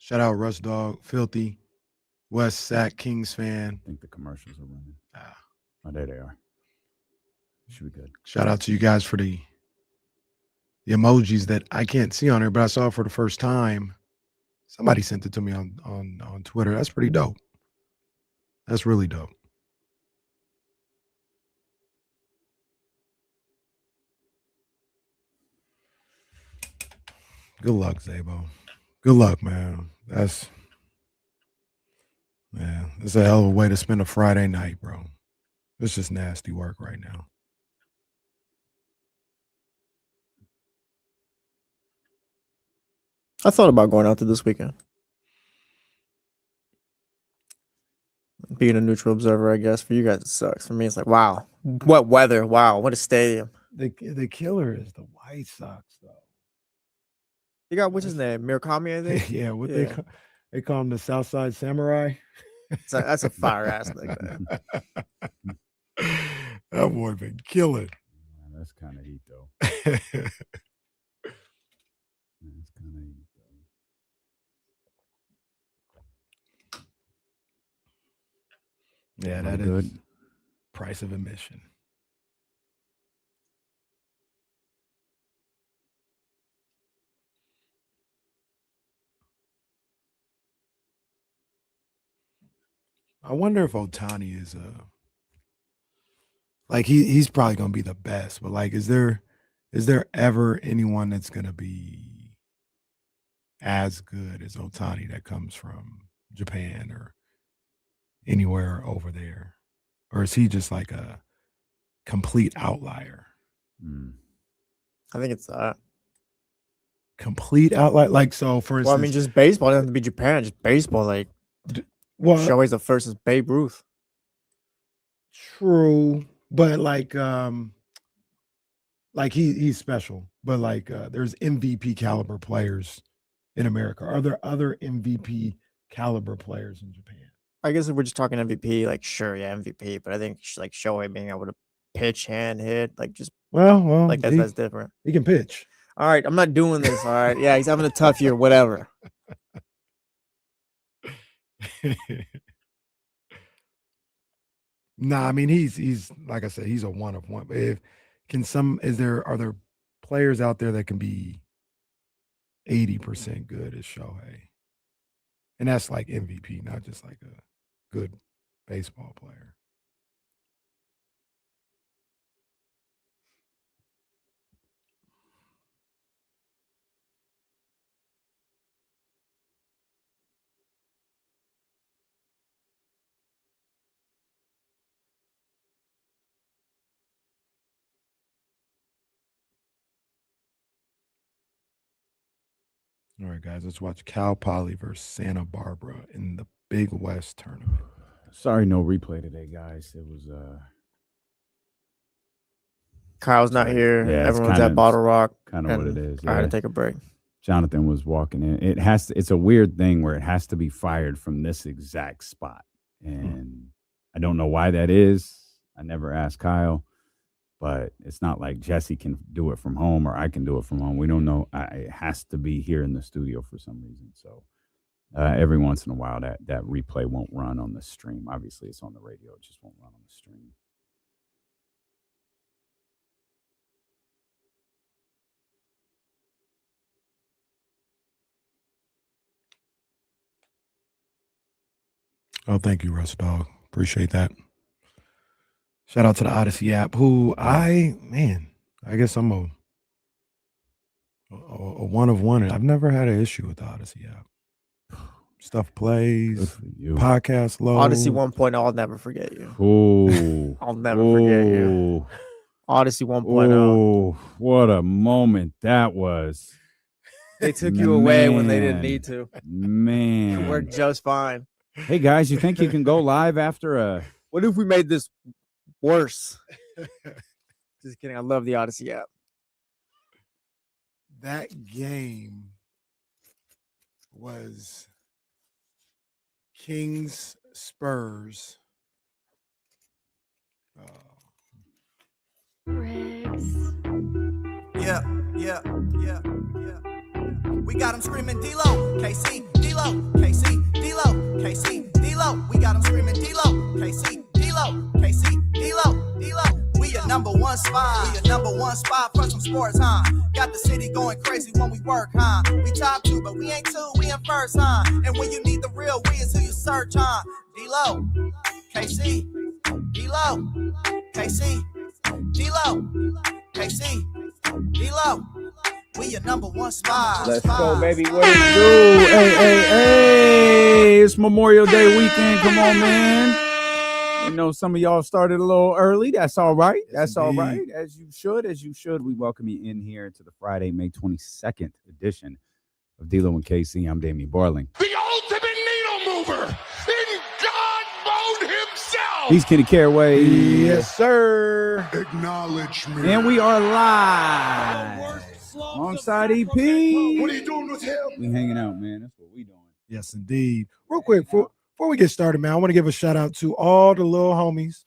Shout out Rush Dog, Filthy, West Sac Kings fan. I think the commercials are running. Ah, Oh, there they are. Should be good. shout out to you guys for the emojis that I can't see on here, but I saw for the first time. Somebody sent it to me on Twitter. That's pretty dope. That's really dope. Good luck, Zabo. Good luck, man. That's a hell of a way to spend a Friday night, bro. It's just nasty work right now. I thought about going out there this weekend. Being a neutral observer, I guess. For you guys, it sucks. For me, it's like, wow. What weather. Wow. What a stadium. The killer is the White Sox, though. You got, what's his name? Murakami, I think? Yeah, they call him the Southside Samurai. That's a fire ass nickname. That boy been killing. That's kind of heat, though. That's kind of heat, though. Yeah, that is good. Price of admission. I wonder if Ohtani is like he's probably gonna be the best, but like is there ever anyone that's gonna be as good as Ohtani that comes from Japan or anywhere over there? Or is he just like a complete outlier? I think it's that. Complete outlier? Like, so for instance. Well, I mean, just baseball. It doesn't have to be Japan. Just baseball. Like, Shohei's the first is Babe Ruth. True. But he's special. But there's MVP caliber players in America. Are there other MVP caliber players in Japan? I guess if we're just talking MVP, like, sure, yeah, MVP. But I think like Shohei being able to pitch and hit, like, just well, like that's different. He can pitch. All right, I'm not doing this. All right, yeah, he's having a tough year. Whatever. Nah, I mean he's like I said, he's a one of one. But are there players out there that can be 80% good as Shohei? And that's like MVP, not just like a good baseball player. All right, guys, let's watch Cal Poly versus Santa Barbara in the Big West tournament. Sorry, no replay today, guys. It was Kyle's not here. Yeah, everyone's at Bottle Rock. Kind of what it is. Yeah. I had to take a break. Jonathan was walking in. It's a weird thing where it has to be fired from this exact spot. And I don't know why that is. I never asked Kyle. But it's not like Jesse can do it from home or I can do it from home. We don't know. It has to be here in the studio for some reason. So every once in a while, that replay won't run on the stream. Obviously, it's on the radio. It just won't run on the stream. Oh, thank you, Russ Dog. Appreciate that. Shout out to the Audacy app, who I guess I'm a one of one. I've never had an issue with the Audacy app. Stuff plays, podcast low. Audacy 1.0, I'll never forget you. Oh, I'll never forget you. Audacy 1.0. Oh, what a moment that was. They took you away when they didn't need to. Man. It worked just fine. Hey, guys, you think you can go live after a... What if we made this worse? Just kidding. I love the Audacy app. That game was Kings Spurs. Reaves. Yeah. We got them screaming D-Lo, KC, D-Lo, KC, D-Lo, KC, D-Lo. We got them screaming D-Lo, KC, D-Lo, KC, D-Lo, D-Lo. We your number one spot. We your number one spot for some sports, huh? Got the city going crazy when we work, huh? We top 2, but we ain't 2, we in first, huh? And when you need the real, we is who you search, huh? D-Lo, KC, D-Lo, KC, D-Lo, KC, D-Lo. We your number one spot. Let's go, baby. What it do? Hey. It's Memorial Day weekend. Come on, man. I know some of y'all started a little early. That's all right. That's all right. As you should. We welcome you in here to the Friday, May 22nd edition of D-Lo and KC. I'm Damian Barling. The ultimate needle mover in God mode himself. He's Kenny Caraway. Yes, sir. Acknowledge me. And we are live alongside EP. What are you doing with him? We hanging out, man. That's what we doing. Yes, indeed. Real quick, before we get started, man, I want to give a shout out to all the little homies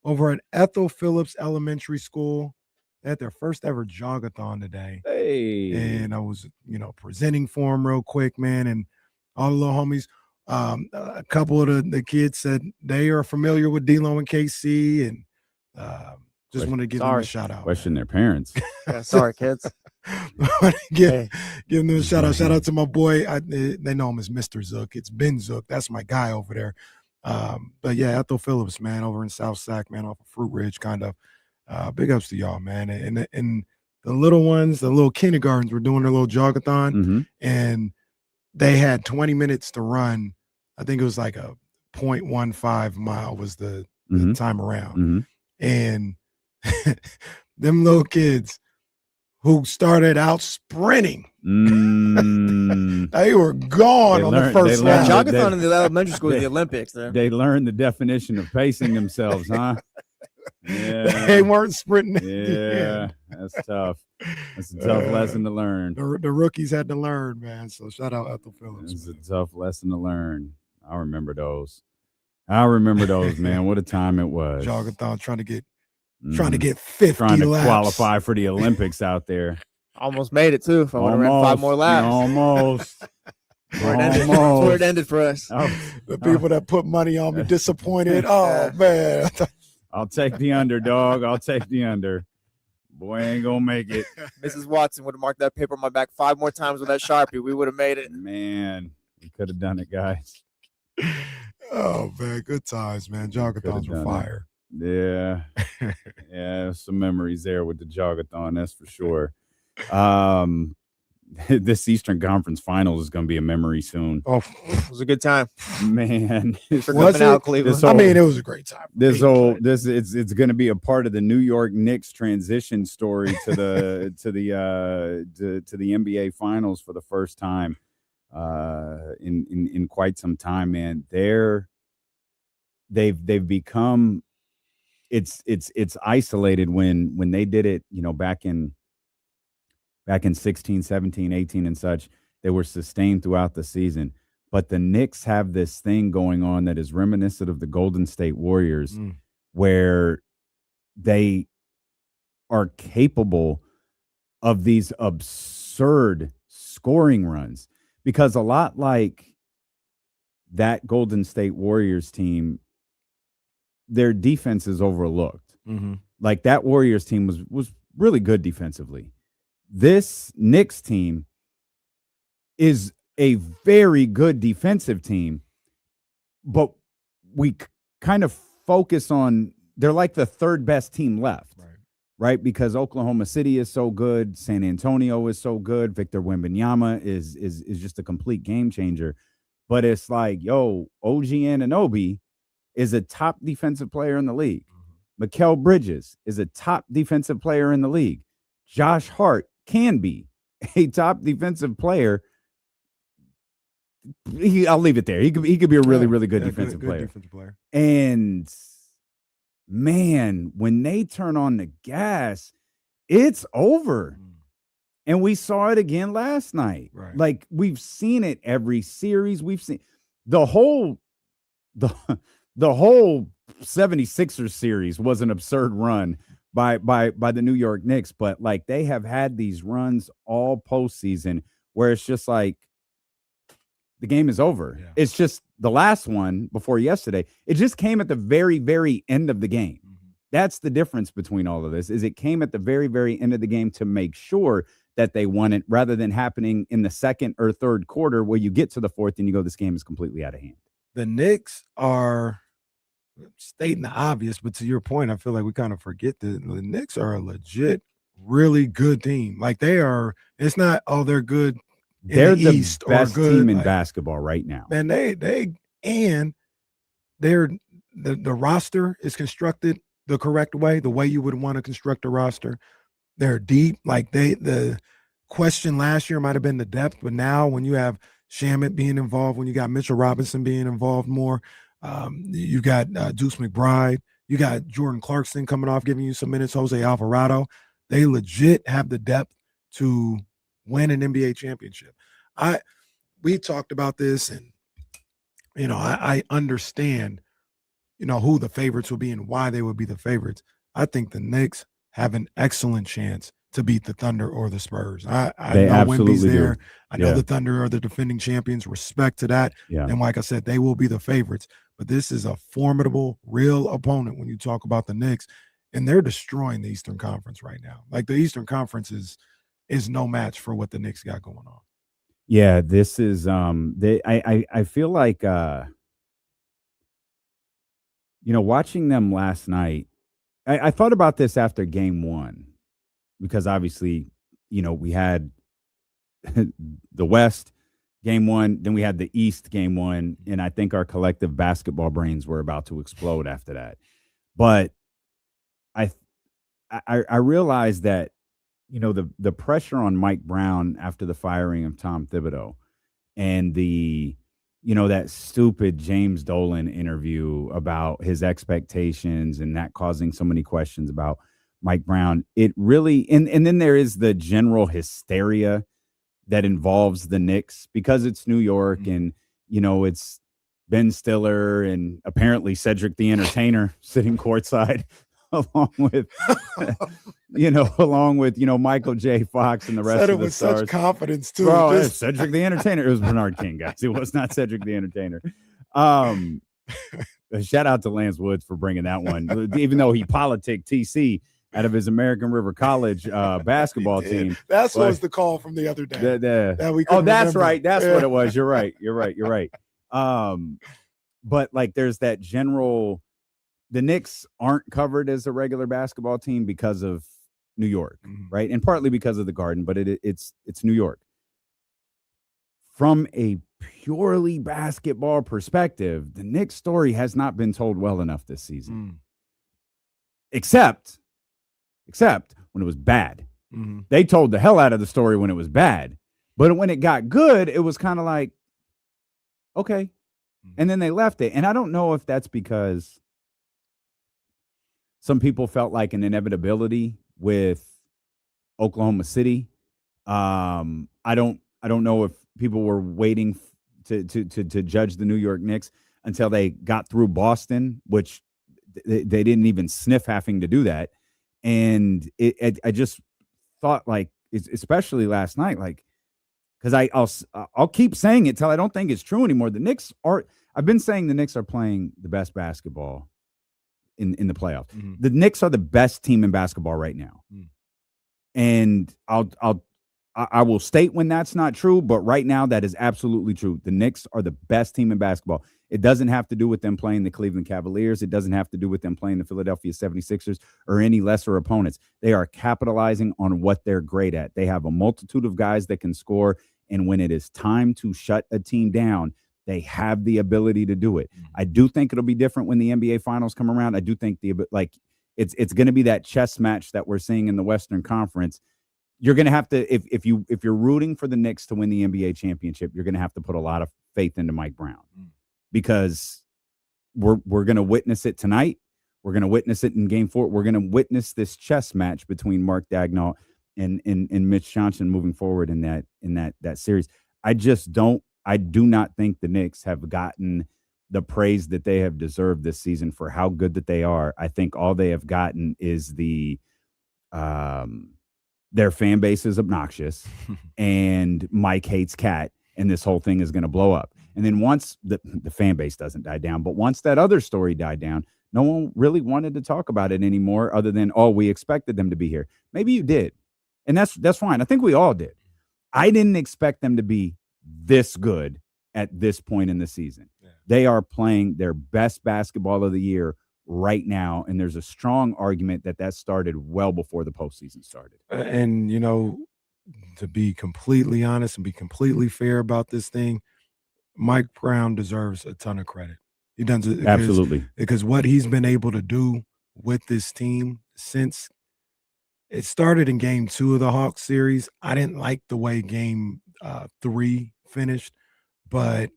over at Ethel Phillips Elementary School. They had their first ever jogathon today. Hey. And I was, presenting for them real quick, man. And all the little homies, a couple of the kids said they are familiar with D-Lo and KC, and just want to give them a shout out. Question their parents. Yeah, sorry, kids. Give them a shout out. Shout out to my boy. They know him as Mr. Zook. It's Ben Zook. That's my guy over there. But yeah, Ethel Phillips, man, over in South Sac, man, off of Fruit Ridge, kind of. Big ups to y'all, man. And the little ones, the little kindergartens were doing their little jogathon, and they had 20 minutes to run. I think it was like a 0.15 mile was the time around. And them little kids who started out sprinting, they were gone on the first lap. Jogathon in the elementary school is the Olympics there. They learned the definition of pacing themselves, huh? Yeah. They weren't sprinting. Yeah, that's tough. That's a tough lesson to learn. The rookies had to learn, man. So shout out Ethel Phillips. It's a tough lesson to learn. I remember those. Man. What a time it was. Jogathon trying to get 50 trying to laps. qualify for the Olympics out there. Almost made it too. If I would have ran 5 more laps. Almost. That's where it ended for us. The people that put money on me disappointed. Oh man. I'll take the underdog. I'll take the under. Boy, ain't gonna make it. Mrs. Watson would have marked that paper on my back 5 more times with that Sharpie. We would have made it. Man, we could have done it, guys. Oh man, good times, man. Jogathons were fire. Yeah. Yeah, some memories there with the jogathon, that's for sure. This Eastern Conference Finals is going to be a memory soon. Oh, it was a good time, man. Was it? Cleveland. It was a great time. It's going to be a part of the New York Knicks transition story to the to the NBA Finals for the first time in quite some time, man. They've become it's isolated when they did it, back in 16, 17, 18 and such. They were sustained throughout the season. But the Knicks have this thing going on that is reminiscent of the Golden State Warriors, where they are capable of these absurd scoring runs. Because a lot like that Golden State Warriors team, their defense is overlooked. Like that Warriors team was really good defensively. This Knicks team is a very good defensive team, but we kind of focus on they're like the third best team left, right? Because Oklahoma City is so good, San Antonio is so good, Victor Wembanyama is just a complete game changer. But it's like, OG Anunoby is a top defensive player in the league. Mikal Bridges is a top defensive player in the league. Josh Hart can be a top defensive player. I'll leave it there. He could be a really, really good defensive player. And man, when they turn on the gas, it's over. And we saw it again last night. Right. Like we've seen it every series. We've seen the whole 76ers series was an absurd run by the New York Knicks, but like they have had these runs all postseason where it's just like the game is over. Yeah. It's just the last one before yesterday. It just came at the very, very end of the game. That's the difference between all of this, is it came at the very, very end of the game to make sure that they won it, rather than happening in the second or third quarter where you get to the fourth and you go, this game is completely out of hand. The Knicks are stating the obvious, but to your point, I feel like we kind of forget that the Knicks are a legit, really good team. Like they are, it's not, oh, they're good in They're the the East best or good team in like, basketball right now. and they're the roster is constructed the correct way, the way you would want to construct a roster. They're deep. Like the question last year might have been the depth, but now when you have Shamet being involved, when you got Mitchell Robinson being involved more, you got Deuce McBride, you got Jordan Clarkson coming off giving you some minutes, Jose Alvarado. They legit have the depth to win an NBA championship. We talked about this, and I understand who the favorites will be and why they would be the favorites. I think the Knicks have an excellent chance to beat the Thunder or the Spurs. I They know Wemby's absolutely there. do. I know Yeah. the Thunder are the defending champions. Respect to that. Yeah. And like I said, they will be the favorites. But this is a formidable, real opponent when you talk about the Knicks. And they're destroying the Eastern Conference right now. Like the Eastern Conference is no match for what the Knicks got going on. Yeah, this is I feel like watching them last night, I thought about this after game one, because obviously, we had the West game one, then we had the East game one, and I think our collective basketball brains were about to explode after that. But I realized that the pressure on Mike Brown after the firing of Tom Thibodeau, and that stupid James Dolan interview about his expectations and that causing so many questions about Mike Brown, it really, and then there is the general hysteria that involves the Knicks because it's New York, and it's Ben Stiller and apparently Cedric the Entertainer sitting courtside along with Michael J. Fox and the rest Said of it the with stars. such confidence too. Bro, it's Cedric the Entertainer. It was Bernard King, guys. It was not Cedric the Entertainer. Shout out to Lance Woods for bringing that one, even though he politicked TC out of his American River College basketball team. That's what was the call from the other day. That we couldn't that's remember. right. That's what it was. You're right. But like, there's that general. The Knicks aren't covered as a regular basketball team because of New York, right? And partly because of the Garden, but it's New York. From a purely basketball perspective, the Knicks story has not been told well enough this season. Except when it was bad. They told the hell out of the story when it was bad. But when it got good, it was kind of like, okay. And then they left it. And I don't know if that's because some people felt like an inevitability with Oklahoma City. I don't know if people were waiting to judge the New York Knicks until they got through Boston, which they didn't even sniff having to do that. And I just thought, like, especially last night, like, because I'll keep saying it till I don't think it's true anymore. I've been saying the Knicks are playing the best basketball in the playoffs. The Knicks are the best team in basketball right now. And I will state when that's not true, but right now that is absolutely true. The Knicks are the best team in basketball. It doesn't have to do with them playing the Cleveland Cavaliers. It doesn't have to do with them playing the Philadelphia 76ers or any lesser opponents. They are capitalizing on what they're great at. They have a multitude of guys that can score, and when it is time to shut a team down, they have the ability to do it. I do think it'll be different when the NBA Finals come around. I do think it's going to be that chess match that we're seeing in the Western Conference. You're going to have to, if you're rooting for the Knicks to win the NBA championship, you're going to have to put a lot of faith into Mike Brown, because we're going to witness it tonight. We're going to witness it in Game 4. We're going to witness this chess match between Mark Daigneault and Mitch Johnson moving forward in that series. I do not think the Knicks have gotten the praise that they have deserved this season for how good that they are. I think all they have gotten is the their fan base is obnoxious and Mike hates Cat and this whole thing is going to blow up. And then once the fan base doesn't die down, but once that other story died down, no one really wanted to talk about it anymore other than, oh, we expected them to be here. Maybe you did. And that's fine. I think we all did. I didn't expect them to be this good at this point in the season. Yeah. They are playing their best basketball of the year right now, and there's a strong argument that started well before the postseason started. And, to be completely honest and be completely fair about this thing, Mike Brown deserves a ton of credit. He does it absolutely because what he's been able to do with this team since it started in game 2 of the Hawks series. I didn't like the way game 3 finished, but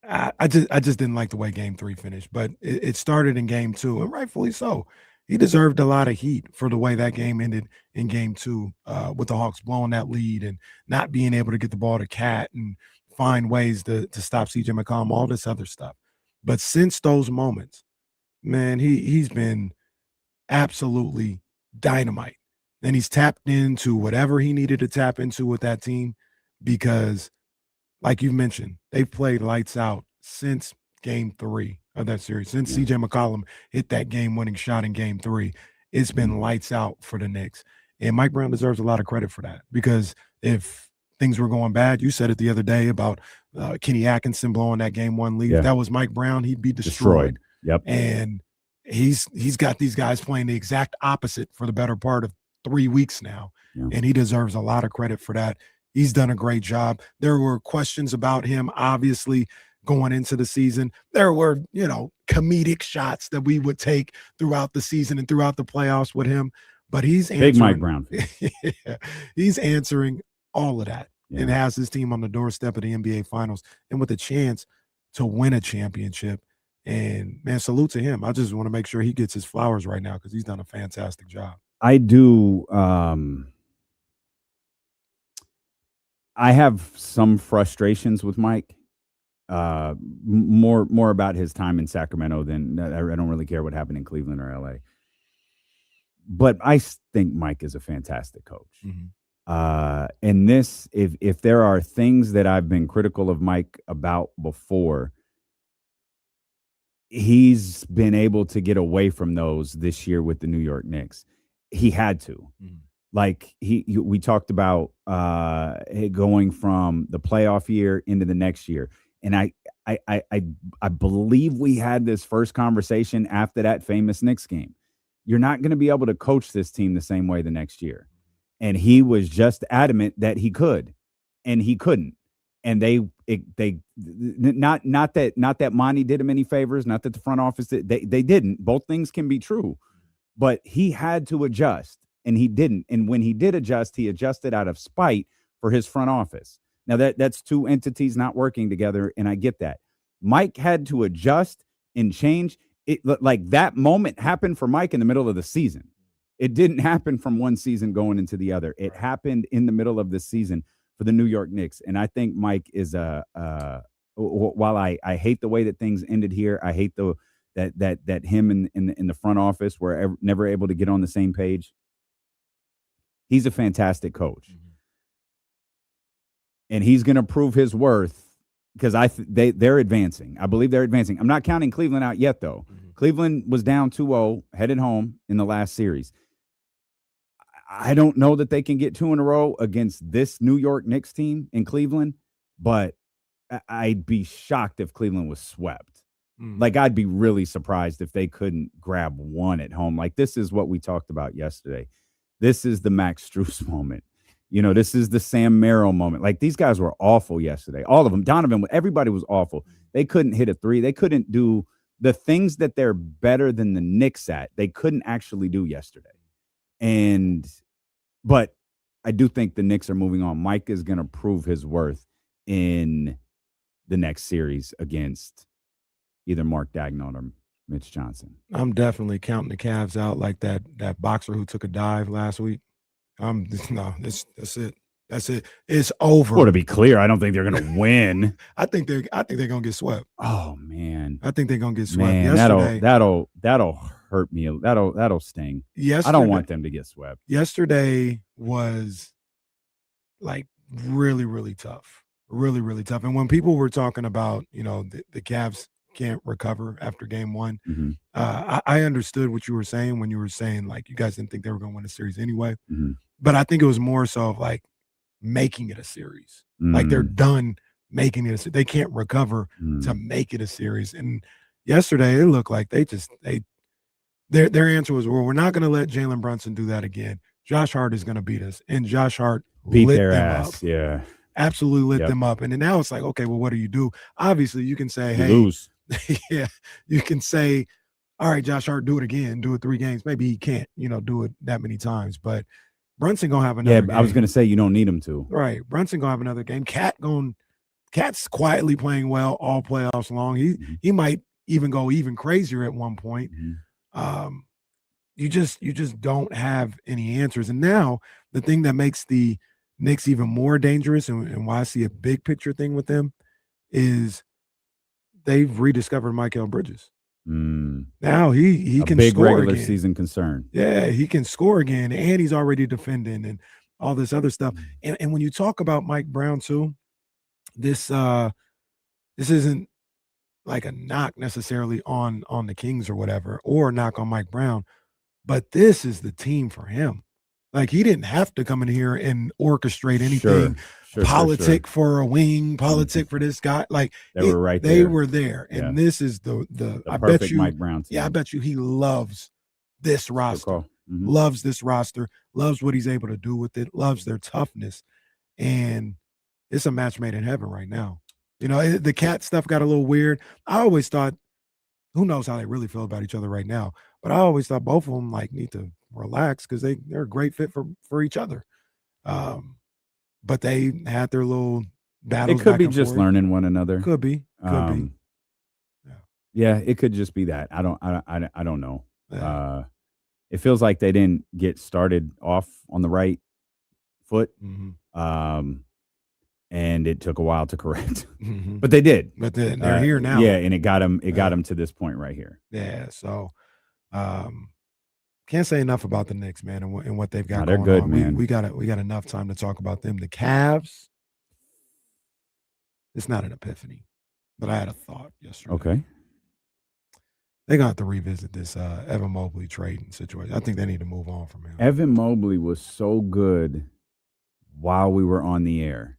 I just didn't like the way game 3 finished. But it started in game 2, and rightfully so. He deserved a lot of heat for the way that game ended in game 2 with the Hawks blowing that lead and not being able to get the ball to Cat and find ways to stop CJ McCollum, all this other stuff. But since those moments, man, he's been absolutely dynamite. And he's tapped into whatever he needed to tap into with that team because, like you mentioned, they've played lights out since game 3 of that series. Since CJ McCollum hit that game-winning shot in game 3, it's been lights out for the Knicks. And Mike Brown deserves a lot of credit for that because if things were going bad, you said it the other day about Kenny Atkinson blowing that game 1 lead. If that was Mike Brown, he'd be destroyed. Yep. And he's got these guys playing the exact opposite for the better part of 3 weeks now, and he deserves a lot of credit for that. He's done a great job. There were questions about him, obviously, going into the season. There were, comedic shots that we would take throughout the season and throughout the playoffs with him, but he's answering. Big Mike Brown. He's answering all of that and has his team on the doorstep of the NBA Finals and with a chance to win a championship. And, man, salute to him. I just want to make sure he gets his flowers right now because he's done a fantastic job. I do. I have some frustrations with Mike. More about his time in Sacramento than I don't really care what happened in Cleveland or LA. But I think Mike is a fantastic coach. Mm-hmm. And this, if there are things that I've been critical of Mike about before, he's been able to get away from those this year with the New York Knicks. He had to. Mm-hmm. Like we talked about going from the playoff year into the next year. And I believe we had this first conversation after that famous Knicks game. You're not going to be able to coach this team the same way the next year. And he was just adamant that he could, and he couldn't. And they not that Monty did him any favors, not that the front office did. They didn't. Both things can be true. But he had to adjust, and he didn't. And when he did adjust, he adjusted out of spite for his front office. Now, that's two entities not working together, and I get that. Mike had to adjust and change. It like that moment happened for Mike in the middle of the season. It didn't happen from one season going into the other. It happened in the middle of the season for the New York Knicks. And I think Mike is while I hate the way that things ended here, I hate that him in the front office were never able to get on the same page. He's a fantastic coach. Mm-hmm. And he's going to prove his worth because they're advancing. I believe they're advancing. I'm not counting Cleveland out yet, though. Mm-hmm. Cleveland was down 2-0, headed home in the last series. I don't know that they can get 2 in a row against this New York Knicks team in Cleveland, but I'd be shocked if Cleveland was swept. Mm-hmm. Like, I'd be really surprised if they couldn't grab 1 at home. Like, this is what we talked about yesterday. This is the Max Strus moment. This is the Sam Merrill moment. Like, these guys were awful yesterday. All of them. Donovan, everybody was awful. They couldn't hit a 3. They couldn't do the things that they're better than the Knicks at. They couldn't actually do yesterday. But I do think the Knicks are moving on. Mike is going to prove his worth in the next series against either Mark Daigneault or Mitch Johnson. I'm definitely counting the Cavs out like that boxer who took a dive last week. That's it. That's it. It's over. Well, to be clear, I don't think they're going to win. I think they're going to get swept. Oh man, I think they're going to get swept. Man, yesterday, that'll hurt me. That'll sting. Yesterday, I don't want them to get swept. Yesterday was like really, really tough. Really, really tough. And when people were talking about, the Cavs can't recover after game one, I understood what you were saying when you were saying, like, you guys didn't think they were going to win the series anyway. But I think it was more so of, like, making it a series. Like, they're done making it. They can't recover to make it a series. And yesterday, it looked like their answer was, well, we're not going to let Jalen Brunson do that again. Josh Hart is going to beat us. And Josh Hart beat lit their them ass. up. Yeah. Absolutely lit them up. And then now it's like, okay, well, what do you do? Obviously, you can say, hey, lose. Yeah, you can say, all right, Josh Hart, do it again, do it 3 games. Maybe he can't, do it that many times. But Brunson gonna have another game. I was gonna say you don't need him to. Right. Brunson gonna have another game. Cat's quietly playing well all playoffs long. He might even go even crazier at one point. You just don't have any answers. And now the thing that makes the Knicks even more dangerous, and why I see a big picture thing with them, is they've rediscovered Mikal Bridges. Now he can big score regular again. Season concern. Yeah, he can score again, and he's already defending and all this other stuff. And when you talk about Mike Brown too, this isn't like a knock necessarily on the Kings or whatever, or a knock on Mike Brown, but this is the team for him. Like, he didn't have to come in here and orchestrate anything. Politic for a wing, politic for this guy. Like, they were right there. They were there. And this is the I bet you Mike Brown team. Yeah, I bet you he loves this roster. Loves this roster, loves what he's able to do with it, loves their toughness. And it's a match made in heaven right now. The Cat stuff got a little weird. I always thought, who knows how they really feel about each other right now, but I always thought both of them need to relax because they're a great fit for each other. But they had their little battles. It could be just learning one another. Could be. Yeah, it could just be that. I don't know. Yeah. It feels like they didn't get started off on the right foot. And it took a while to correct. But they did. But they're here now. Yeah, and it got them to this point right here. Yeah, so can't say enough about the Knicks, man, and what they've got they're going good, on. man. We got enough time to talk about them. The Cavs, it's not an epiphany, but I had a thought yesterday. Okay. They're going to have to revisit this Evan Mobley trading situation. I think they need to move on from him. Evan Mobley was so good while we were on the air.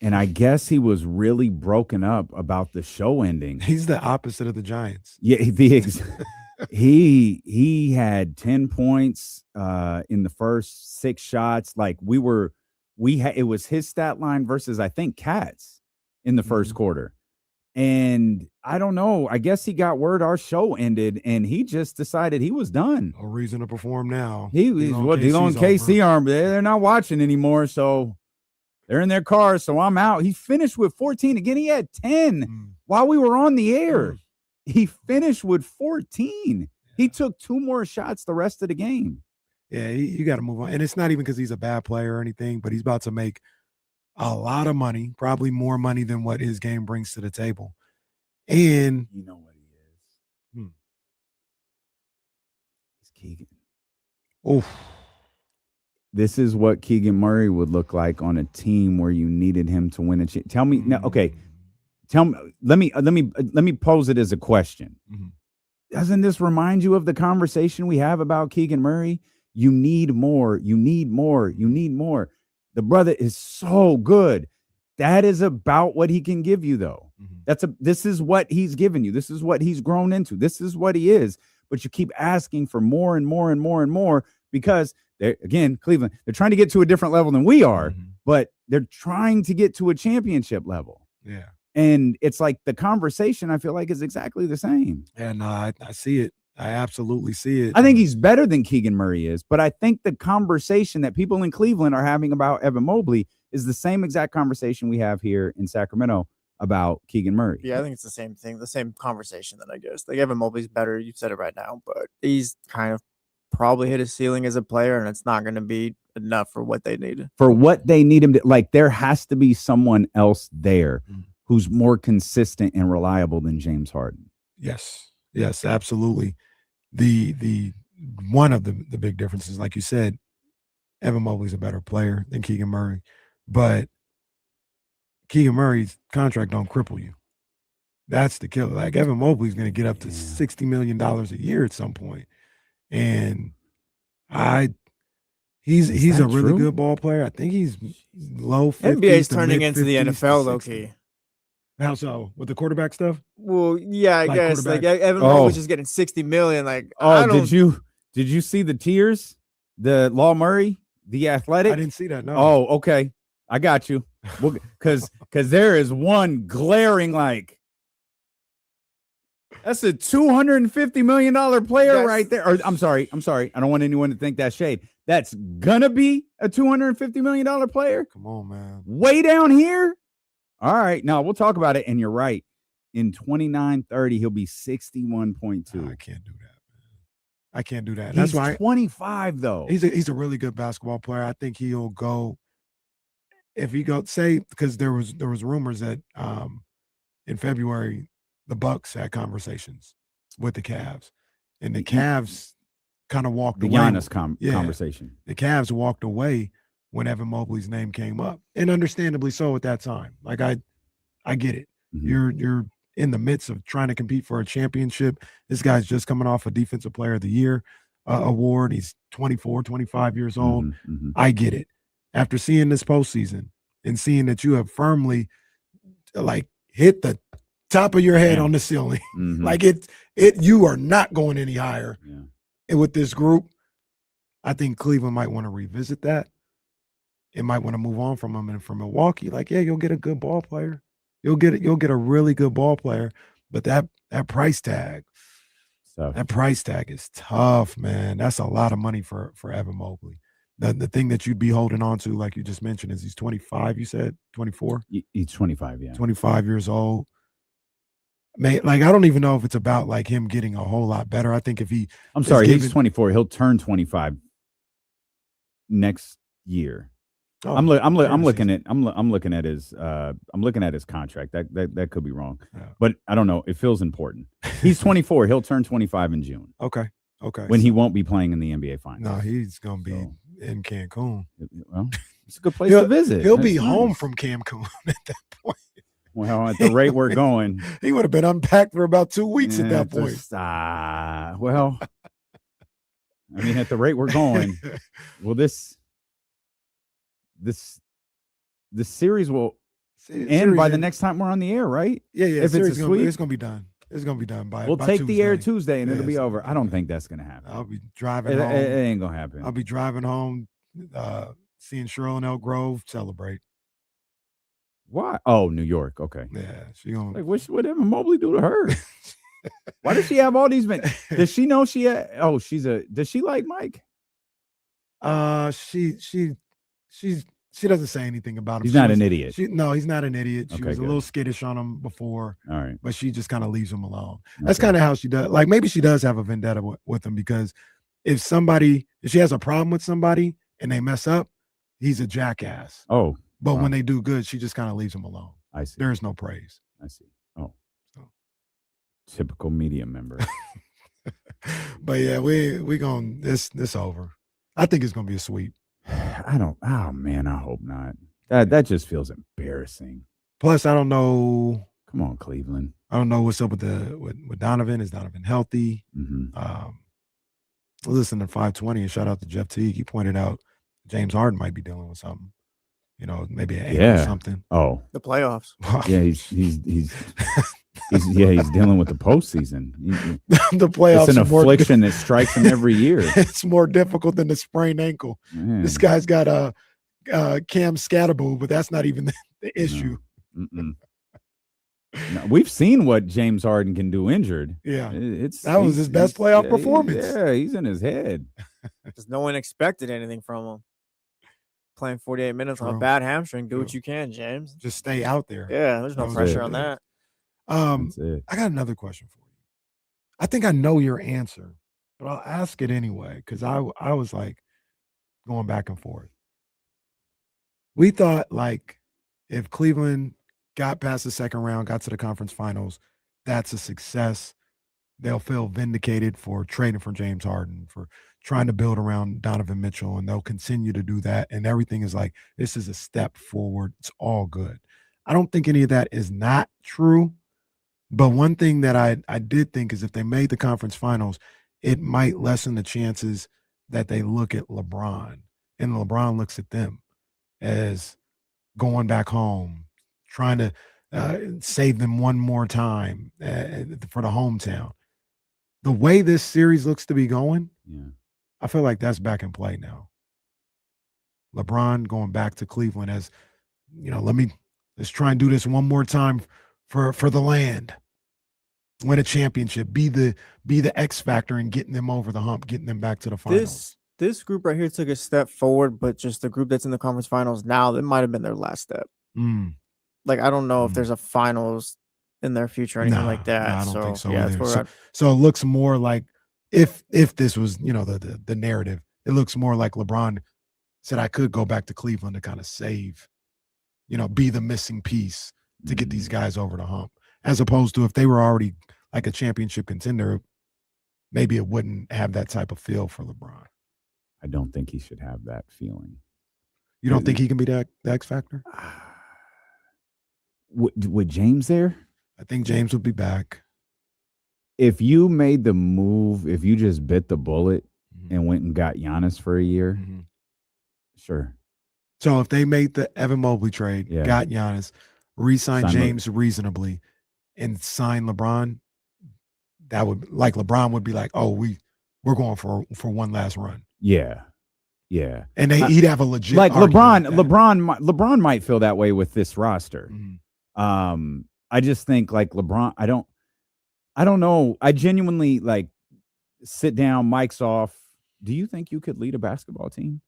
And I guess he was really broken up about the show ending. He's the opposite of the Giants. Yeah, he had 10 points in the first 6 shots. Like it was his stat line versus I think Cat's in the first quarter. And I don't know. I guess he got word our show ended, and he just decided he was done. No reason to perform now. He's on KC arm. They're not watching anymore, so they're in their car. So I'm out. He finished with 14 again. He had 10 while we were on the air. He finished with 14. He took 2 more shots the rest of the game. Yeah, you got to move on. And it's not even because he's a bad player or anything, but he's about to make a lot of money, probably more money than what his game brings to the table. And you know what he is. He's Keegan. Oh, this is what Keegan Murray would look like on a team where you needed him to win a chance. Tell me now. Okay, tell me. Let me pose it as a question. Doesn't this remind you of the conversation we have about Keegan Murray? You need more. You need more. You need more. The brother is so good. That is about what he can give you, though. This is what he's given you. This is what he's grown into. This is what he is. But you keep asking for more and more and more and more because again, Cleveland, they're trying to get to a different level than we are, but they're trying to get to a championship level. Yeah. And it's like the conversation I feel like is exactly the same. And I see it. I absolutely see it. I think he's better than Keegan Murray is, but I think the conversation that people in Cleveland are having about Evan Mobley is the same exact conversation we have here in Sacramento about Keegan Murray. Yeah, I think it's the same thing, the same conversation that I guess. Like Evan Mobley's better, you said it right now, but he's kind of probably hit his ceiling as a player, and it's not going to be enough for what they need. For what they need him to, like, there has to be someone else there who's more consistent and reliable than James Harden. Yes, absolutely. the one of the big differences, like you said, Evan Mobley's a better player than Keegan Murray, but Keegan Murray's contract don't cripple you. That's the killer. Like Evan Mobley's going to get up to $60 million a year at some point, and he's a really good ball player. I think he's low 50s. NBA's to turning mid into the 50s to NFL, low 60. key. How so? With the quarterback stuff? Well, yeah, I Like guess like quarterback- Evan Mobley's just getting 60 million. Like, I don't, did you see the tiers? The Law Murray, the Athletic? I didn't see that. No. Oh, okay. I got you. Because there is one glaring like that's a $250 million player right there. Or I'm sorry. I don't want anyone to think that's shade. That's gonna be a $250 million player. Come on, man. Way down here. All right. No, we'll talk about it. And you're right. In 29-30, he'll be 61.2. I can't do that, man. I can't do that. He's That's why 25 though. he's a really good basketball player. I think he'll go if he go say because there was rumors that in February the Bucks had conversations with the Cavs, and the Cavs kind of walked the away. Giannis conversation. The Cavs walked away when Evan Mobley's name came up, and understandably so at that time. Like I get it. Mhm. You're in the midst of trying to compete for a championship. This guy's just coming off a Defensive Player of the Year award. He's 24, 25 years old. I get it. After seeing this postseason and seeing that you have firmly like hit the top of your head on the ceiling, like you are not going any higher. Yeah. And with this group, I think Cleveland might want to revisit that. It might want to move on from him. And from Milwaukee, like, yeah, you'll get a good ball player. You'll get a really good ball player. But that price tag, that price tag is tough, man. That's a lot of money for Evan Mobley. The thing that you'd be holding on to, like you just mentioned, is he's 25, you said? 24? He's 25, yeah. 25 years old. Man, like, I don't even know if it's about, like, him getting a whole lot better. I think if he – I'm sorry, he's 24. He'll turn 25 next year. Oh, I'm looking at his contract. That could be wrong, but I don't know. It feels important. He's 24. He'll turn 25 in June. Okay. When he won't be playing in the NBA Finals. No, he's gonna be in Cancun. Well, it's a good place to visit. He'll be home from Cancun at that point. Well, at the rate we're going, he would have been unpacked for about 2 weeks at that point. Well, I mean, at the rate we're going, well, this series will end by the next time we're on the air, right? Yeah. If it's a sweep, it's gonna be done. It's gonna be done by. We'll by take Tuesday. the air Tuesday, and it'll be over. I don't think that's gonna happen. I'll be driving home. It ain't gonna happen. I'll be driving home, seeing Cheryl in Elk Grove celebrate. Why? Oh, New York. Okay. Yeah, she gonna like what Evan Mobley do to her? Why does she have all these men? Does she know she? Does she like Mike? She doesn't say anything about him. He's not an idiot. No, he's not an idiot. She was a good. little skittish on him before. All right. But she just kind of leaves him alone. That's kind of how she does. Like maybe she does have a vendetta with him because if she has a problem with somebody and they mess up, he's a jackass. Oh. But when they do good, she just kind of leaves him alone. I see. There is no praise. I see. Oh. Typical media member. But yeah, we going this over. I think it's gonna be a sweep. Oh man, I hope not. That just feels embarrassing. Plus, I don't know. Come on, Cleveland. I don't know what's up with Donovan. Is Donovan healthy? Listen to 520 and shout out to Jeff Teague. He pointed out James Harden might be dealing with something. You know, maybe an ankle or something. Oh, the playoffs. Yeah, he's dealing with the postseason. The playoffs. It's an affliction that strikes him every year. It's more difficult than the sprained ankle. Man. This guy's got a Cam Scatterbo, but that's not even the issue. No, we've seen what James Harden can do injured. Yeah, that was his best playoff performance. Yeah, he's in his head. Because no one expected anything from him. Playing 48 minutes on a bad hamstring. Do what you can, James. Just stay out there. Yeah, there's no pressure on that. I got another question for you. I think I know your answer, but I'll ask it anyway because I was like going back and forth. We thought like if Cleveland got past the second round, got to the conference finals, that's a success. they'll feel vindicated for trading for James Harden, for trying to build around Donovan Mitchell, and they'll continue to do that. And everything is like, this is a step forward. It's all good. I don't think any of that is not true. But one thing that I did think is if they made the conference finals, it might lessen the chances that they look at LeBron and LeBron looks at them as going back home, trying to save them one more time for the hometown. The way this series looks to be going, Yeah. I feel like that's back in play now. LeBron going back to Cleveland as, let's try and do this one more time for the land. Win a championship, be the X factor in getting them over the hump, getting them back to the finals. This group right here took a step forward, but just the group that's in the conference finals now, that might have been their last step. Like, I don't know if there's a finals in their future or anything like that. No, I don't think so. Yeah, Either. So it looks more like if this was, the narrative, it looks more like LeBron said, I could go back to Cleveland to kind of save, be the missing piece to get these guys over the hump. As opposed to if they were already like a championship contender, maybe it wouldn't have that type of feel for LeBron. I don't think he should have that feeling. You don't think he can be the X factor? With James there? I think James would be back. If you made the move, if you just bit the bullet and went and got Giannis for a year, sure. So if they made the Evan Mobley trade, got Giannis, re-signed James reasonably, and sign LeBron, that would LeBron would be like, oh, we're going for one last run. Yeah. And he'd have a legit LeBron might feel that way with this roster. I just think LeBron, I don't know. I genuinely sit down, mics off. Do you think you could lead a basketball team?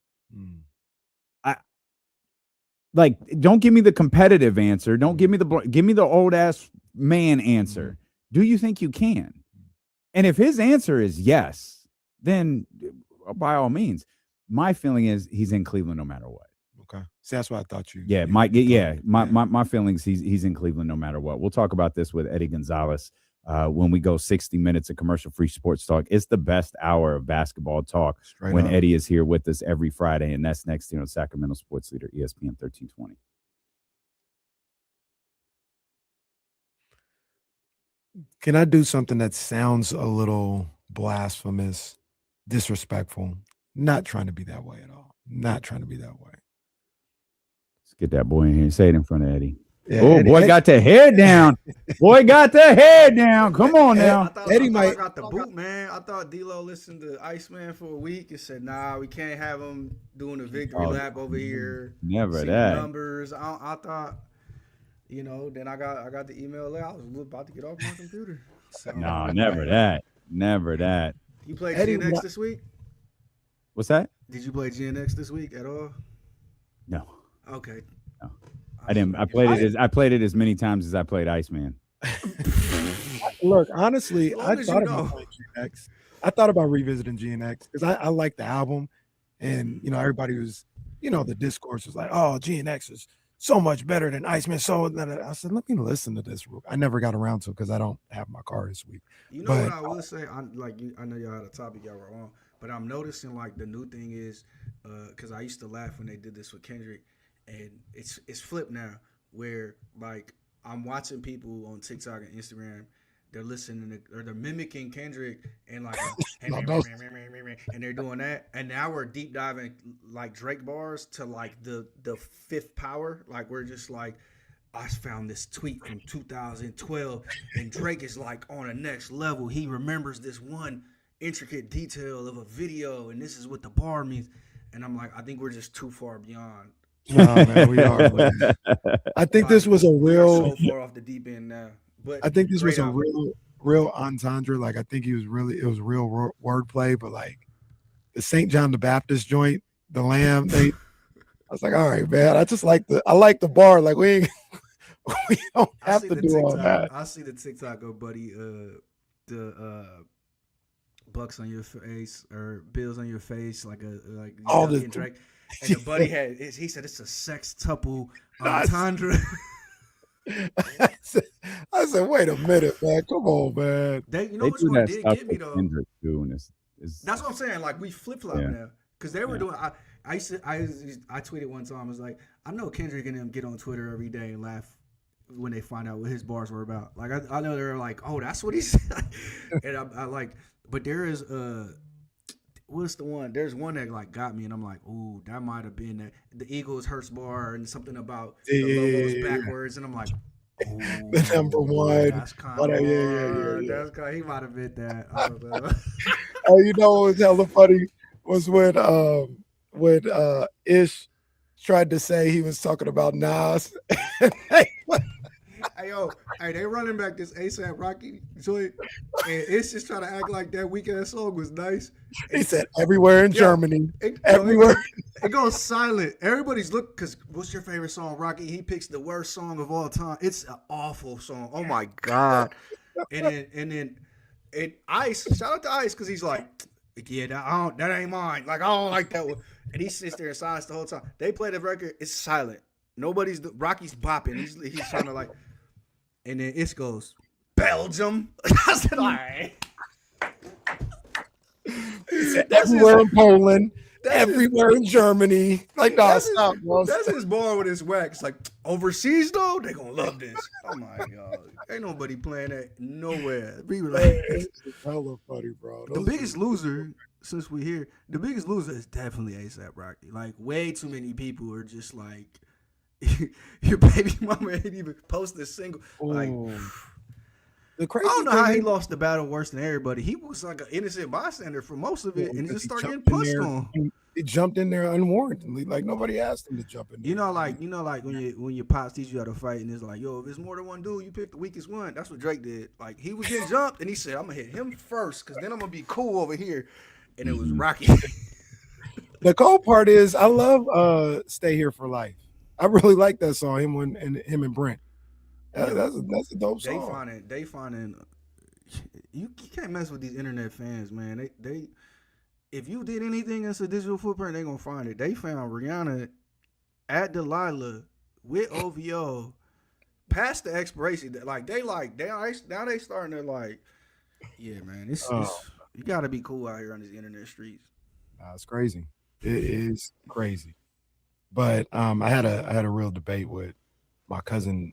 Don't give me the competitive answer. Don't give me the old ass man answer. Do you think you can? And if his answer is yes, then by all means. My feeling is he's in Cleveland no matter what. Okay. See, that's what I thought you. Yeah, my feelings, he's in Cleveland no matter what. We'll talk about this with Eddie Gonzalez when we go 60 minutes of commercial-free sports talk. It's the best hour of basketball talk when Eddie is here with us every Friday, and that's next here on Sacramento Sports Leader, ESPN 1320. Can I do something that sounds a little blasphemous, disrespectful? Not trying to be that way at all. Not trying to be that way. Let's get that boy in here. Say it in front of Eddie. Yeah, oh, Eddie, boy got the head down. Boy got the head down. Come on now. I got the boot, man. I thought D-Lo listened to Iceman for a week and said, nah, we can't have him doing a victory lap over here. Never that. Numbers. I thought, then I got the email there. I was about to get off my computer. So. No, never that. Never that. You played GNX this week? What's that? Did you play GNX this week at all? No. Okay. No. I didn't. I played it as many times as I played Iceman. Look, honestly, I thought about playing GNX. I thought about revisiting GNX because I like the album, and everybody was, the discourse was like, "Oh, GNX is so much better than Iceman." So I said, "Let me listen to this." I never got around to it because I don't have my car this week. What I will say? I know y'all had a topic y'all were on, but I'm noticing the new thing is, because I used to laugh when they did this with Kendrick. And it's flipped now where I'm watching people on TikTok and Instagram, they're listening to, or they're mimicking Kendrick and and they're doing that. And now we're deep diving Drake bars to the fifth power. We're just I found this tweet from 2012 and Drake is on a next level. He remembers this one intricate detail of a video and this is what the bar means. And I'm I think we're just too far beyond. No, man, we are. Man. I think this was a real. So far off the deep end now, but I think this was a real entendre. I think it was real wordplay. But the St. John the Baptist joint, the Lamb. I was all right, man. I like the bar. We don't have to do all that. I see the TikTok of Buddy, the bucks on your face or bills on your face, all the Drake. And the buddy he said it's a sextuple entendre. I said, wait a minute, man. Come on, man. You know They which do one that did stuff get me with though? Kendrick too, and it's That's what I'm saying. Like we flip flop Yeah. now because they were Yeah. doing. I tweeted one time. I was like, I know Kendrick and them get on Twitter every day and laugh when they find out what his bars were about. Like I know they're like, oh, that's what he said, and I like. But there is what's the one? There's one that like got me, and I'm like, ooh, that might have been the Eagles Hurts bar and something about the logos backwards, and I'm like. Ooh, The number one. That's kind of Yeah. That's kind. He might have been that. I don't know. Oh, you know what was hella funny was when Ish tried to say he was talking about Nas. Hey yo, they running back this ASAP Rocky joint, and it's just trying to act like that weak ass song was nice. He said everywhere in Germany. Everywhere. It goes silent. Everybody's looking because what's your favorite song, Rocky? He picks the worst song of all time. It's an awful song. Oh my god. And then Ice, shout out to Ice because he's like, yeah, that ain't mine. Like I don't like that one. And he sits there in silence the whole time. They play the record. It's silent. Rocky's bopping. He's trying to like. And then it goes, Belgium. I said, all right. Everywhere in Poland. Everywhere in Germany. Like, no, stop, bro. That's his bar with his wax. Like, overseas, though, they going to love this. Oh, my God. Ain't nobody playing that nowhere. Be relaxed. It's hella funny, bro. The biggest loser, since we're here, the biggest loser is definitely ASAP Rocky. Like, way too many people are just like, your baby mama ain't even posted a single. Like, the crazy I don't know thing how he is- lost the battle worse than everybody. He was like an innocent bystander for most of it, and just started getting jumped in pushed there- on. He jumped in there unwarrantedly. Like, nobody asked him to jump in there. You know, like when your pops teach you how to fight, and it's like, yo, if it's more than one dude, you pick the weakest one. That's what Drake did. Like he was getting jumped, and he said, I'm gonna hit him first, because then I'm gonna be cool over here. And it was Rocky. The cool part is I love Stay Here for Life. I really like that song, him and Brent. That's a dope song. They finding you can't mess with these internet fans, man. They if you did anything that's a digital footprint, they gonna find it. They found Rihanna at Delilah with OVO past the expiration. Now they starting to like, yeah, man. It's you gotta be cool out here on these internet streets. It's crazy. It is crazy. But I had a real debate with my cousin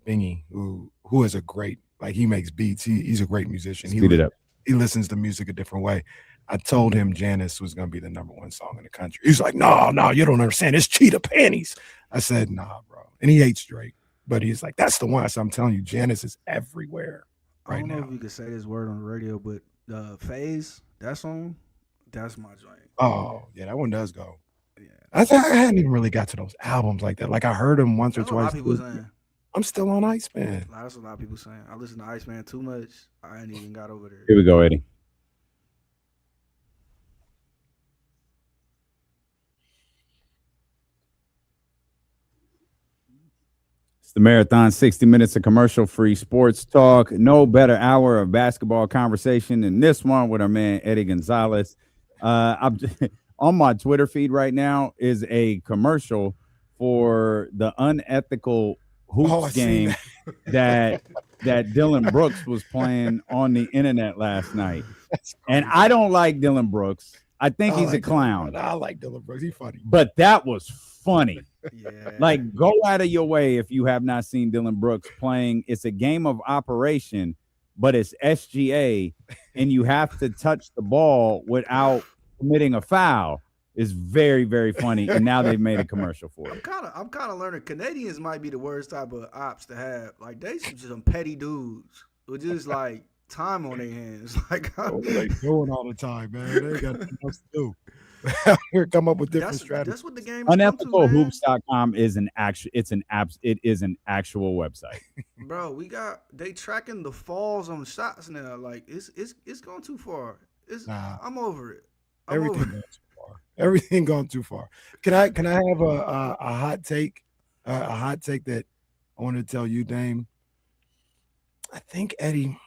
Bingy, who is a great, like, he makes beats. He's a great musician. Speed it up. He listens to music a different way. I told him Janice was gonna be the number one song in the country. He's like, no, you don't understand. It's Cheetah Panties. I said, nah, bro. And he hates Drake, but he's like, that's the one. So I'm telling you, Janice is everywhere right I don't know now. if you could say this word on the radio, but Phase, that song, that's my joint. Oh yeah, that one does go. Yeah. I hadn't even really got to those albums like that. Like I heard them once or That's what a lot twice. of people saying. I'm still on Iceman. That's what a lot of people saying. I listen to Iceman too much. I ain't even got over there. Here we go, Eddie. It's the Marathon, 60 minutes of commercial-free sports talk. No better hour of basketball conversation than this one with our man Eddie Gonzalez. I'm on my Twitter feed right now is a commercial for the unethical hoops game that Dylan Brooks was playing on the internet last night. And I don't like Dylan Brooks. I think he's a clown. I like Dylan Brooks. He's funny. But that was funny. Yeah. Like, go out of your way if you have not seen Dylan Brooks playing. It's a game of operation, but it's SGA, and you have to touch the ball without committing a foul. Is very, very funny. And now they've made a commercial for it. I'm kind of learning. Canadians might be the worst type of ops to have. Like they some petty dudes with just like time on their hands. Like What are they doing all the time, man? They got nothing else to do. Here, come up with different strategies. That's what the game is. Unethicalhoops.com is an actual website. Bro, they tracking the falls on shots now. Like it's going too far. I'm over it. Everything gone too far. Can I have a hot take? A hot take that I want to tell you, Dame. I think Eddie,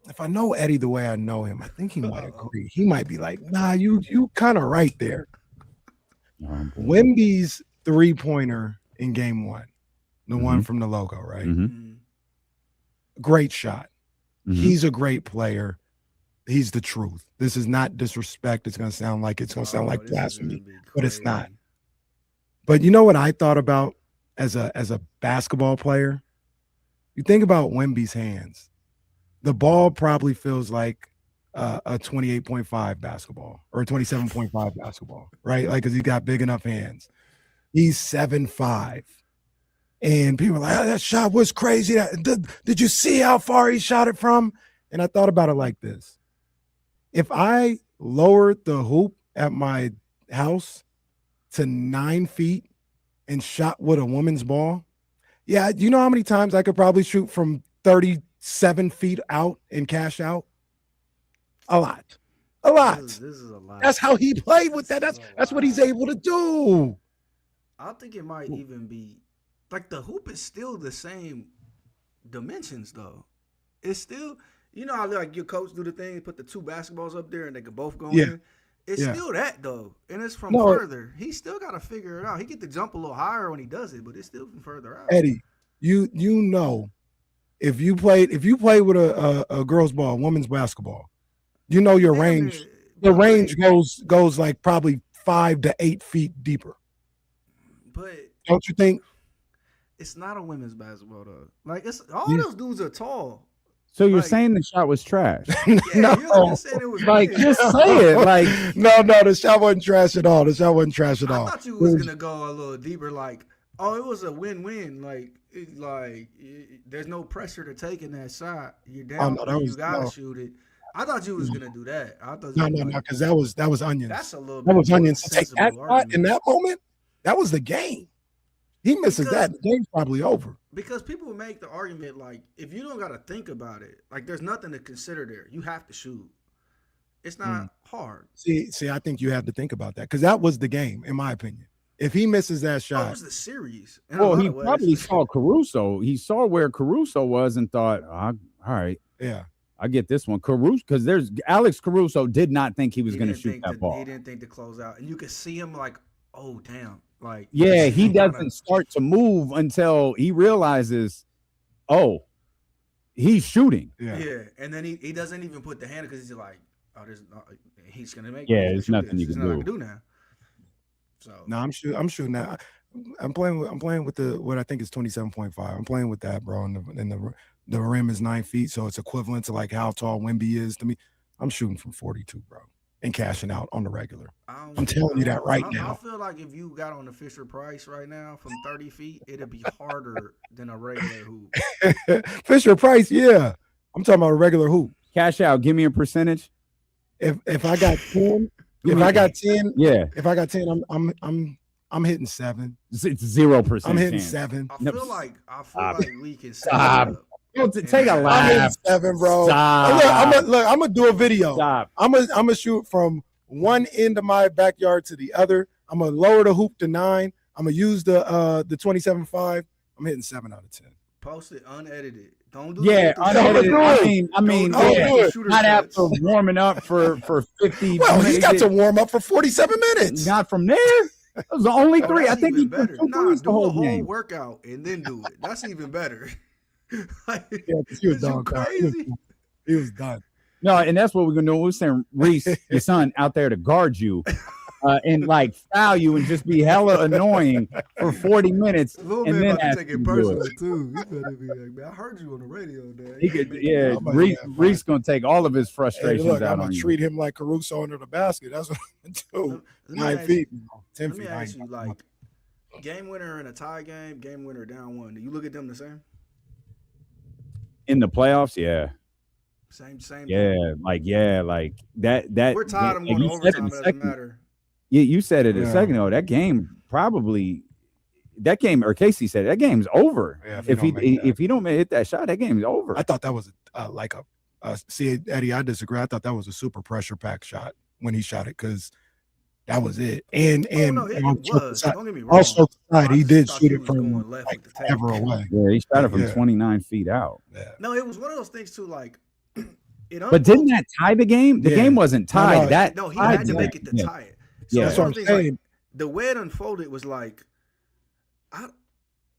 if I know Eddie the way I know him, I think he might agree. He might be like, nah, you kind of right there. Wemby's 3-pointer in game 1 the one from the logo, right? Mhm. Great shot. Mhm. He's a great player. He's the truth. This is not disrespect. It's going to sound like this is blasphemy, gonna be but it's not. crazy. But you know what I thought about as a basketball player? You think about Wemby's hands. The ball probably feels like a 28.5 basketball or a 27.5 basketball, right? Like, because he's got big enough hands. He's 7'5". And people are like, oh, that shot was crazy. Did you see how far he shot it from? And I thought about it like this. If I lowered the hoop at my house to 9 feet and shot with a woman's ball, yeah, you know how many times I could probably shoot from 37 feet out and cash out? A lot. A lot. This is a lot. That's how he played with that. That's what he's able to do. I think it might even be like the hoop is still the same dimensions though. It's still, you know how like your coach do the thing, put the two basketballs up there and they can both go in. It's still that though, and it's from further. He still got to figure it out. He get to jump a little higher when he does it, but it's still from further out. Eddie, you know, if you play with a girl's ball, women's basketball, you know your range. The range goes like probably 5 to 8 feet deeper. But don't you think? It's not a women's basketball though. Like it's all those dudes are tall. So you're saying the shot was trash? No, you're saying it was like weird. just say it. Like no, the shot wasn't trash at all. The shot wasn't trash at all. I thought you was gonna go a little deeper. Like, oh, it was a win-win. There's no pressure to taking that shot. You're down. You gotta shoot it. I thought you was gonna do that. I thought no, because that was onions. That's a little. That was more onions. To take that sensible shot argument. in that moment, that was the game. He misses that, the game's probably over. Because people make the argument like, if you don't got to think about it, like there's nothing to consider there. You have to shoot. It's not hard. See, I think you have to think about that because that was the game, in my opinion. If he misses that shot, it was the series. Well, he probably saw Caruso. He saw where Caruso was and thought, all right, yeah, I get this one. Caruso, because there's Alex Caruso did not think he was going to shoot that ball. He didn't think to close out, and you could see him like, oh damn. Like, yeah, he doesn't start to move until he realizes, oh, he's shooting. Yeah, and then he doesn't even put the hand because he's like, oh, he's gonna make. Yeah, there's nothing you can do. Now. So no, I'm shooting that. I'm playing with what I think is 27.5. I'm playing with that, bro. And the rim is 9 feet, so it's equivalent to like how tall Wemby is to me. I'm shooting from 42, bro. And cashing out on the regular. I'm telling you that right now. I feel like if you got on the Fisher Price right now from 30 feet, it'd be harder than a regular hoop. Fisher Price, yeah. I'm talking about a regular hoop. Cash out. Give me a percentage. If I got 10, if I got 10, yeah. If I got 10, I'm hitting 7. It's 0%. I'm hitting 7. I feel like we can stop. Take a laugh. I'm hitting 7, bro. Stop. I'm gonna do a video. Stop. I'm gonna shoot from one end of my backyard to the other. I'm gonna lower the hoop to 9. I'm gonna use the 27.5. I'm hitting 7 out of 10. Post it unedited. Don't do unedited. I mean, not after warming up for 50 Well, minutes. he got to warm up for 47 minutes. Not from there. That was the only 3. I think he put better. 2 threes the Do whole a whole game. workout and then do it. That's even better. Yeah, he was done. Crazy. He was done. No, and that's what we're gonna do. We're saying Reese, your son, out there to guard you, and like foul you and just be hella annoying for 40 minutes, Little and man then about to take it personal too. He better be like, man, I heard you on the radio, Dad. He could, yeah. Reese gonna take all of his frustrations look, out I'm on gonna you. treat him like Caruso under the basket. That's what I'm gonna do. 9 feet, 10 feet. Let me ask you, like, game winner in a tie game, game winner down 1. Do you look at them the same? In the playoffs, yeah. Same. Yeah, like that. We're tired of going to overtime. It doesn't matter. Yeah, you said it a second ago. That game, or Casey said that game's over. Yeah, if he don't hit that shot, that game's over. I thought that was see, Eddie, I disagree. I thought that was a super pressure packed shot when he shot it because that was it. And it was. Don't get me wrong. Also, he did shoot it from left like with the ever away. Yeah, he shot it from 29 feet out. Yeah. No, it was one of those things too. Like, but didn't that tie the game? The game wasn't tied. He had to make it to tie it. So that's what I'm saying. Like, the way it unfolded was like,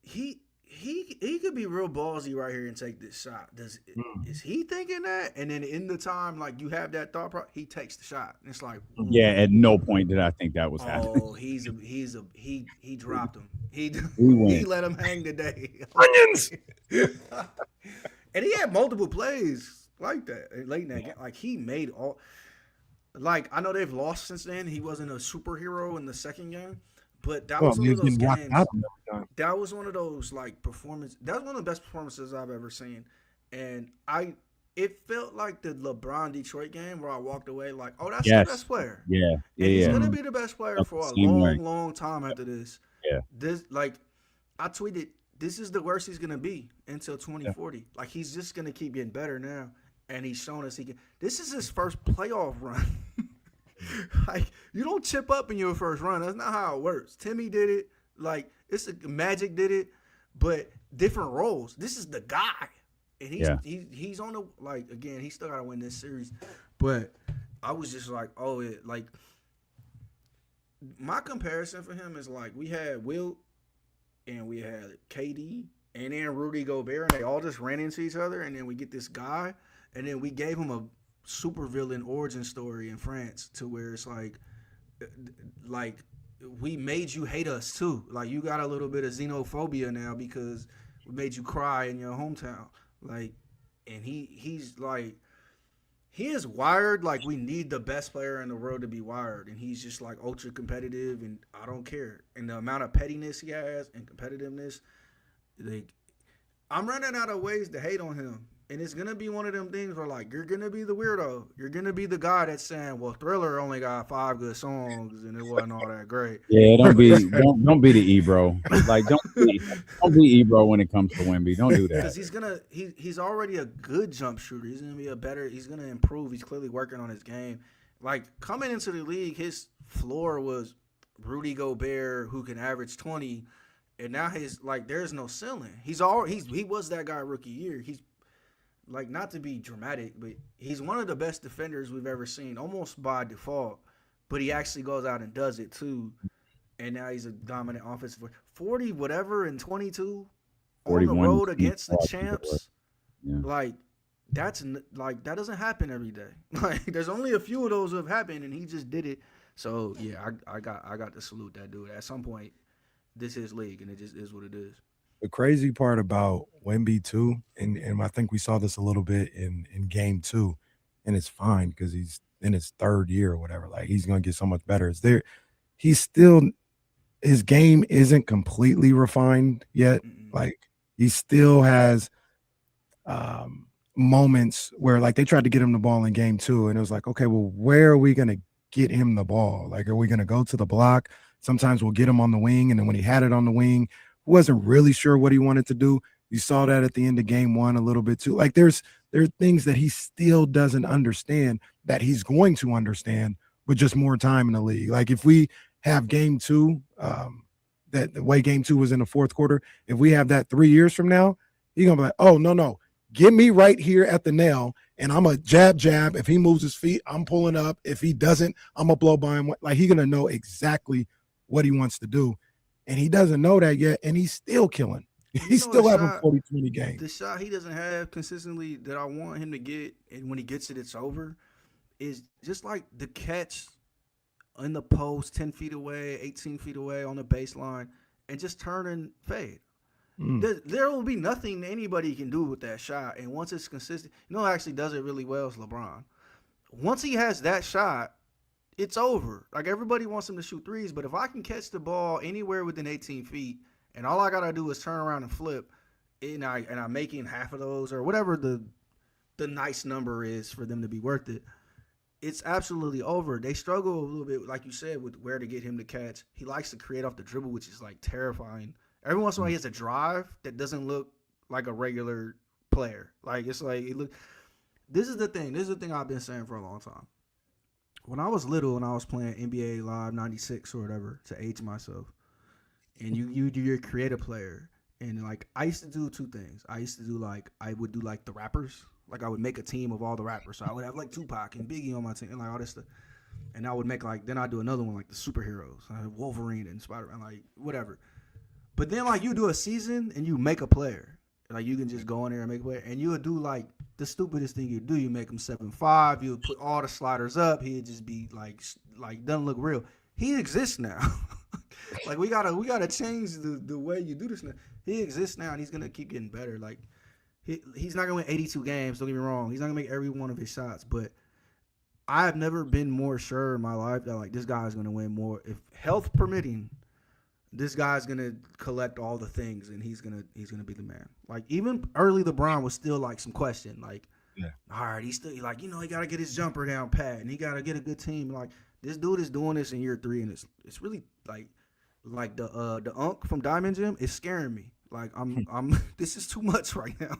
he he could be real ballsy right here and take this shot. Is he thinking that? And then in the time like you have that thought process, he takes the shot. And it's like, Yeah, at no point did I think that was happening. oh, he dropped him. He went. let him hang today. Onions. And he had multiple plays like that late in that game. Like he made all. Like I know they've lost since then. He wasn't a superhero in the second game, but that was one of those games. That was one of those like performance. That was one of the best performances I've ever seen, and it felt like the LeBron Detroit game where I walked away like, oh, that's the best player. Yeah, and he's gonna be the best player for a long time after this. Yeah, this like I tweeted, this is the worst he's gonna be until 2040. Yeah. Like he's just gonna keep getting better now. And he's shown us he can. This is his first playoff run. Like you don't chip up in your first run. That's not how it works. Timmy did it. Like Magic did it, but different roles. This is the guy, and he's on the like again. He still got to win this series, but I was just like, like my comparison for him is like we had Wilt and we had KD and then Rudy Gobert, and they all just ran into each other, and then we get this guy. And then we gave him a supervillain origin story in France to where it's like we made you hate us too. Like you got a little bit of xenophobia now because we made you cry in your hometown. Like, and he's like, he is wired like we need the best player in the world to be wired. And he's just like ultra competitive and I don't care. And the amount of pettiness he has and competitiveness, like I'm running out of ways to hate on him. And it's going to be one of them things where, like, you're going to be the weirdo. You're going to be the guy that's saying, well, Thriller only got 5 good songs and it wasn't all that great. Yeah, don't be the Ebro. Like, don't be Ebro when it comes to Wemby. Don't do that. Because he's already a good jump shooter. He's going to be he's going to improve. He's clearly working on his game. Like, coming into the league, his floor was Rudy Gobert, who can average 20. And now there's no ceiling. He was that guy rookie year. He's, like, not to be dramatic, but he's one of the best defenders we've ever seen, almost by default. But he actually goes out and does it too. And now he's a dominant offensive player. 40 whatever and 22 on the road against the champs. Yeah. Like that doesn't happen every day. Like there's only a few of those who have happened, and he just did it. So yeah, I got to salute that dude. At some point, this is league, and it just is what it is. The crazy part about Wemby too, and I think we saw this a little bit in game 2, and it's fine because he's in his 3rd year or whatever. Like he's gonna get so much better. His game isn't completely refined yet. Like he still has moments where like they tried to get him the ball in game 2, and it was like, okay, well, where are we gonna get him the ball? Like, are we gonna go to the block? Sometimes we'll get him on the wing, and then when he had it on the wing, wasn't really sure what he wanted to do. You saw that at the end of game 1 a little bit too. Like there are things that he still doesn't understand that he's going to understand with just more time in the league. Like if we have game 2, that the way game 2 was in the 4th quarter, if we have that 3 years from now, he's gonna be like, oh no, get me right here at the nail, and I'm a jab. If he moves his feet, I'm pulling up. If he doesn't, I'm gonna blow by him. Like he's gonna know exactly what he wants to do. And he doesn't know that yet, and he's still killing. He's still having 40-20 games. The shot he doesn't have consistently that I want him to get, and when he gets it, it's over, is just like the catch in the post, 10 feet away, 18 feet away on the baseline, and just turn and fade. There will be nothing anybody can do with that shot. And once it's consistent, who actually does it really well is LeBron. Once he has that shot, it's over. Like everybody wants him to shoot threes, but if I can catch the ball anywhere within 18 feet, and all I gotta do is turn around and flip, and I'm making half of those or whatever the nice number is for them to be worth it, it's absolutely over. They struggle a little bit, like you said, with where to get him to catch. He likes to create off the dribble, which is like terrifying. Every once in a while, he has a drive that doesn't look like a regular player. Like it's like This is the thing. This is the thing I've been saying for a long time. When I was little and I was playing NBA Live 96 or whatever to age myself, and you're a creative player, and like I used to do 2 things. I would do like the rappers. Like I would make a team of all the rappers. So I would have like Tupac and Biggie on my team and like all this stuff. And I would make then I'd do another one like the superheroes. I had Wolverine and Spider-Man, like whatever. But then like you do a season and you make a player. Like you can just go in there and make a player. And you would do like the stupidest thing you do. You make him 7'5". You would put all the sliders up. He'd just be like doesn't look real. He exists now. Like we gotta change the way you do this now. He exists now and he's gonna keep getting better. Like he's not gonna win 82 games, don't get me wrong. He's not gonna make every one of his shots, but I have never been more sure in my life that like this guy is gonna win more. If health permitting, this guy's gonna collect all the things and he's gonna be the man. Like even early LeBron was still like some question. Like, all right, he's still like, he gotta get his jumper down pat and he gotta get a good team. Like this dude is doing this in year 3 and it's really like the Unk from Diamond Gym is scaring me. Like I'm this is too much right now.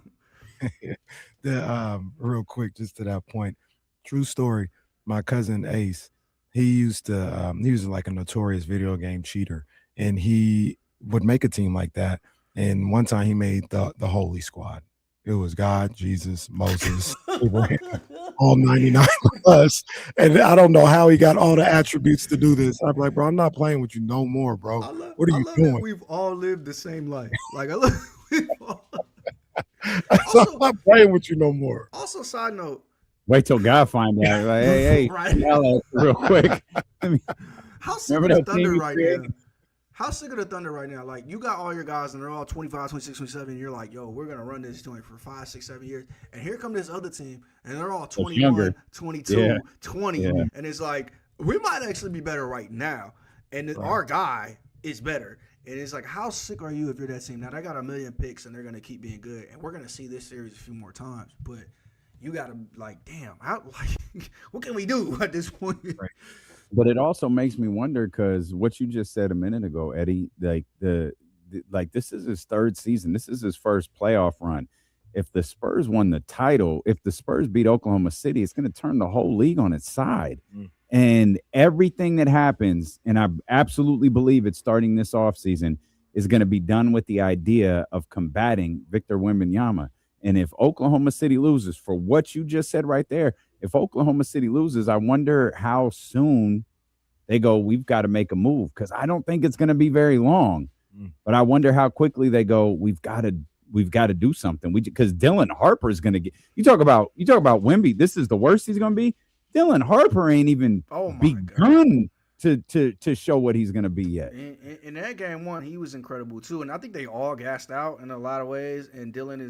Real quick, just to that point, true story. My cousin Ace, he was like a notorious video game cheater, and he would make a team like that. And one time he made the Holy Squad. It was God, Jesus, Moses, Abraham, all 99 plus. And I don't know how he got all the attributes to do this. I'm like, bro, I'm not playing with you no more, bro. What are you doing? We've all lived the same life. Like I'm not playing with you no more. Also, side note. Wait till God find out. Like, hey, right. Real quick. How sick of the Thunder right now? How sick of the Thunder right now? Like, you got all your guys, and they're all 25, 26, 27, and you're like, yo, we're going to run this joint for 5, 6, 7 years. And here come this other team, and they're all 21, 22, 20. And it's like, we might actually be better right now. And our guy is better. And it's like, how sick are you if you're that team? Now, they got 1 million picks, and they're going to keep being good. And we're going to see this series a few more times. But you got to, like, damn, what can we do at this point? Right. But it also makes me wonder because what you just said a minute ago, Eddie, like this is his 3rd season. This is his first playoff run. If the Spurs won the title, if the Spurs beat Oklahoma City, it's going to turn the whole league on its side. And everything that happens, and I absolutely believe it's starting this offseason, is going to be done with the idea of combating Victor Wembanyama. And if Oklahoma City loses, for what you just said right there, if Oklahoma City loses, I wonder how soon they go, we've got to make a move, because I don't think it's going to be very long. But I wonder how quickly they go, we've got to do something. Because Dylan Harper is going to get – you talk about Wemby, this is the worst he's going to be. Dylan Harper ain't even begun to show what he's going to be yet. In that game 1, he was incredible too. And I think they all gassed out in a lot of ways. And Dylan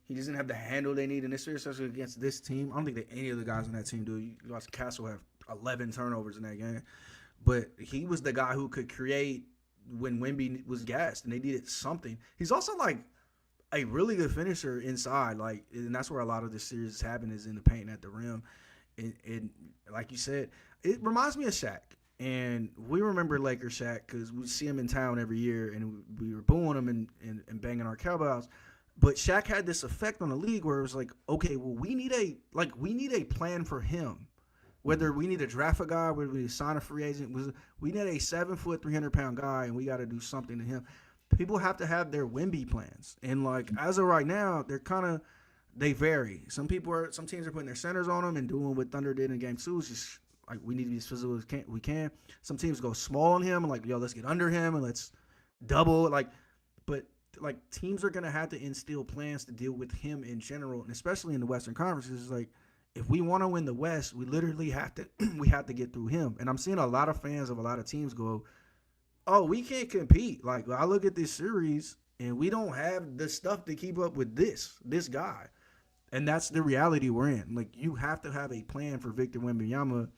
he doesn't have the handle they need in this series, especially against this team. I don't think that any of the guys on that team do. You watch Castle have 11 turnovers in that game. But he was the guy who could create when Wemby was gassed, and they needed something. He's also like a really good finisher inside, like, and that's where a lot of this series is happening, is in the paint and at the rim. And like you said, it reminds me of Shaq. And we remember Laker Shaq because we see him in town every year, and we were booing him and banging our cowbells. But Shaq had this effect on the league where it was like, okay, well, we need a plan for him. Whether we need to draft a guy, whether we sign a free agent, we need a 7-foot, 300-pound guy, and we got to do something to him. People have to have their Wemby plans, and like as of right now, they vary. Some teams are putting their centers on them and doing what Thunder did in Game 2, is just like, we need to be as physical as we can. Some teams go small on him and like, yo, let's get under him and let's double but teams are gonna have to instill plans to deal with him in general, and especially in the Western Conference. It's like, if we want to win the West, we literally have to get through him. And I'm seeing a lot of fans of a lot of teams go, oh, we can't compete. Like, I look at this series and we don't have the stuff to keep up with this guy. And that's the reality we're in. Like, you have to have a plan for Victor Wembanyama,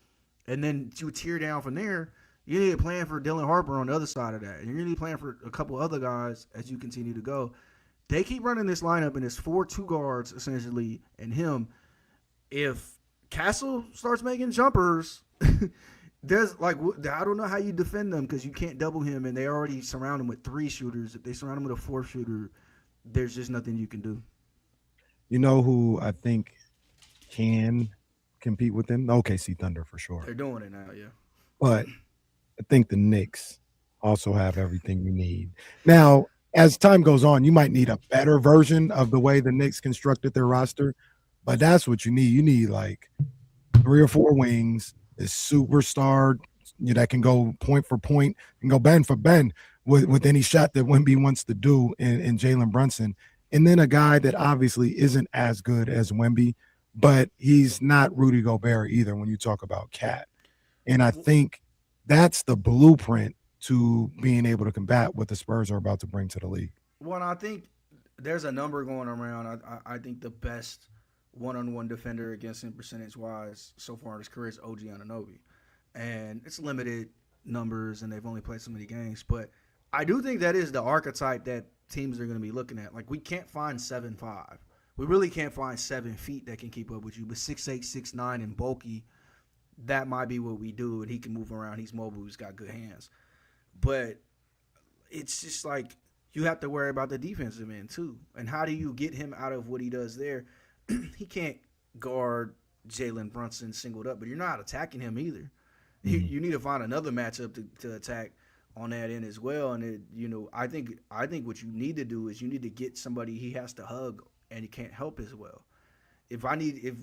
and then to tear down from there, you need a plan for Dylan Harper on the other side of that. And you need a plan for a couple other guys as you continue to go. They keep running this lineup, and it's 4 2 guards, essentially, and him. If Castle starts making jumpers, there's like, I don't know how you defend them, because you can't double him, and they already surround him with 3 shooters. If they surround him with a 4th shooter, there's just nothing you can do. You know who I think can compete with them? The OKC Thunder, for sure. They're doing it now, yeah. But I think the Knicks also have everything you need. Now, as time goes on, you might need a better version of the way the Knicks constructed their roster, but that's what you need. You need like 3 or 4 wings, this superstar that can go point for point and go bend for bend. with any shot that Wemby wants to do in Jalen Brunson. And then a guy that obviously isn't as good as Wemby, but he's not Rudy Gobert either when you talk about Cat. And I think that's the blueprint to being able to combat what the Spurs are about to bring to the league. Well, I think there's a number going around. I think the best one-on-one defender against him percentage-wise so far in his career is OG Anunoby. And it's limited numbers, and they've only played so many games. But I do think that is the archetype that teams are going to be looking at. Like, we can't find 7'5". We really can't find 7 feet that can keep up with you. But 6'8", 6'9", and bulky, that might be what we do. And he can move around. He's mobile. He's got good hands. But it's just like you have to worry about the defensive end too. And how do you get him out of what he does there? He can't guard Jalen Brunson singled up, but you're not attacking him either. You need to find another matchup to attack on that end as well. And I think what you need to do is you need to get somebody he has to hug and he can't help as well. If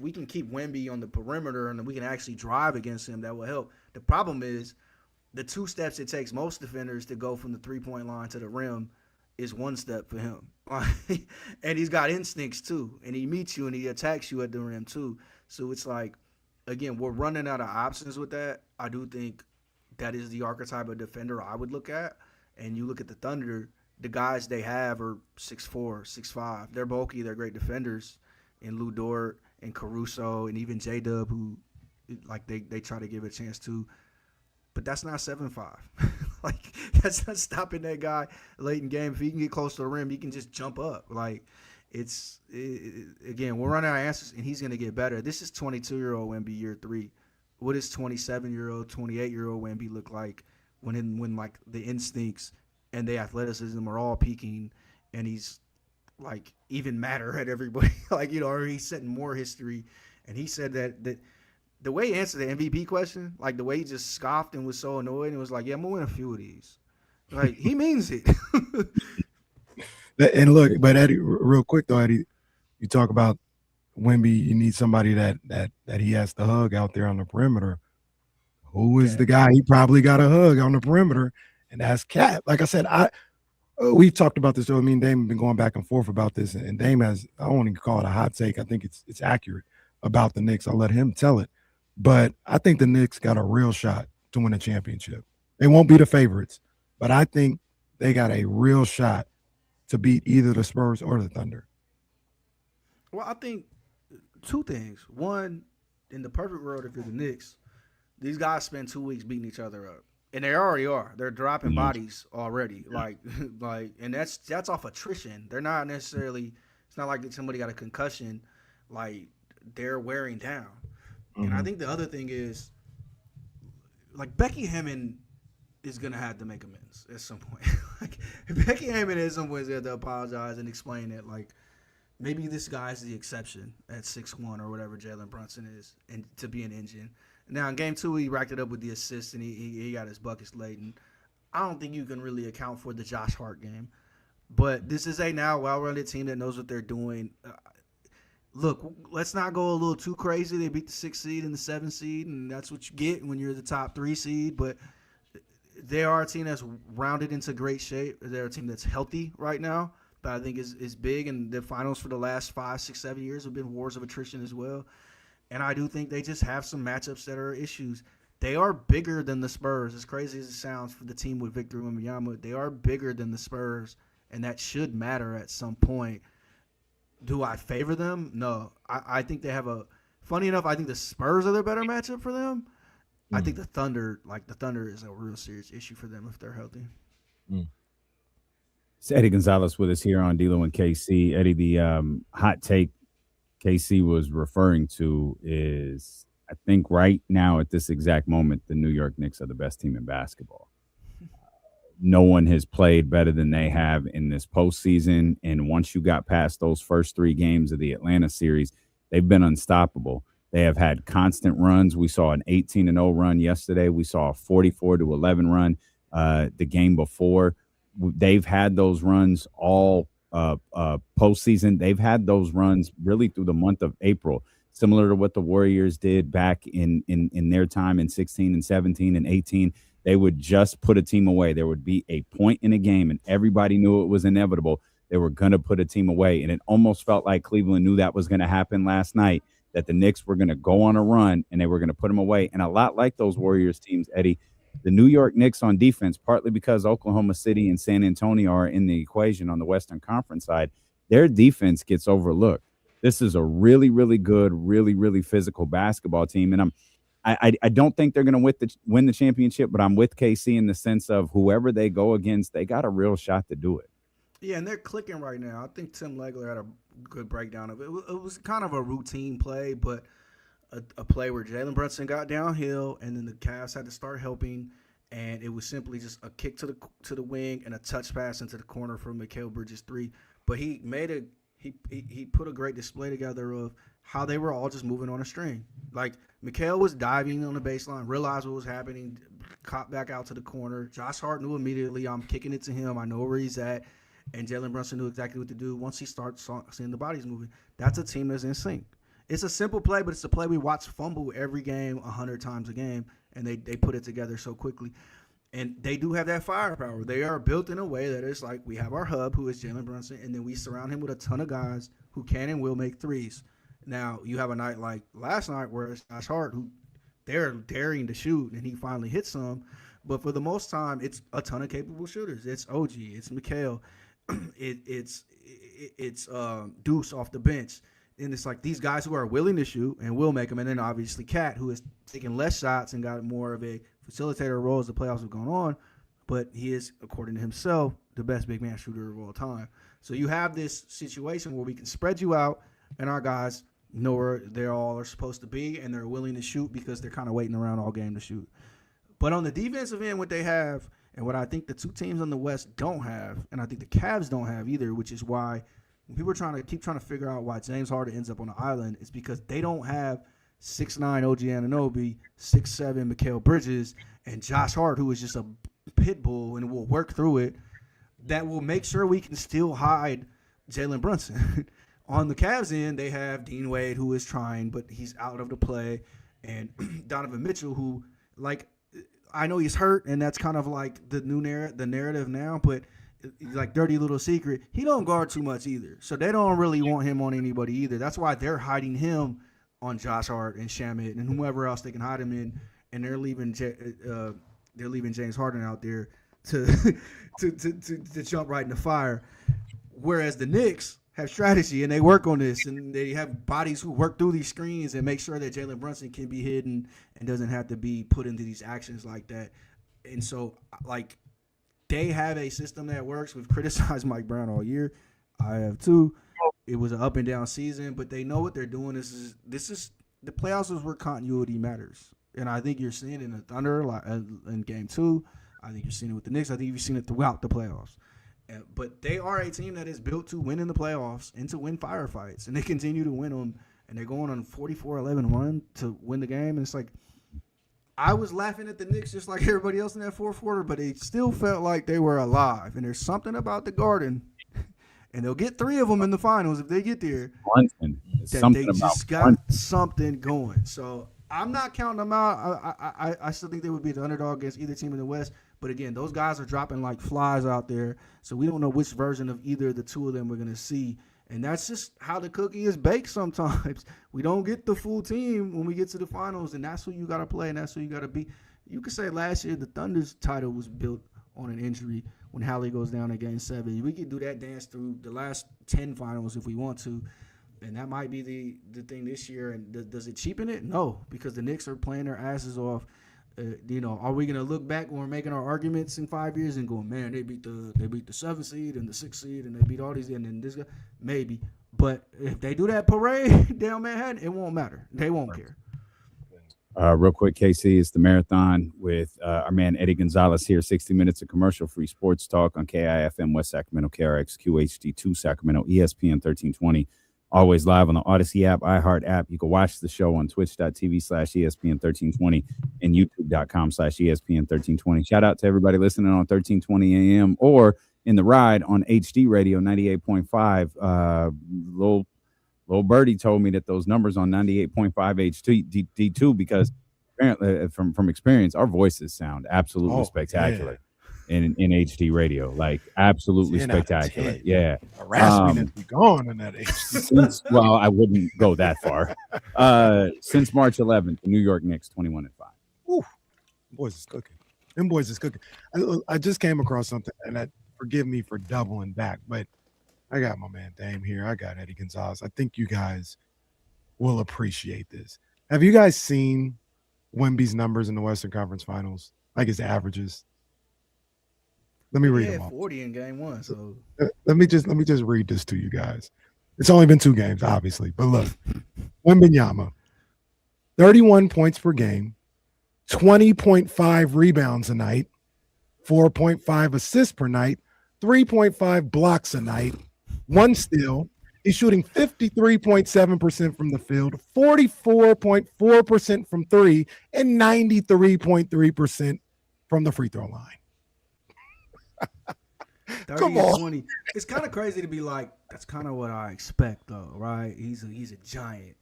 we can keep Wemby on the perimeter and we can actually drive against him, that will help. The problem is the 2 steps it takes most defenders to go from the 3-point line to the rim is 1 step for him. And he's got instincts too. And he meets you and he attacks you at the rim too. So it's like, again, we're running out of options with that. I do think that is the archetype of defender I would look at. And you look at the Thunder, the guys they have are 6'4", 6'5". They're bulky. They're great defenders. And Lou Dort and Caruso and even J-Dub, who like they try to give a chance to. But that's not 7'5". Like, that's not stopping that guy late in game. If he can get close to the rim, he can just jump up. Like, again, we're running out of answers, and he's going to get better. This is 22-year-old Wemby year 3. What does 27-year-old, 28-year-old Wemby look like when like the instincts and the athleticism are all peaking, and he's like even madder at everybody, like, or he's setting more history. And he said that the way he answered the MVP question, like the way he just scoffed and was so annoyed and was like, yeah, I'm going to win a few of these. Like, he means it. And look, but Eddie, real quick though, Eddie, you talk about Wemby, you need somebody that he has to hug out there on the perimeter. Who is the guy he probably got a hug on the perimeter? And that's Cat. Like I said, we've talked about this. So me and Dame have been going back and forth about this. And Dame has, I don't even call it a hot take. I think it's accurate about the Knicks. I'll let him tell it. But I think the Knicks got a real shot to win a championship. They won't be the favorites, but I think they got a real shot to beat either the Spurs or the Thunder. Well, I think 2 things. One, in the perfect world, if you're the Knicks, these guys spend 2 weeks beating each other up. And they already are. They're dropping bodies already. Like, and that's off attrition. They're not necessarily, it's not like somebody got a concussion. Like, they're wearing down. And I think the other thing is, like, Becky Hammond is going to have to make amends at some point. Like, Becky Hammond at some point is going to apologize and explain that, like, maybe this guy's the exception at 6'1" or whatever Jalen Brunson is, and to be an engine. Now, in Game 2, he racked it up with the assist, and he got his buckets late. And I don't think you can really account for the Josh Hart game. But this is a now well-rounded team that knows what they're doing. Look, let's not go a little too crazy. They beat the 6th seed and the 7th seed, and that's what you get when you're the top 3 seed. But they are a team that's rounded into great shape. They're a team that's healthy right now, but I think is big. And the finals for the last 5, 6, 7 years have been wars of attrition as well. And I do think they just have some matchups that are issues. They are bigger than the Spurs, as crazy as it sounds for the team with Victor Wembanyama. They are bigger than the Spurs, and that should matter at some point. Do I favor them? No. I think they have funny enough, I think the Spurs are the better matchup for them. I think the Thunder is a real serious issue for them if they're healthy. It's Eddie Gonzalez with us here on D-Lo and KC. Eddie, the hot take KC was referring to is, I think right now at this exact moment, the New York Knicks are the best team in basketball. No one has played better than they have in this postseason. And once you got past those first 3 games of the Atlanta series, they've been unstoppable. They have had constant runs. We saw an 18-0 run yesterday. We saw a 44-11 run the game before. They've had those runs all postseason. They've had those runs really through the month of April, similar to what the Warriors did back in their time in 16 and 17 and 18. they would just put a team away. There would be a point in a game, and everybody knew it was inevitable. They were going to put a team away, and it almost felt like Cleveland knew that was going to happen last night, that the Knicks were going to go on a run, and they were going to put them away. And a lot like those Warriors teams, Eddie, the New York Knicks on defense, partly because Oklahoma City and San Antonio are in the equation on the Western Conference side, their defense gets overlooked. This is a really, really good, really, really physical basketball team. And I don't think they're going to win the championship, but I'm with KC in the sense of whoever they go against, they got a real shot to do it. Yeah, and they're clicking right now. I think Tim Legler had a good breakdown of it. It was kind of a routine play, but a play where Jalen Brunson got downhill, and then the Cavs had to start helping, and it was simply just a kick to the wing and a touch pass into the corner from Mikal Bridges' three. But he put a great display together of how they were all just moving on a string. Like, Mikal was diving on the baseline, realized what was happening, caught back out to the corner. Josh Hart knew immediately, I'm kicking it to him. I know where he's at. And Jalen Brunson knew exactly what to do once he starts seeing the bodies moving. That's a team that's in sync. It's a simple play, but it's a play we watch fumble every game 100 times a game, and they put it together so quickly. And they do have that firepower. They are built in a way that it's like we have our hub, who is Jalen Brunson, and then we surround him with a ton of guys who can and will make threes. Now, you have a night like last night where it's Josh Hart, who they're daring to shoot, and he finally hits some. But for the most time, it's a ton of capable shooters. It's OG. It's Mikal. It's Deuce off the bench. And it's like these guys who are willing to shoot and will make them. And then obviously Cat, who is taking less shots and got more of a facilitator role as the playoffs have gone on. But he is, according to himself, the best big man shooter of all time. So you have this situation where we can spread you out, and our guys know where they all are supposed to be, and they're willing to shoot because they're kind of waiting around all game to shoot. But on the defensive end, what they have, and what I think the two teams on the West don't have, and I think the Cavs don't have either, which is why when people are trying to figure out why James Harden ends up on the island, is because they don't have 6'9" OG Anunoby, 6'7" Mikal Bridges, and Josh Hart, who is just a pit bull and will work through it, that will make sure we can still hide Jalen Brunson. On the Cavs end, they have Dean Wade, who is trying, but he's out of the play, and Donovan Mitchell, who, like, I know he's hurt, and that's kind of like the narrative now, but like dirty little secret, he don't guard too much either. So they don't really want him on anybody either. That's why they're hiding him on Josh Hart and Shamet and whoever else they can hide him in, and they're leaving James Harden out there to jump right in the fire. Whereas the Knicks have strategy, and they work on this, and they have bodies who work through these screens and make sure that Jalen Brunson can be hidden and doesn't have to be put into these actions like that. And so, like, they have a system that works. We've criticized Mike Brown all year. I have too. It was an up and down season, but they know what they're doing. This is the playoffs is where continuity matters, and I think you're seeing it in the Thunder in Game 2. I think you're seeing it with the Knicks. I think you've seen it throughout the playoffs. But they are a team that is built to win in the playoffs and to win firefights, and they continue to win them. And they're going on a 44-11 run to win the game. And it's like, I was laughing at the Knicks just like everybody else in that fourth quarter, but it still felt like they were alive. And there's something about the Garden, and they'll get 3 of them in the finals if they get there. They just got something going. So I'm not counting them out. I still think they would be the underdog against either team in the West. But again, those guys are dropping like flies out there, so we don't know which version of either of the two of them we're going to see. And that's just how the cookie is baked sometimes. We don't get the full team when we get to the finals, and that's who you got to play, and that's who you got to be. You could say last year the Thunder's title was built on an injury when Hallie goes down in Game 7. We could do that dance through the last 10 finals if we want to, and that might be the thing this year. And does it cheapen it? No, because the Knicks are playing their asses off. Are we gonna look back when we're making our arguments in 5 years and go, man, they beat the 7th seed and the 6th seed and they beat all these, and then this guy? Maybe, but if they do that parade down Manhattan, it won't matter. They won't care. Real quick, KC, it's the marathon with our man Eddie Gonzalez here. 60 minutes of commercial-free sports talk on KIFM West Sacramento, KRX QHD2 Sacramento, ESPN 1320. Always live on the Audacy app, iHeart app. You can watch the show on twitch.tv/ESPN1320 and youtube.com/ESPN1320. Shout out to everybody listening on 1320 AM or in the ride on HD radio 98.5. Little birdie told me that those numbers on 98.5 HD2 because from experience, our voices sound absolutely spectacular in HD radio, like absolutely 10 out of spectacular. 10. Yeah, Harassment if we gone in that HD. well, I wouldn't go that far. Since March 11th, the New York Knicks 21-5. Ooh, boys is cooking. Them boys is cooking. I just came across something, and forgive me for doubling back, but I got my man Dame here. I got Eddie Gonzalez. I think you guys will appreciate this. Have you guys seen Wemby's numbers in the Western Conference Finals? Like his averages? Let me read them off. 40 in game one. So let me just read this to you guys. It's only been 2 games, obviously, but look, Wembanyama, 31 points per game, 20.5 rebounds a night, 4.5 assists per night, 3.5 blocks a night, 1 steal. He's shooting 53.7% from the field, 44.4% from 3, and 93.3% from the free throw line. 30 Come and on. 20. It's kind of crazy to be like, that's kind of what I expect, though, right? He's a giant,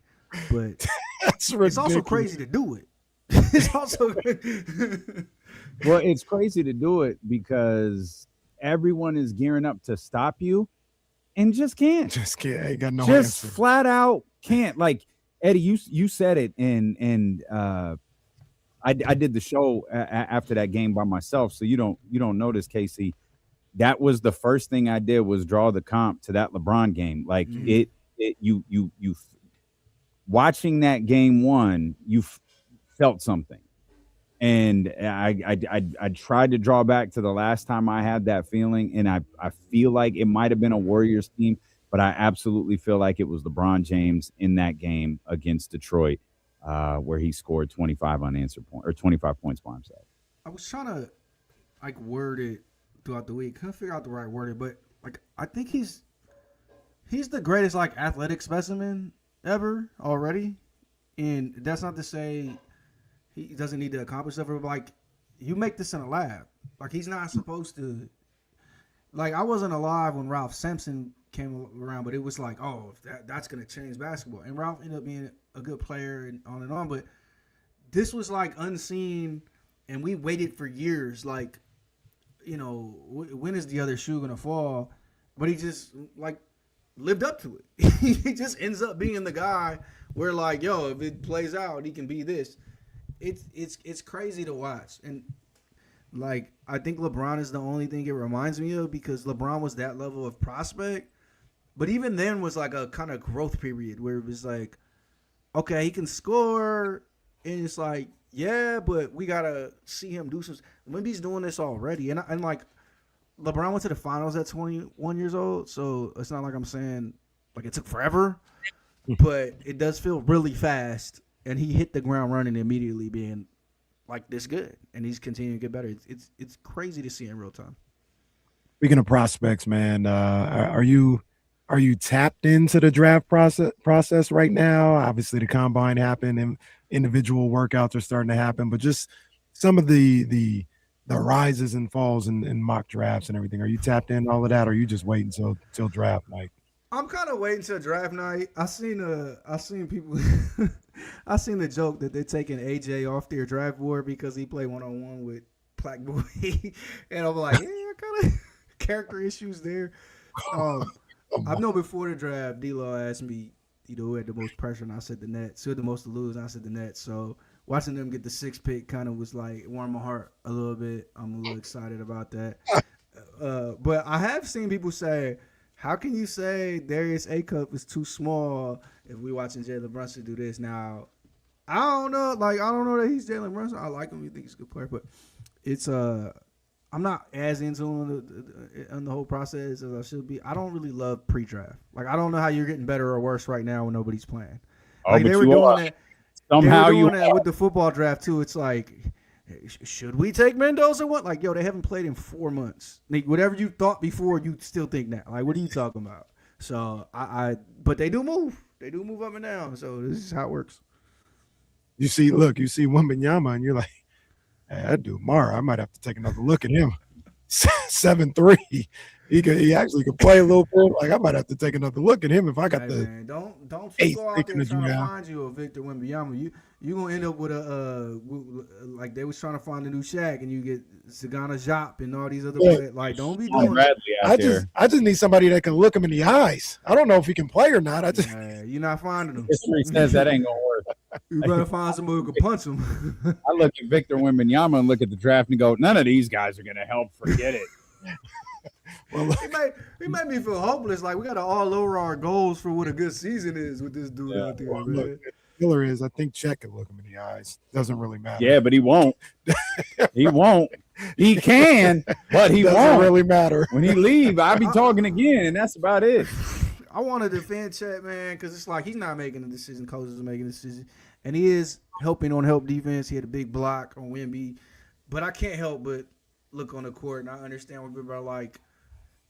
but That's it's also ridiculous. crazy to do it. It's also Well, it's crazy to do it because everyone is gearing up to stop you and just can't. Just can't. Ain't got no Just answer. flat out can't. Like Eddie, you said it, and I did the show after that game by myself, so you don't notice, Casey. That was the first thing I did was draw the comp to that LeBron game. Like you watching that game one, you felt something. And I tried to draw back to the last time I had that feeling, and I feel like it might have been a Warriors team, but I absolutely feel like it was LeBron James in that game against Detroit, where he scored 25 unanswered points or 25 points by himself. I was trying to like word it throughout the week. Couldn't figure out the right wording, but like I think he's the greatest like athletic specimen ever already. And that's not to say he doesn't need to accomplish stuff, but like you make this in a lab. Like he's not supposed to. Like I wasn't alive when Ralph Sampson came around, but it was like, oh, that's gonna change basketball. And Ralph ended up being a good player and on. But this was like unseen, and we waited for years. Like, you know, when is the other shoe gonna fall? But he just like lived up to it. He just ends up being the guy where like, yo, if it plays out, he can be this. It's crazy to watch. And like I think LeBron is the only thing it reminds me of, because LeBron was that level of prospect, but even then was like a kind of growth period where it was like, okay, he can score, and it's like, yeah, but we gotta see him do some. Maybe he's doing this already, and like LeBron went to the finals at 21 years old, so it's not like I'm saying like it took forever, but it does feel really fast. And he hit the ground running immediately, being like this good, and he's continuing to get better. It's crazy to see in real time. Speaking of prospects, man, are you tapped into the draft process right now? Obviously, the combine happened, and individual workouts are starting to happen, but just some of the rises and falls in mock drafts and everything. Are you tapped in all of that, or are you just waiting till draft night? I'm kind of waiting till draft night. I seen people. I seen the joke that they're taking AJ off their draft board because he played 1-on-1 with Black Boy, and I'm like, yeah, kind of character issues there. I know before the draft, D-Lo asked me, you know, who had the most pressure, and I said the Nets. Who had the most to lose, and I said the Nets. So watching them get the 6th pick kind of was like warmed my heart a little bit. I'm a little excited about that. But I have seen people say, how can you say Darius A-Cup is too small if we watching Jalen Brunson do this? Now, I don't know. Like, I don't know that he's Jalen Brunson. I like him. I think he's a good player. But it's I'm not as into on the whole process as I should be. I don't really love pre-draft. Like, I don't know how you're getting better or worse right now when nobody's playing. Like, they were doing that. Somehow they were doing that with the football draft, too. It's like, should we take Mendoza? What? Like, yo, they haven't played in 4 months. Like, whatever you thought before, you still think now. Like, what are you talking about? So but they do move. They do move up and down. So this is how it works. You see Wembanyama, and you're like, hey, that dude Mara, I might have to take another look at him. 7'3". He actually could play a little bit. Like, I might have to take another look at him if I got Hey, the. man, don't eighth go out pick there in the trying to draft. find you a Victor Wembanyama. You gonna end up with like they was trying to find a new Shaq, and you get Sagana Jop and all these other players. Like, don't be doing. Bradley out I there. just need somebody that can look him in the eyes. I don't know if he can play or not. I just You're not finding them. History says that ain't gonna work. You better find somebody who can punch him. I look at Victor Wembanyama and look at the draft and go, none of these guys are gonna help. Forget it. well, He made me feel hopeless. Like, we got to all lower our goals for what a good season is with this dude out there, man. look, killer is. I think Chet can look him in the eyes. Doesn't really matter. Yeah, but he won't. He won't. He can, but he Doesn't won't. really matter. When he leave, I'll be talking again, and that's about it. I want to defend Chet, man, because it's like he's not making a decision. Coach is making a decision. And he is helping on help defense. He had a big block on Wemby. But I can't help but look on the court, and I understand what people are like.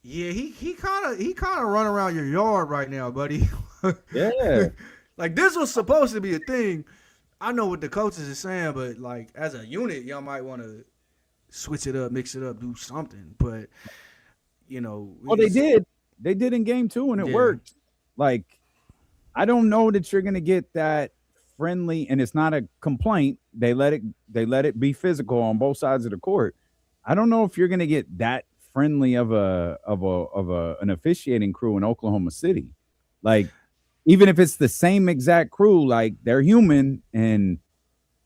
Yeah, he kind of run around your yard right now, buddy. Yeah. Like, this was supposed to be a thing. I know what the coaches are saying, but, like, as a unit, y'all might want to switch it up, mix it up, do something. But, you know. Well, they did. They did in game 2, and it worked. Like, I don't know that you're going to get that friendly, and it's not a complaint. They let it be physical on both sides of the court. I don't know if you're going to get that friendly of an officiating crew in Oklahoma City. Like, even if it's the same exact crew, like, they're human, and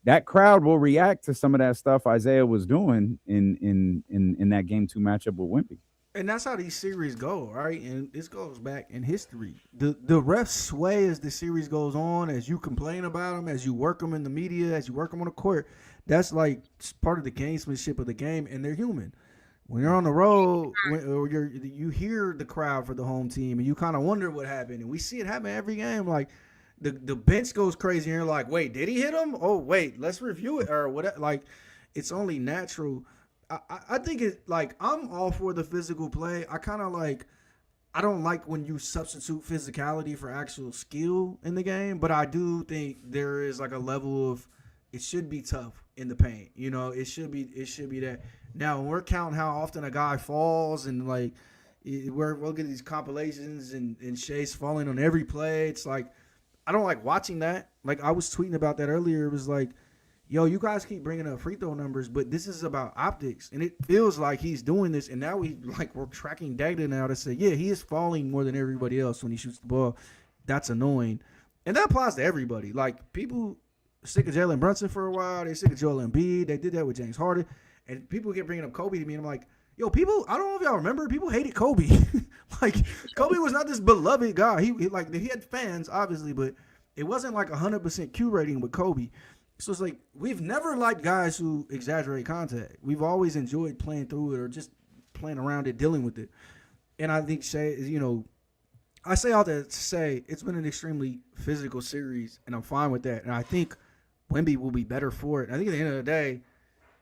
that crowd will react to some of that stuff Isaiah was doing in that game 2 matchup with Wemby. And that's how these series go, right? And this goes back in history. The refs sway as the series goes on, as you complain about them, as you work them in the media, as you work them on the court. That's like part of the gamesmanship of the game, and they're human. When you're on the road, you hear the crowd for the home team, and you kind of wonder what happened. And we see it happen every game. Like, the bench goes crazy, and you're like, wait, did he hit him? Oh, wait, let's review it, or whatever. Like, it's only natural. I think it's like, I'm all for the physical play. I don't like when you substitute physicality for actual skill in the game, but I do think there is like a level of, it should be tough in the paint. You know, it should be that. Now, when we're counting how often a guy falls, and like we're looking at these compilations and Shay's falling on every play, it's like, I don't like watching that. Like, I was tweeting about that earlier. It was like, yo, you guys keep bringing up free throw numbers, but this is about optics, and it feels like he's doing this, and now we're tracking data now to say, yeah, he is falling more than everybody else when he shoots the ball. That's annoying, and that applies to everybody. Like, people sick of Jalen Brunson for a while, they sick of Joel Embiid, they did that with James Harden, and people keep bringing up Kobe to me, and I'm like, yo, people, I don't know if y'all remember, people hated Kobe. Like, Kobe was not this beloved guy. He had fans, obviously, but it wasn't like 100% Q rating with Kobe. So it's like, we've never liked guys who exaggerate contact. We've always enjoyed playing through it or just playing around it, dealing with it. And I think Shea, you know, I say all that to say it's been an extremely physical series, and I'm fine with that. And I think Wemby will be better for it. I think at the end of the day,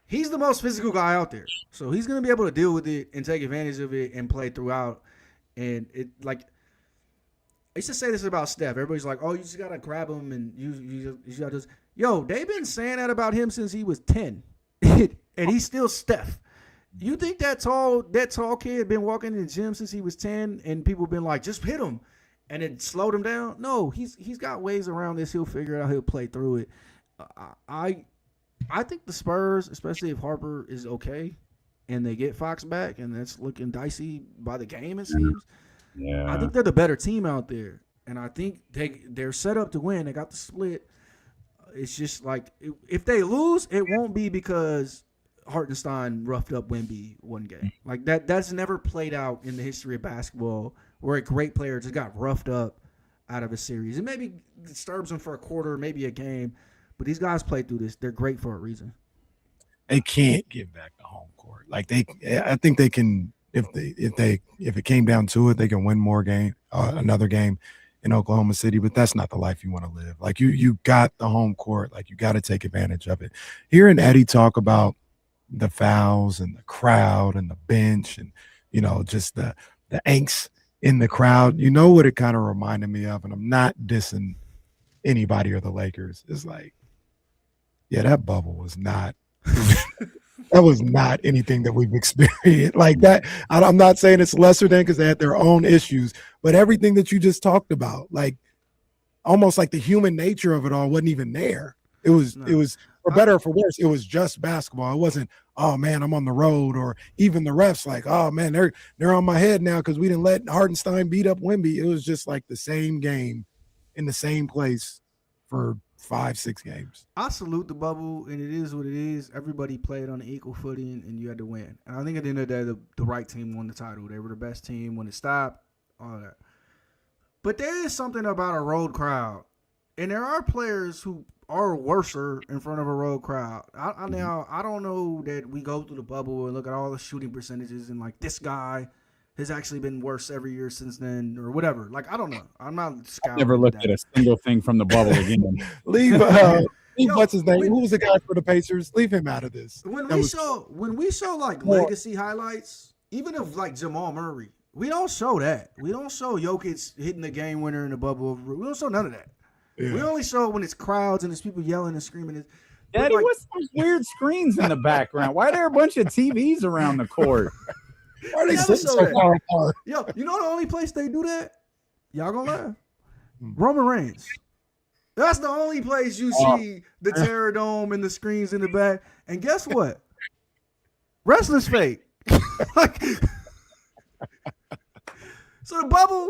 he's the most physical guy out there. So he's going to be able to deal with it and take advantage of it and play throughout. And it, like, I used to say this about Steph. Everybody's like, oh, you just got to grab him and you got to just. Yo, they've been saying that about him since he was 10, and he's still Steph. You think that tall kid been walking in the gym since he was 10, and people been like, just hit him, and it slowed him down? No, he's got ways around this. He'll figure it out. He'll play through it. I think the Spurs, especially if Harper is okay, and they get Fox back, and that's looking dicey by the game, it seems. Yeah, I think they're the better team out there, and I think they're set up to win. They got the split. It's just like, if they lose, it won't be because Hartenstein roughed up Wemby one game. Like, that's never played out in the history of basketball, where a great player just got roughed up out of a series. It maybe disturbs them for a quarter, maybe a game, but these guys play through this. They're great for a reason. They can't get back to home court. Like, I think they can, if it came down to it, they can win another game in Oklahoma City, but that's not the life you want to live. Like, you got the home court, like, you got to take advantage of it. Hearing Eddie talk about the fouls and the crowd and the bench and, you know, just the angst in the crowd, you know what it kind of reminded me of, and I'm not dissing anybody or the Lakers, is like, yeah, that bubble was not that was not anything that we've experienced like that. I'm not saying it's lesser than, because they had their own issues, but everything that you just talked about, like, almost like the human nature of it all wasn't even there. It was No. for better or for worse, it was just basketball. It wasn't, oh man, I'm on the road, or even the refs like, oh man, they're on my head now because we didn't let Hartenstein beat up Wemby. It was just like the same game in the same place for 5-6 games. I salute the bubble, and it is what it is. Everybody played on an equal footing, and you had to win. And I think at the end of the day, the right team won the title. They were the best team when it stopped, all that. But there is something about a road crowd, and there are players who are worser in front of a road crowd. Now, I don't know that we go through the bubble and look at all the shooting percentages and like this guy has actually been worse every year since then or whatever. Like, I don't know. I'm not scouting. Never looked at a single thing from the bubble again. Leave what's his name? Who was the guy for the Pacers? Leave him out of this. When we show like legacy highlights, even of like Jamal Murray, we don't show that. We don't show Jokic hitting the game winner in the bubble. We don't show none of that. Yeah. We only show when it's crowds and it's people yelling and screaming. Daddy, like, what's those weird screens in the background? Why are there a bunch of TVs around the court? Why are they sitting so far apart? Yo, you know the only place they do that? Y'all gonna laugh. Roman Reigns. That's the only place you see the Terror Dome and the screens in the back. And guess what? Wrestling's fake. Like, so the bubble,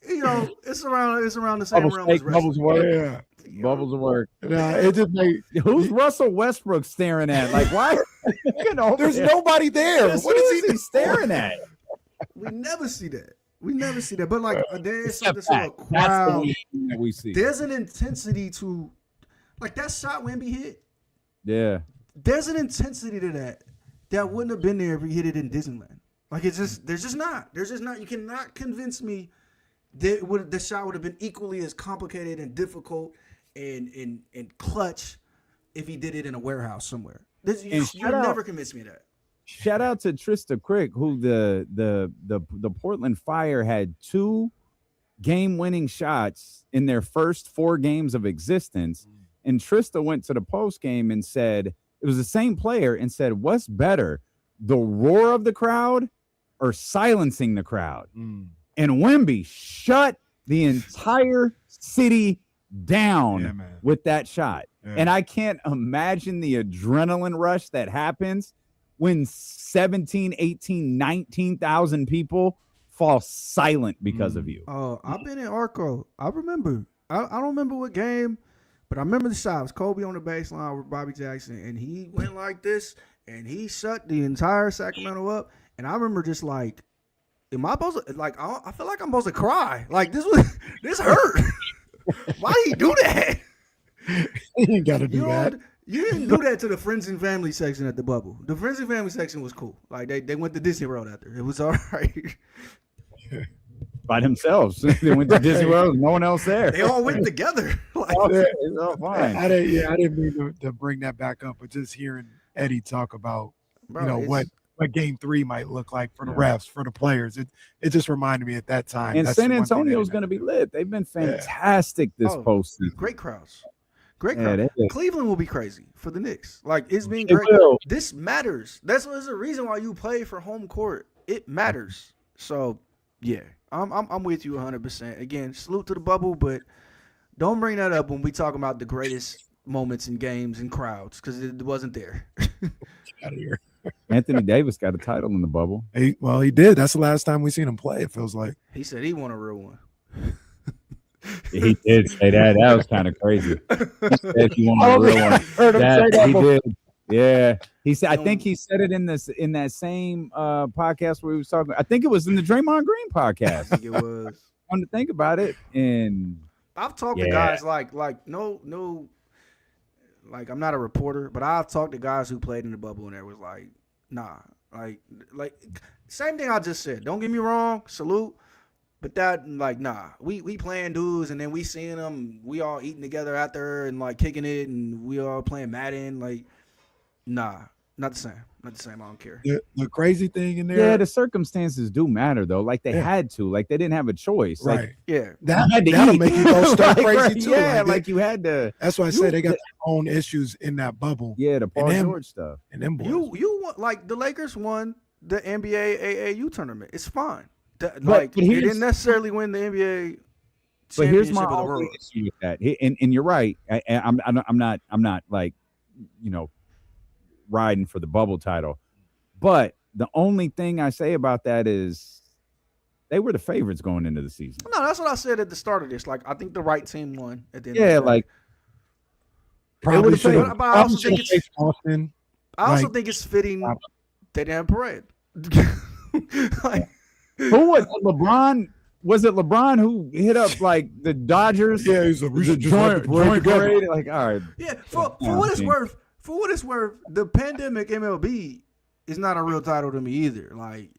you know, it's around the same Bubbles realm fake, as wrestling. bubbles work. Yeah. Bubbles will work. Nah, it just made. Who's Russell Westbrook staring at? Like, why? There's nobody there. What is he staring at? We never see that. But like, there's Except something to a That's crowd. the only thing that we see. There's an intensity to, like that shot Wemby hit. Yeah. There's an intensity to that wouldn't have been there if we hit it in Disneyland. Like there's just not. You cannot convince me that the shot would have been equally as complicated and difficult and clutch if he did it in a warehouse somewhere. You never convince me of that. Shout out to Trista Crick, who the Portland Fire had 2 game-winning shots in their first 4 games of existence. And Trista went to the post game and said, it was the same player, and said, what's better, the roar of the crowd or silencing the crowd? And Wemby shut the entire city down with that shot. Yeah. And I can't imagine the adrenaline rush that happens when 17, 18, 19,000 people fall silent because of you. Oh, I've been in Arco. I remember. I don't remember what game, but I remember the shot. It was Kobe on the baseline with Bobby Jackson, and he went like this, and he shut the entire Sacramento up. And I remember just like, am I supposed to, like, I feel like I'm supposed to cry. Like, this hurt. Why did he do that? You ain't got to do that. You didn't do that to the friends and family section at the bubble. The friends and family section was cool. Like, they went to Disney World after. It was all right. By themselves. They went to Disney World. No one else there. They all went together. Like, it's all fine. I didn't mean to bring that back up, but just hearing Eddie talk about, what game 3 might look like for the refs, for the players. It just reminded me at that time. And San Antonio's going to be lit. They've been fantastic this postseason. Great crowds. Cleveland will be crazy for the Knicks. Like, it's been It great. will. This matters. There's a reason why you play for home court. It matters. So, yeah, I'm with you 100%. Again, salute to the bubble, but don't bring that up when we talk about the greatest moments in games and crowds, because it wasn't there. Out of here. Anthony Davis got a title in the bubble. He did. That's the last time we seen him play, it feels like. He said he won a real one. He did say that. That was kind of crazy. He said he won a real one. Heard him say that he before. did. Yeah. He said, I think he said it in that same podcast where he was talking. I think it was in the Draymond Green podcast. I think it was. Fun to think about it. And I've talked to guys like no, like I'm not a reporter, but I've talked to guys who played in the bubble and there was like, nah, like same thing I just said. Don't get me wrong, salute, but that like nah, we playing dudes and then we seeing them, we all eating together after and like kicking it and we all playing Madden, like nah, not the same. Not the same. I don't care. The crazy thing in there. yeah, the circumstances do matter though. Like they had to. Like they didn't have a choice. Right. Like Yeah. That'll make you go start crazy too. Yeah, Like you had to. that's why I say they got their own issues in that bubble. Yeah, the Paul And them- George stuff. And them boys. You want, like the Lakers won the NBA AAU tournament. It's fine. but They here's- didn't necessarily win the NBA But here's my championship of the only world. issue with that. And you're right. I'm not like, riding for the bubble title. But the only thing I say about that is they were the favorites going into the season. No, that's what I said at the start of this. Like, I think the right team won at the end of Yeah, the day. like Probably would've should played- have. But I also think it's Austin. I also like- think it's fitting they didn't have parade. Like, who was LeBron? Was it LeBron who hit up like the Dodgers? Yeah, he's like, we The should just have the parade joint together. parade? Like, all right. yeah, for Yeah, what it's I worth, the pandemic MLB is not a real title to me either. Like,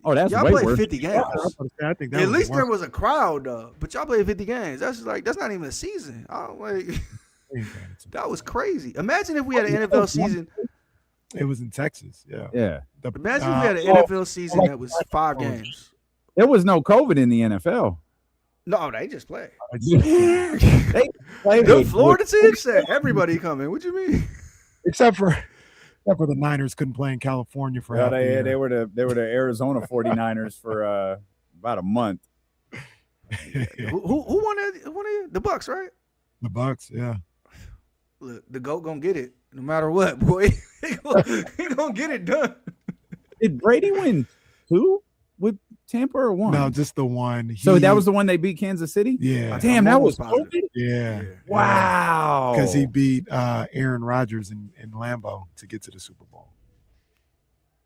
Oh, that's y'all way played worse. 50 games. Yeah, I was gonna say, I think that At was least the there worst was a crowd though, but y'all played 50 games. That's not even a season. I don't like thing. that was crazy. Imagine if we had an NFL season. It was in Texas. Yeah. Yeah. Imagine if we had an NFL season that was 5 games. There was no COVID in the NFL. No, they just play. They played The with- Florida team said everybody coming. What you mean? except for the Niners couldn't play in California for half the year. they were the Arizona 49ers for about a month. Who won that? Who won it? The Bucks, right? The Bucks, yeah. Look, the GOAT gonna get it no matter what, boy. he gonna get it done. Did Brady win 2 with Tampa or 1? No, just the one. So that was the one they beat Kansas City? yeah, Damn, that was Almost COVID? yeah. Wow. Because he beat Aaron Rodgers in Lambeau to get to the Super Bowl,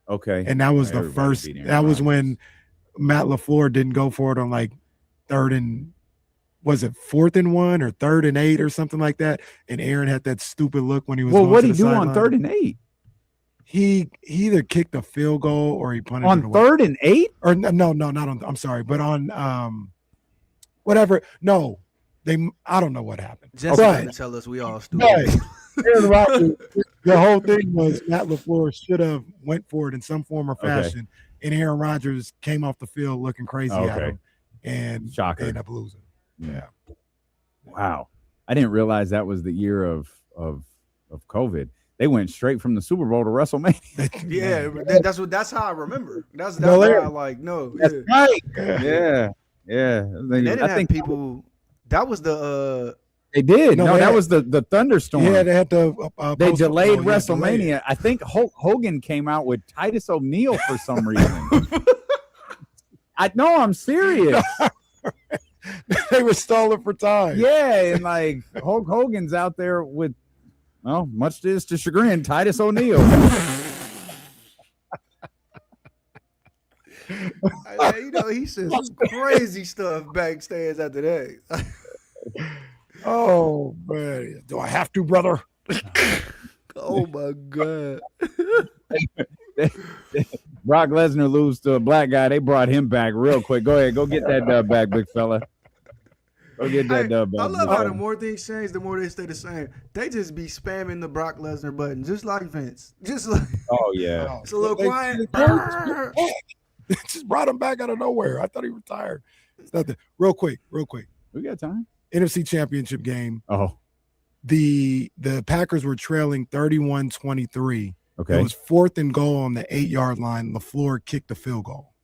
Okay. and that was the Everybody first. beat Aaron That was Rodgers. when Matt LaFleur didn't go for it on like 3rd and was it 4th and 1 or 3rd and 8 or something like that, and Aaron had that stupid look when he was. Well, going what to did he the do on sideline. 3rd and 8? He either kicked a field goal or he punted On it away. 3rd and 8? Or no, not on. I'm sorry, but on whatever. No, I don't know what happened. Just But- trying to tell us we all stupid. But Aaron Rodgers, the whole thing was Matt LaFleur should have went for it in some form or Okay. fashion, and Aaron Rodgers came off the field looking crazy at Okay. him, and Shocker. they ended up losing. Yeah, Wow. I didn't realize that was the year of COVID. They went straight from the Super Bowl to WrestleMania. Yeah, that's how I remember. That's No, how I Larry. like no. That's Yeah. right. Yeah. Yeah. And they didn't I have think people. That was the they did. No, No, they that had- was the thunderstorm. yeah. They had to. They postpone- delayed oh, yeah, WrestleMania. delayed. I think Hulk Hogan came out with Titus O'Neil for some reason. I know, I'm serious. They were stalling for time. Yeah, and like Hulk Hogan's out there with, well, much to his chagrin, Titus O'Neil. he said some crazy stuff backstage after that. Oh man, do I have to, brother? Oh my god. Brock Lesnar lose to a black guy. They brought him back real quick. Go ahead, go get that dub back, big fella. Go get that dub back. I love big how fella. the more things change, the more they stay the same. They just be spamming the Brock Lesnar button, just like Vince. Just like Oh yeah. it's a little They- quiet. They just brought him back out of nowhere. I thought he retired. It's nothing. Real quick. We got time. NFC Championship game. Oh, The Packers were trailing 31-23. okay. It was 4th and goal on the 8-yard line. LaFleur kicked the field goal.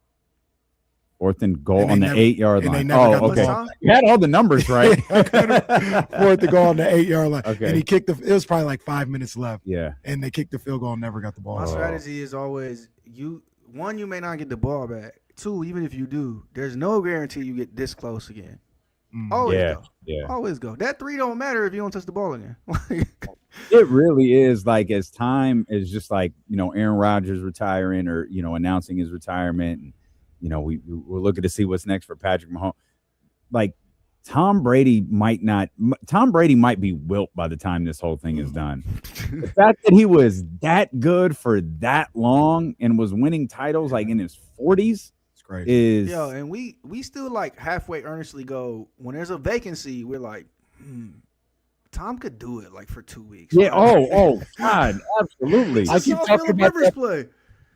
4th and goal And on they the never- 8-yard and they line. never got Oh, the okay. ball. You had all the numbers right. 4th and goal on the 8-yard line. Okay. And he kicked it was probably like 5 minutes left. Yeah. And they kicked the field goal and never got the ball. My Oh. strategy is always you may not get the ball back. 2, even if you do, there's no guarantee you get this close again. Mm. Always Yeah. go. Yeah. Always go. That 3 don't matter if you don't touch the ball again. It really is like as time is just like, Aaron Rodgers retiring or, announcing his retirement. And, we're looking to see what's next for Patrick Mahomes. Like Tom Brady might be wilt by the time this whole thing is done. The fact that he was that good for that long and was winning titles like in his 40s It's great. is Yo, and we still like halfway earnestly go when there's a vacancy. We're like, Tom could do it like for 2 weeks. yeah. Oh God, absolutely. I keep saw talking Phillip about Rivers that. play.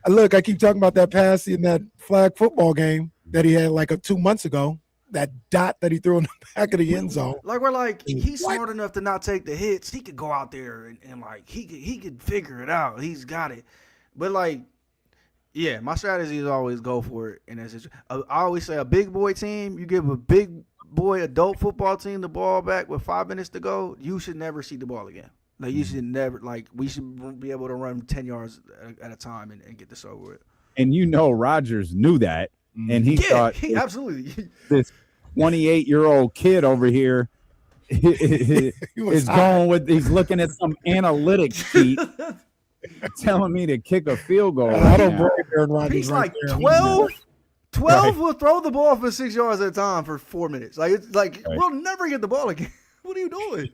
Look, I keep talking about that pass in that flag football game that he had like 2 months ago. That dot that he threw in the back of the end zone. Like we're like, he's What? smart enough to not take the hits. He could go out there and like he could figure it out. He's got it. But like, Yeah, my strategy is always go for it. And I always say a big boy team, you give a big boy adult football team the ball back with 5 minutes to go, you should never see the ball again. Like you should never we should be able to run 10 yards at a time and get this over with. And Rodgers knew that, and he thought he absolutely this 28-year-old kid over here is going with. He's looking at some analytics sheet, telling me to kick a field goal. I don't blame Aaron Rodgers. He's right like there. 12. 12 Right. will throw the ball for 6 yards at a time for 4 minutes. Like it's like Right. we'll never get the ball again. What are you doing?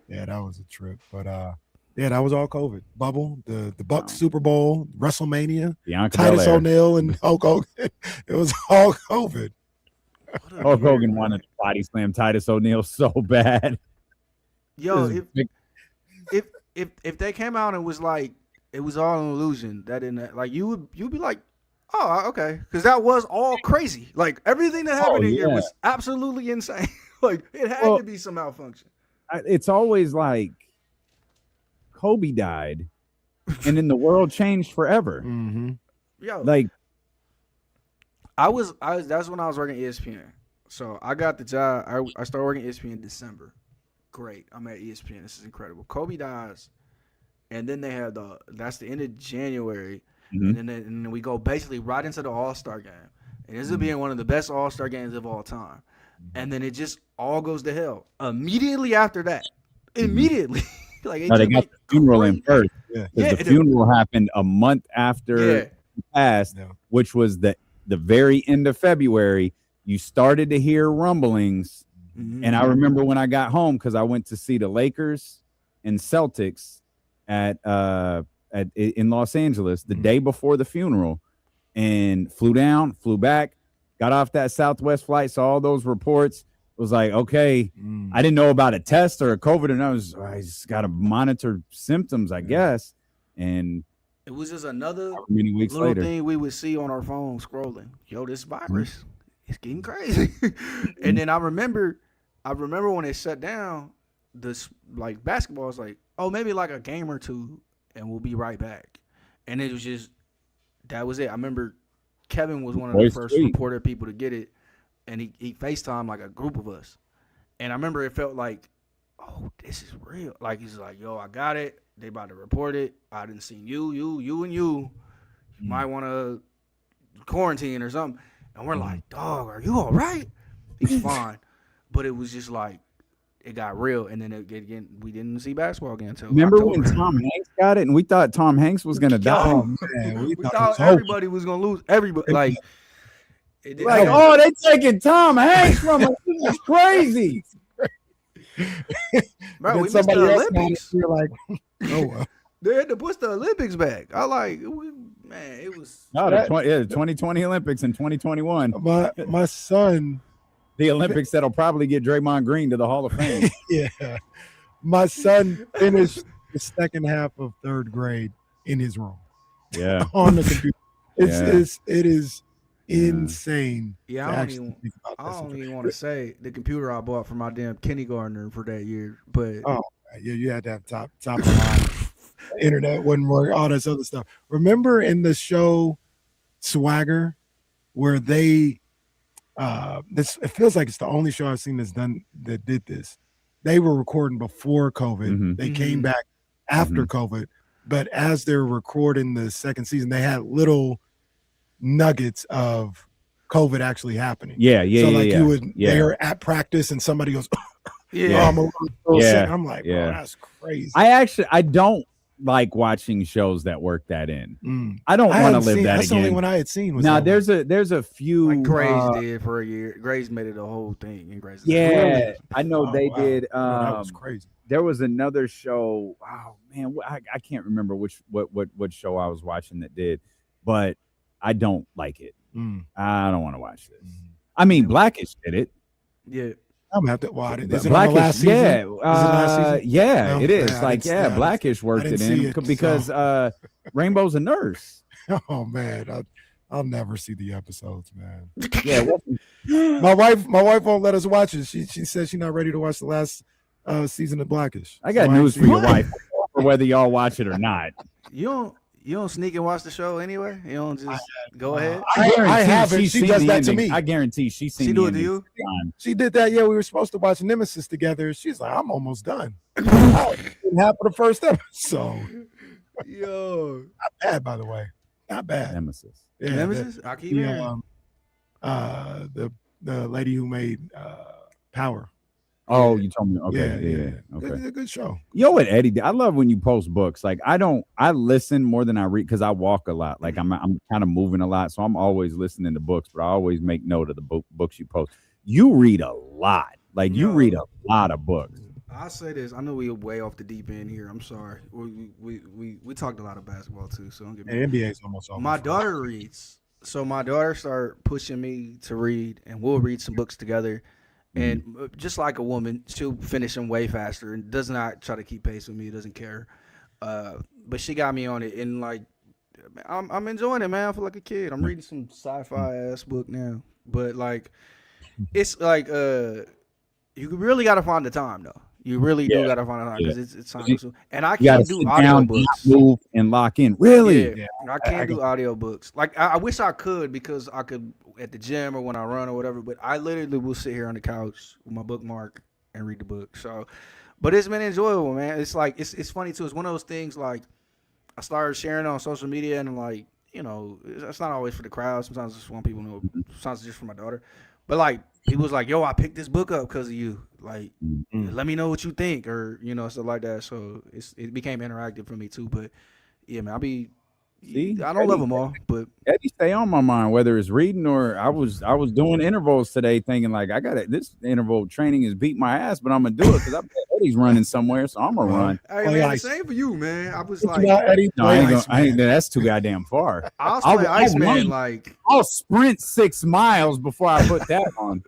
Yeah, that was a trip. But yeah, that was all COVID. Bubble, the Bucks Super Bowl, WrestleMania, Bianca Titus Belair. O'Neil and Hulk Hogan. It was all COVID. Hulk Hogan wanted to body slam Titus O'Neil so bad. Yo, if they came out and was like it was all an illusion, that didn't like you'd be like, oh, okay, because that was all crazy. Like everything that happened in here was absolutely insane. Like it had to be some malfunction. It's always like Kobe died, and then the world changed forever. Mm-hmm. Yo, Like I was that's when I was working at ESPN. So I got the job. I started working at ESPN in December. Great. I'm at ESPN. This is incredible. Kobe dies, and then they have that's the end of January, and then we go basically right into the All-Star game. And this is being one of the best All-Star games of all time. And then it just all goes to hell immediately after that. Immediately. Like it no, they just got went the funeral in crazy. first. Yeah. Because the funeral happened a month after he passed, which was the very end of February. You started to hear rumblings. And I remember when I got home, because I went to see the Lakers and Celtics in Los Angeles the day before the funeral, and flew down, flew back, got off that Southwest flight, saw all those reports. It was like, okay, I didn't know about a test or a COVID, and I just got to monitor symptoms, I guess. And it was just another many weeks little later, thing we would see on our phone scrolling. Yo, this virus is getting crazy. And then I remember when it shut down, this like basketball was like, oh, maybe like a game or two, and we'll be right back. And it was just that was it. I remember Kevin was one of the first reporter people to get it, and he FaceTimed like a group of us. And I remember it felt like, oh, this is real. Like he's like, yo, I got it. They about to report it. I didn't see you, and you. You might want to quarantine or something. And we're like, dog, are you all right? He's fine. But it was just like, it got real. And then again, we didn't see basketball again until remember October. when Tom Hanks got it, and we thought Tom Hanks was going to die? Oh, man. We thought everybody was going to lose. Everybody. Like, oh, they taking Tom Hanks from us. This is crazy. Bro, we missed somebody the else Olympics. You're like, oh, well. They had to push the Olympics back. I like, man, it was. No, the 2020 Olympics and 2021. My son. The Olympics that'll probably get Draymond Green to the Hall of Fame. Yeah. My son finished the second half of third grade in his room. Yeah. On the computer. It is insane. Yeah, I don't even want to say the computer I bought for my damn kindergartner for that year. But you had to have top of line. Internet wouldn't work, all this other stuff. Remember in the show Swagger, where they it feels like it's the only show I've seen that did this. They were recording before COVID. They came back after COVID, but as they're recording the second season, they had little nuggets of COVID actually happening. Yeah. They were at practice and somebody goes, I'm a little sick. I'm like, bro, that's crazy. I don't like watching shows that work that in. I don't want to live that that's again. The only one I had seen. Was now there's a few like Grays did for a year. Grays made it a whole thing in Grays. I know they did. That was crazy. There was another show. Oh man, I can't remember what show I was watching that did, but I don't like it. I don't want to watch this. I mean, Blackish did it. Yeah. I'm gonna have to watch it. Is it Blackish, on the last season? Yeah, is it last season? Yeah, No? it is. Yeah, like, Blackish worked it in because Rainbow's a nurse. Oh man, I'll never see the episodes, man. Yeah, my wife won't let us watch it. She says she's not ready to watch the last season of Blackish. I got news for your wife, for whether y'all watch it or not. You You don't sneak and watch the show anyway. You don't just go ahead. I guarantee haven't. she's She seen does the that to ending. me. I guarantee she's seen She the do it to ending you? 6 times. She did that. Yeah, we were supposed to watch Nemesis together. She's like, I'm almost done. Half of the first episode. Yo, Not bad, by the way. Not bad. Nemesis. Yeah, Nemesis. I keep hearing. the lady who made Power. Oh, you told me. Okay, Yeah. okay. Good show. You know what, Eddie? I love when you post books. Like I listen more than I read because I walk a lot. Like I'm kind of moving a lot, so I'm always listening to books. But I always make note of the books you post. You read a lot. Like you read a lot of books. I'll say this. I know we're way off the deep end here. I'm sorry. We talked a lot of basketball too, so don't get me. And NBA's almost over. My daughter reads, so my daughter started pushing me to read, and we'll read some books together. And just like a woman, she'll finish them way faster and does not try to keep pace with me. Doesn't care. But she got me on it, and like I'm enjoying it, man. I feel like a kid. I'm reading some sci-fi ass book now, but like it's like you really got to find the time though. You really do got to find the time because it's time consuming. And I can't do audiobooks. Move and lock in. Really? Yeah. I can't do audiobooks. Like I wish I could because I could at the gym or when I run or whatever. But I literally will sit here on the couch with my bookmark and read the book. So, but it's been enjoyable, man. It's like it's funny too. It's one of those things like I started sharing it on social media and like it's not always for the crowd. Sometimes I just want people to know. Sometimes it's just for my daughter. But like people was like, "Yo, I picked this book up because of you. Like, let me know what you think," or stuff like that. So it became interactive for me too. But yeah, man, I don't love them all, but Eddie stay on my mind whether it's reading or I was doing intervals today, thinking like I got this interval training is beat my ass, but I'm gonna do it because I bet Eddie's running somewhere, so I'm gonna run. Hey man, the same for you, man. I was like, Eddie, No, I ain't that's too goddamn far. I'll play Iceman. Like I'll sprint 6 miles before I put that on.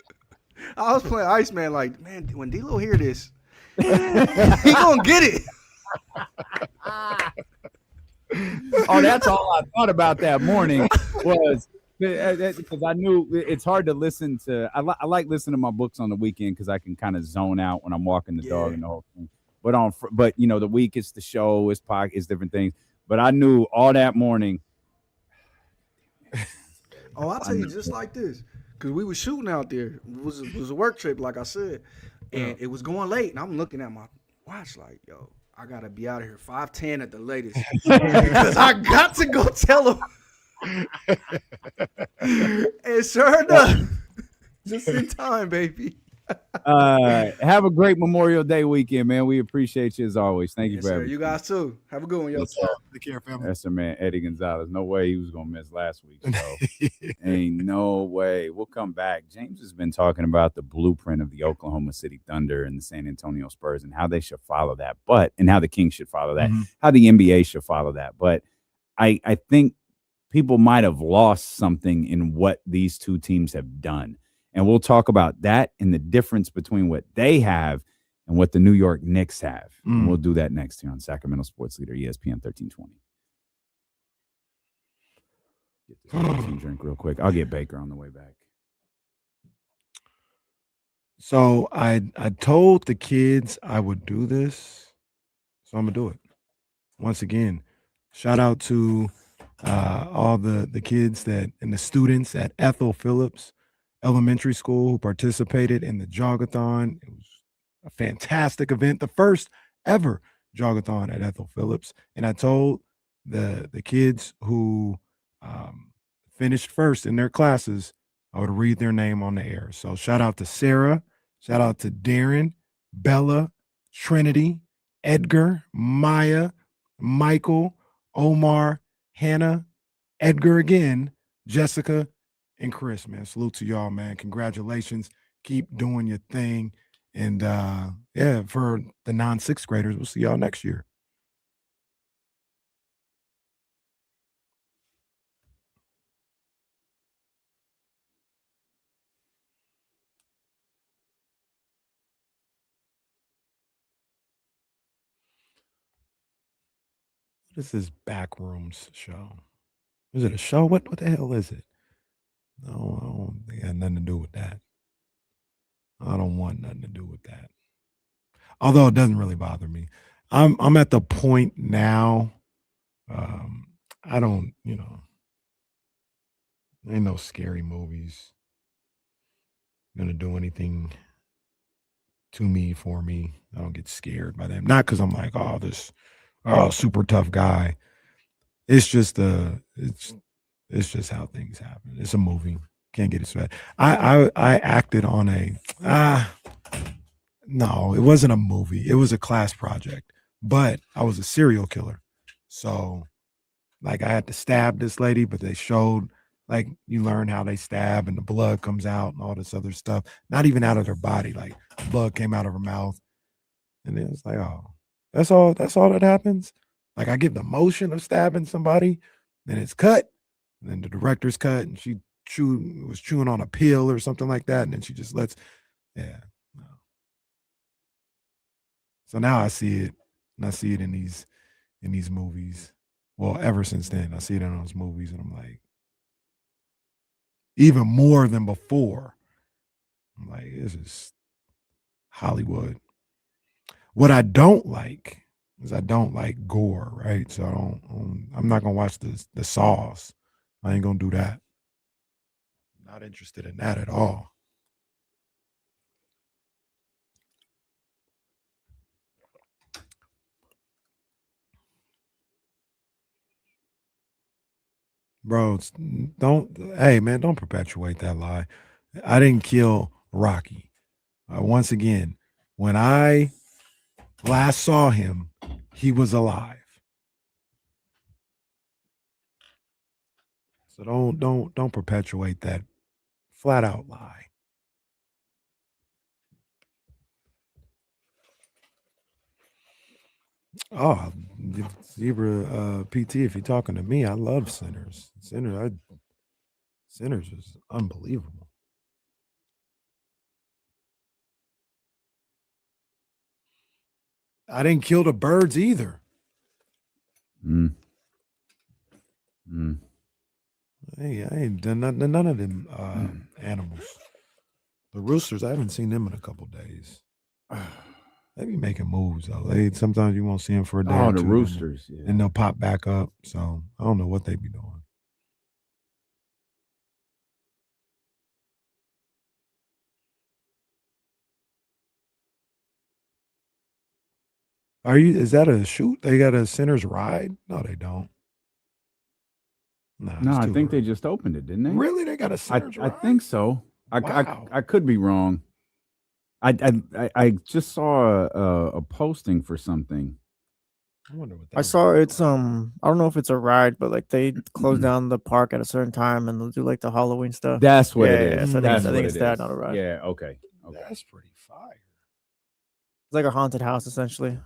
I was playing Iceman. Like, man, when D-Lo hear this, he gonna get it. Oh, that's all I thought about that morning was because I knew it's hard to listen to. I like listening to my books on the weekend because I can kind of zone out when I'm walking the dog and the whole thing. But the week it's the show, it's podcast, it's different things. But I knew all that morning. Oh, I'll tell you just like this. Because we were shooting out there. It was a work trip, like I said. And it was going late. And I'm looking at my watch like, yo, I got to be out of here 5:10 at the latest. Because I got to go tell him. And sure enough, just in time, baby. Have a great Memorial Day weekend, man. We appreciate you as always. Thank you for everything. You guys too. Have a good one, yo. Take care, family. That's the man, Eddie Gonzalez. No way he was gonna miss last week. So ain't no way. We'll come back. James has been talking about the blueprint of the Oklahoma City Thunder and the San Antonio Spurs and how they should follow that, and how the Kings should follow that, how the NBA should follow that. But I think people might have lost something in what these two teams have done. And we'll talk about that and the difference between what they have and what the New York Knicks have. And we'll do that next here on Sacramento Sports Leader, ESPN 1320. Get this protein drink real quick. I'll get Baker on the way back. So I told the kids I would do this, so I'm going to do it. Once again, shout out to all the kids and the students at Ethel Phillips Elementary School who participated in the Jogathon. It was a fantastic event, the first ever Jogathon at Ethel Phillips. And I told the kids who finished first in their classes, I would read their name on the air. So shout out to Sarah, shout out to Darren, Bella, Trinity, Edgar, Maya, Michael, Omar, Hannah, Edgar again, Jessica, and Chris, man. Salute to y'all, man. Congratulations. Keep doing your thing. And for the non-6th graders, we'll see y'all next year. What is this Backrooms show? Is it a show? What the hell is it? No, I don't think it had nothing to do with that. I don't want nothing to do with that. Although it doesn't really bother me. I'm at the point now. I don't, ain't no scary movies gonna do anything to me for me. I don't get scared by them. Not because I'm like, this super tough guy. It's just it's just how things happen. It's a movie. Can't get it sweat. I acted on no, it wasn't a movie. It was a class project, but I was a serial killer. So like I had to stab this lady, but they showed like you learn how they stab and the blood comes out and all this other stuff. Not even out of their body, like blood came out of her mouth. And it was like, that's all that happens. Like I get the motion of stabbing somebody, then it's cut, and then the director's cut, and she was chewing on a pill or something like that, and then she just lets, yeah. No. So now I see it, and I see it in these movies. Well, ever since then, I see it in those movies, and I'm like, even more than before. I'm like, this is Hollywood. What I don't like is I don't like gore, right? So I'm not gonna watch the Saws. I ain't gonna do that. Not interested in that at all. Bro, don't perpetuate that lie. I didn't kill Rocky. Once again, when I last saw him, he was alive. So don't perpetuate that flat out lie. Oh, Zebra PT, if you're talking to me, I love Sinners. Sinners is unbelievable. I didn't kill the birds either. Hey, I ain't done none of them animals. The roosters, I haven't seen them in a couple days. They be making moves though. Sometimes you won't see them for a day. Oh, or the two, roosters, and they'll pop back up. So I don't know what they be doing. Is that a shoot? They got a Sinners ride? No, they don't. No, I think they just opened it, didn't they? Really? They got a Sinners ride? I think so. Wow. I could be wrong. I just saw a posting for something. I wonder what that I saw it's I don't know if it's a ride, but like they close down the park at a certain time and they'll do like the Halloween stuff. That's what it Yeah, is. so I That's think what it's it that, is. not a ride. Yeah, okay. That's pretty fire. It's like a haunted house essentially,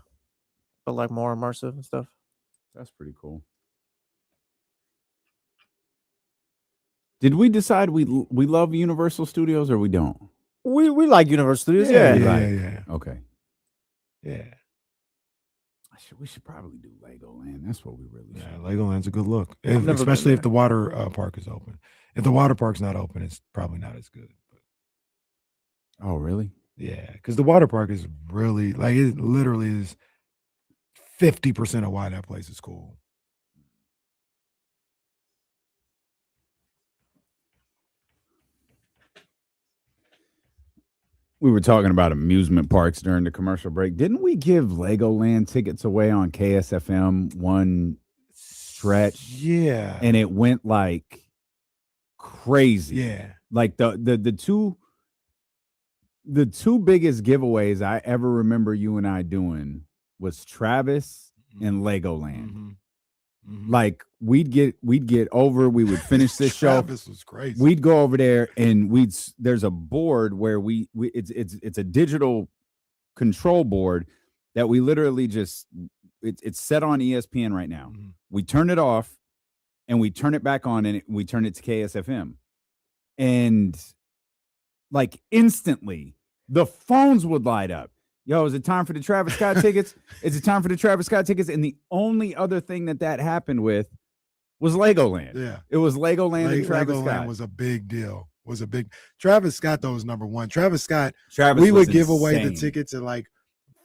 but like more immersive and stuff. That's pretty cool. Did we decide we love Universal Studios or we don't? We like Universal Studios, yeah. Yeah. Okay. Yeah. We should probably do Legoland. That's what we really should. Yeah, Legoland's a good look. never been Especially if there. the water park is open. If the water park's not open, it's probably not as good. But Oh, really? yeah, because the water park is really like it literally is 50% of why that place is cool. We were talking about amusement parks during the commercial break. Didn't we give Legoland tickets away on KSFM one stretch? Yeah. And it went like crazy. Yeah. Like the two biggest giveaways I ever remember you and I doing was Travis and Legoland. Mm-hmm. Like we'd get over, we would finish this show. Travis was crazy. We'd go over there and there's a board where it's a digital control board that we literally just it's set on ESPN right now. Mm-hmm. We turn it off and we turn it back on and we turn it to KSFM. And like instantly the phones would light up. Yo, is it time for the Travis Scott tickets? Is it time for the Travis Scott tickets? And the only other thing that happened with was Legoland. Yeah. It was Legoland and Travis Legoland Scott. was a big deal. Travis Scott, though, was number one. Travis Scott, Travis we was would give away the insane. tickets at like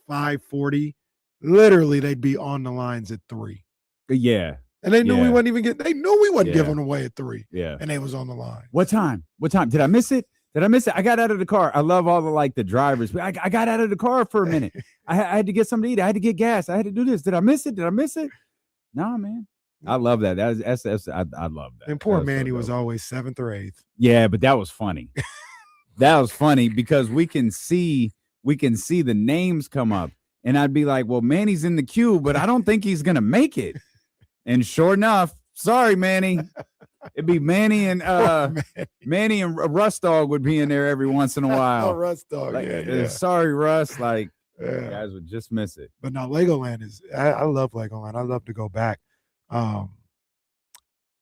5:40. Literally, they'd be on the lines at 3. Yeah. And they knew we Yeah. wasn't even getting. They knew we wasn't Yeah. giving away at 3. Yeah. And they was on the line. What time? Did I miss it? I got out of the car. I love all the drivers. I got out of the car for a minute. I had to get something to eat. I had to get gas. I had to do this. Did I miss it? No, man. I love that. That's I love that. And poor That Manny so was dope. always 7th or 8th. Yeah, but that was funny. That was funny because we can see the names come up, and I'd be like, "Well, Manny's in the queue, but I don't think he's gonna make it." And sure enough, sorry, Manny. It'd be Manny and Russ Dog would be in there every once in a Oh, while. Russ Dog. Like, yeah. Sorry, Russ. Like, Yeah. guys would just miss it. But now Legoland is. I love Legoland. I love to go back.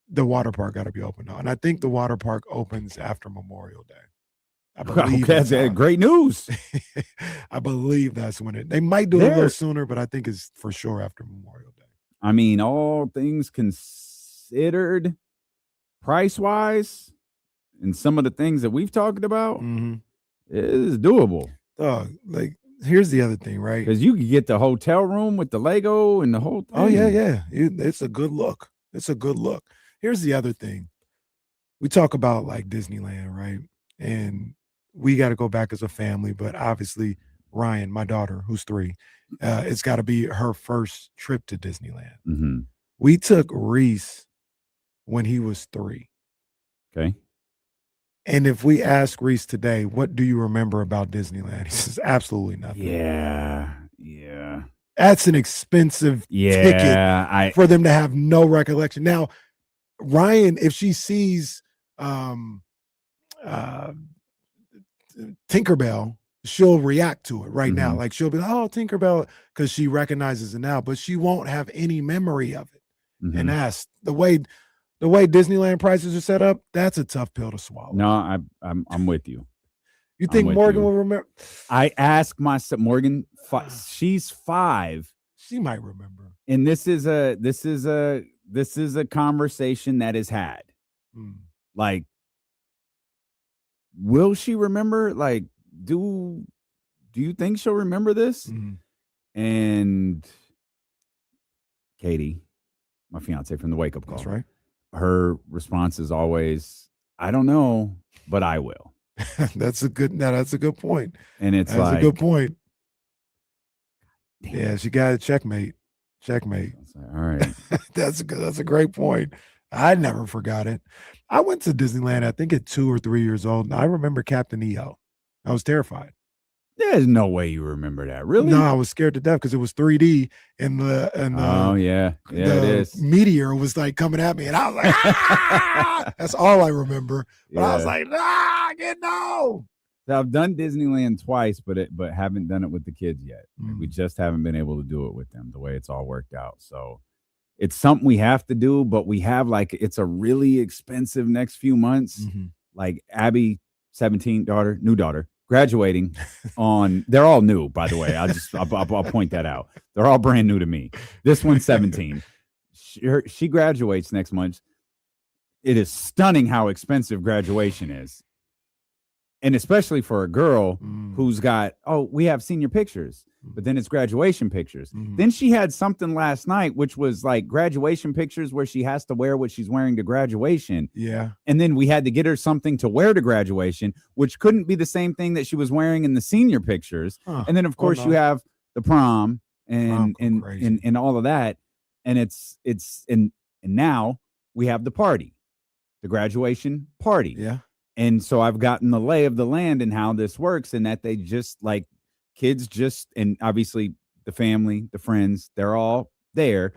The water park got to be open now, and I think the water park opens after Memorial Day. I believe That's great news. I believe that's when they might do it a little sooner, but I think it's for sure after Memorial Day. I mean, all things considered, price-wise, and some of the things that we've talked about, Mm-hmm. it is doable. Like, here's the other thing, right? Because you could get the hotel room with the Lego and the whole thing. Oh, yeah. It's a good look. Here's the other thing. We talk about like Disneyland, right? And we got to go back as a family, but obviously Ryan, my daughter, who's 3, it's got to be her first trip to Disneyland. Mm-hmm. We took Reese when he was 3. Okay. And if we ask Reese today, what do you remember about Disneyland? He says, absolutely nothing. Yeah. That's an expensive ticket for them to have no recollection. Now, Ryan, if she sees Tinkerbell, she'll react to it right now. Like she'll be like, oh, Tinkerbell, because she recognizes it now, but she won't have any memory of it. Mm-hmm. And that's the way Disneyland prices are set up. That's a tough pill to swallow. No, I'm with you. You think Morgan will remember? I asked myself, Morgan, she's 5. She might remember. And this is a conversation that is had. Like, will she remember? Like, do you think she'll remember this? And Katie, my fiance from the Wake Up Call, that's right. Her response is always, I don't know, but I will. That's a good point. And it's that's a good point. Yeah, she got a checkmate. Like, all right. That's a great point. I never forgot it. I went to Disneyland, I think at 2 or 3 years old, and I remember Captain EO. I was terrified. There's no way you remember that. Really? No, I was scared to death because it was 3D and the oh yeah, it is. Meteor was like coming at me, and I was like, ah! That's all I remember. But I was like, no. So I've done Disneyland twice, but haven't done it with the kids yet. We just haven't been able to do it with them the way it's all worked out. So it's something we have to do, but we have it's a really expensive next few months. Like Abby, 17, new daughter, graduating on, they're all new, by the way. I'll point that out. They're all brand new to me. This one's 17. She graduates next month. It is stunning how expensive graduation is. And especially for a girl who's got, we have senior pictures, but then it's graduation pictures. Then she had something last night, which was like graduation pictures where she has to wear what she's wearing to graduation. Yeah. And then we had to get her something to wear to graduation, which couldn't be the same thing that she was wearing in the senior pictures. And then, of course, you have the prom and all of that. And and now we have the party, the graduation party. Yeah. And so I've gotten the lay of the land and how this works, and that they just like kids and obviously the family, the friends, they're all there.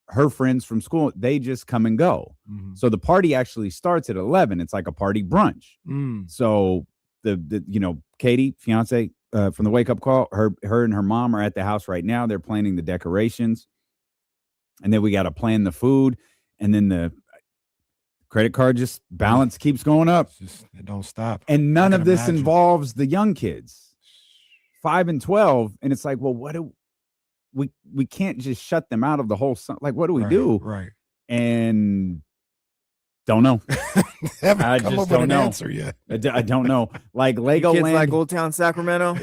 Her friends from school, they just come and go. So the party actually starts at 11. It's like a party brunch. So the Katie, fiance from the Wake Up Call, her and her mom are at the house right now. They're planning the decorations, and then we got to plan the food, and then the credit card balance keeps going up. It don't stop. And none of this involves the young kids, 5 and 12. And it's like, well, what do we can't just shut them out of the whole, like, what do we do? Right. And don't know. I just don't know. Answer yet. I don't know. Like Legoland. Kids like Old Town Sacramento.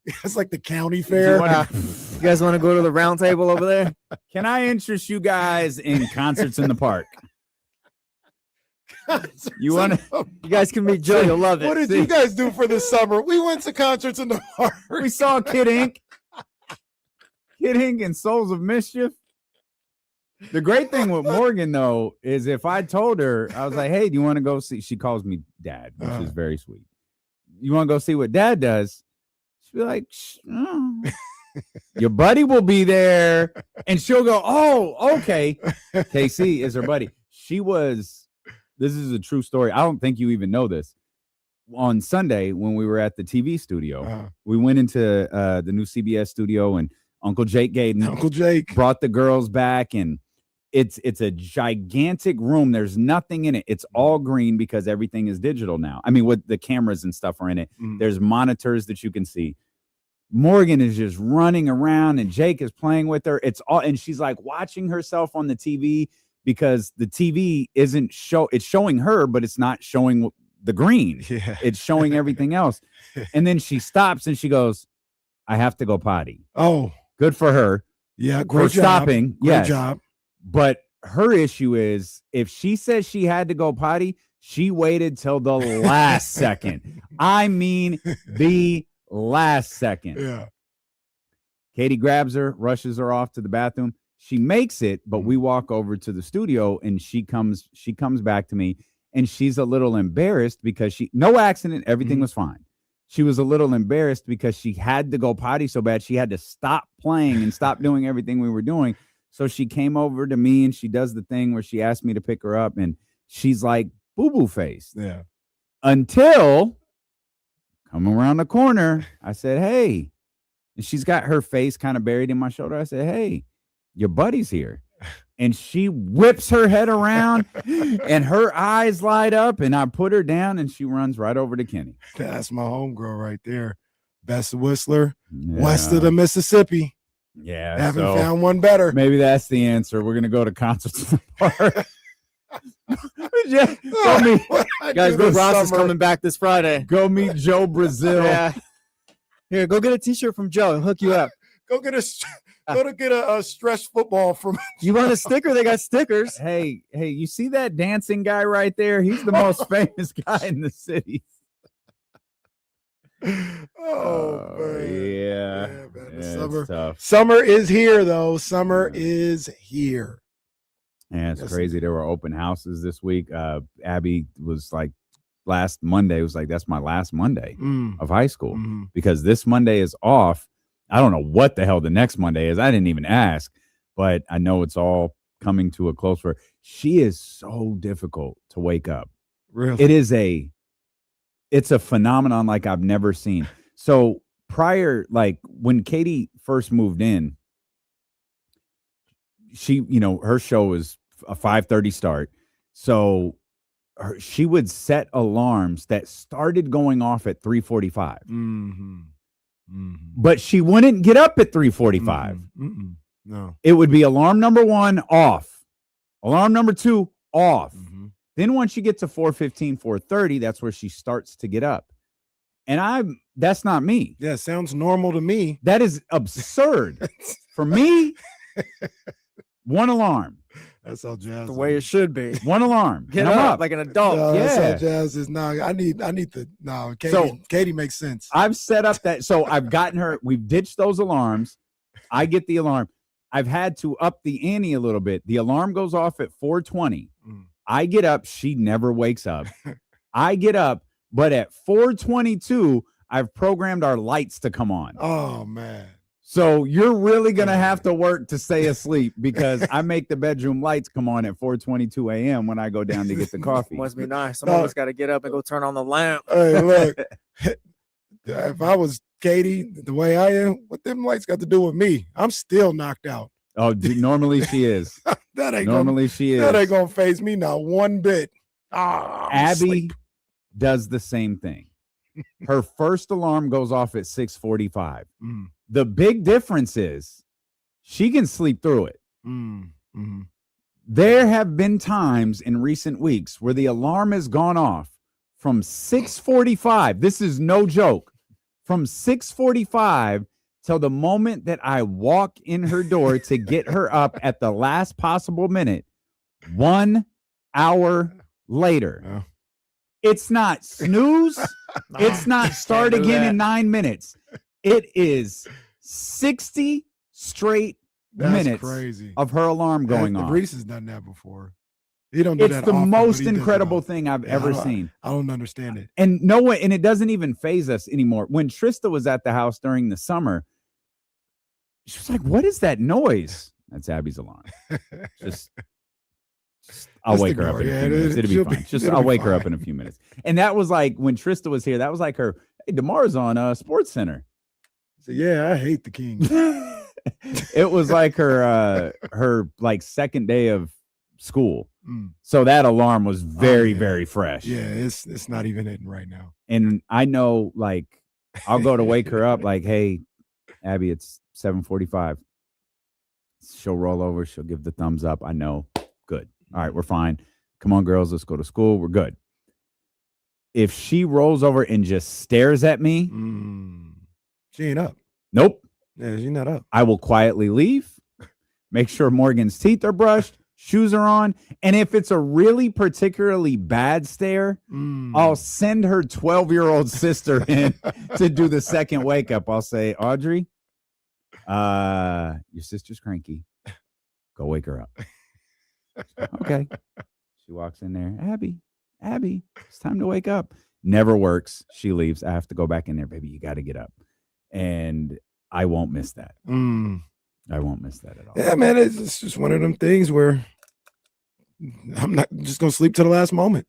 It's like the county fair. You guys want to go to the round table over there? Can I interest you guys in concerts in the park? You want to? You guys can meet Joe. You'll love it. What did you guys do for the summer? We went to concerts in the park. We saw Kid Ink. Kid Ink and Souls of Mischief. The great thing with Morgan, though, is if I told her, I was like, hey, do you want to go see? She calls me Dad, which is very sweet. You want to go see what Dad does? She'll be like, oh. Your buddy will be there. And she'll go, oh, okay. KC is her buddy. This is a true story. I don't think you even know this. On Sunday, when we were at the TV studio, we went into the new CBS studio, and Uncle Jake brought the girls back, and it's a gigantic room. There's nothing in it. It's all green because everything is digital now. I mean, with the cameras and stuff are in it. There's monitors that you can see. Morgan is just running around, and Jake is playing with her. And she's like watching herself on the TV because the TV it's showing her, but it's not showing the green. Yeah. It's showing everything else. And then she stops and she goes, I have to go potty. Oh, good for her. Yeah. For Great job. stopping. Great job. But her issue is if she says she had to go potty, she waited till the last second. I mean, the last second. Yeah. Katie grabs her, rushes her off to the bathroom. She makes it, but we walk over to the studio, and she comes back to me, and she's a little embarrassed because no accident, everything was fine. She was a little embarrassed because she had to go potty so bad she had to stop playing and stop doing everything we were doing. So she came over to me, and she does the thing where she asked me to pick her up, and she's like boo-boo faced. Yeah. Until coming around the corner, I said, hey. And she's got her face kind of buried in my shoulder. I said, hey, your buddy's here. And she whips her head around and her eyes light up, and I put her down, and she runs right over to Kenny. That's my homegirl right there. Best whistler west of the Mississippi. Yeah. Haven't found one better. Maybe that's the answer. We're going to go to concerts in the park. Guys, Bill Ross is coming back this Friday. Go meet Joe Brazil. Yeah. Here, go get a t-shirt from Joe and hook you up. Go get a stretch football from. You want a sticker? They got stickers. Hey, you see that dancing guy right there? He's the most famous guy in the city. Oh man. Yeah, Man. Summer is here, though. Summer is here. Yeah, it's crazy. There were open houses this week. Abby was like, last Monday was like, that's my last Monday of high school because this Monday is off. I don't know what the hell the next Monday is. I didn't even ask, but I know it's all coming to a close for her. She is so difficult to wake up. Really? It's a phenomenon like I've never seen. So prior, like when Katie first moved in, she, her show was a 5:30 start. So she would set alarms that started going off at 3:45. But she wouldn't get up at 3:45. No. It would be alarm number 1 off. Alarm number 2 off. Then once you get to 4:15, 4:30, that's where she starts to get up. And that's not me. Yeah, sounds normal to me. That is absurd. For me, 1 alarm. That's how Jazz. The way it should be. 1 alarm. Get up like an adult. No, Yeah. That's how Jazz is now. I need to. No, Katie makes sense. I've set up that. So I've gotten her. We've ditched those alarms. I get the alarm. I've had to up the ante a little bit. The alarm goes off at 4:20. I get up. She never wakes up. I get up, but at 4:22, I've programmed our lights to come on. Oh man. So you're really going to have to work to stay asleep because I make the bedroom lights come on at 4:22 a.m. when I go down to get the coffee. Must be nice. Someone's got to get up and go turn on the lamp. Hey, look. If I was Katie, the way I am, what them lights got to do with me? I'm still knocked out. Oh, normally she is. That ain't gonna phase me not one bit. Abby does the same thing. Her first alarm goes off at 6:45. The big difference is she can sleep through it. There have been times in recent weeks where the alarm has gone off from 6:45. This is no joke. from 6:45 till the moment that I walk in her door to get her up at the last possible minute. 1 hour later. Yeah. It's not snooze. It's not start Can't do again that. in 9 minutes. It is 60 straight That's minutes crazy. of her alarm going on. Reese has done that before. He don't do It's that the often, but most he does it incredible often. thing I've Yeah, ever seen. I don't understand it. And no one, and it doesn't even phase us anymore. When Trista was at the house during the summer, she was like, "What is that noise?" That's Abby's alarm. Just I'll Just wake her up ignore in it. a few Yeah, minutes. It'll be she'll fine. Just it'll I'll be wake her up fine. in a few minutes. And that was like when Trista was here. That was like her. Hey, DeMar's on Sports Center. So yeah, I hate the Kings. It was like her like second day of school. Mm. So that alarm was very yeah. very fresh. Yeah, it's not even hitting right now. And I know, like, I'll go to wake her up, like, "Hey, Abby, it's 7:45." She'll roll over. She'll give the thumbs up. I know. Good. All right, we're fine. Come on, girls. Let's go to school. We're good. If she rolls over and just stares at me, She ain't up. nope. Yeah, she's not up. I will quietly leave, make sure Morgan's teeth are brushed, shoes are on. And if it's a really particularly bad stare, I'll send her 12-year-old sister in to do the second wake up. I'll say, "Audrey, your sister's cranky. Go wake her up." Okay. She walks in there. Abby, it's time to wake up. Never works. She leaves. I have to go back in there. "Baby, you got to get up." And I won't miss that. I won't miss that at all. Yeah, man, it's just one of them things where I'm not just gonna sleep to the last moment.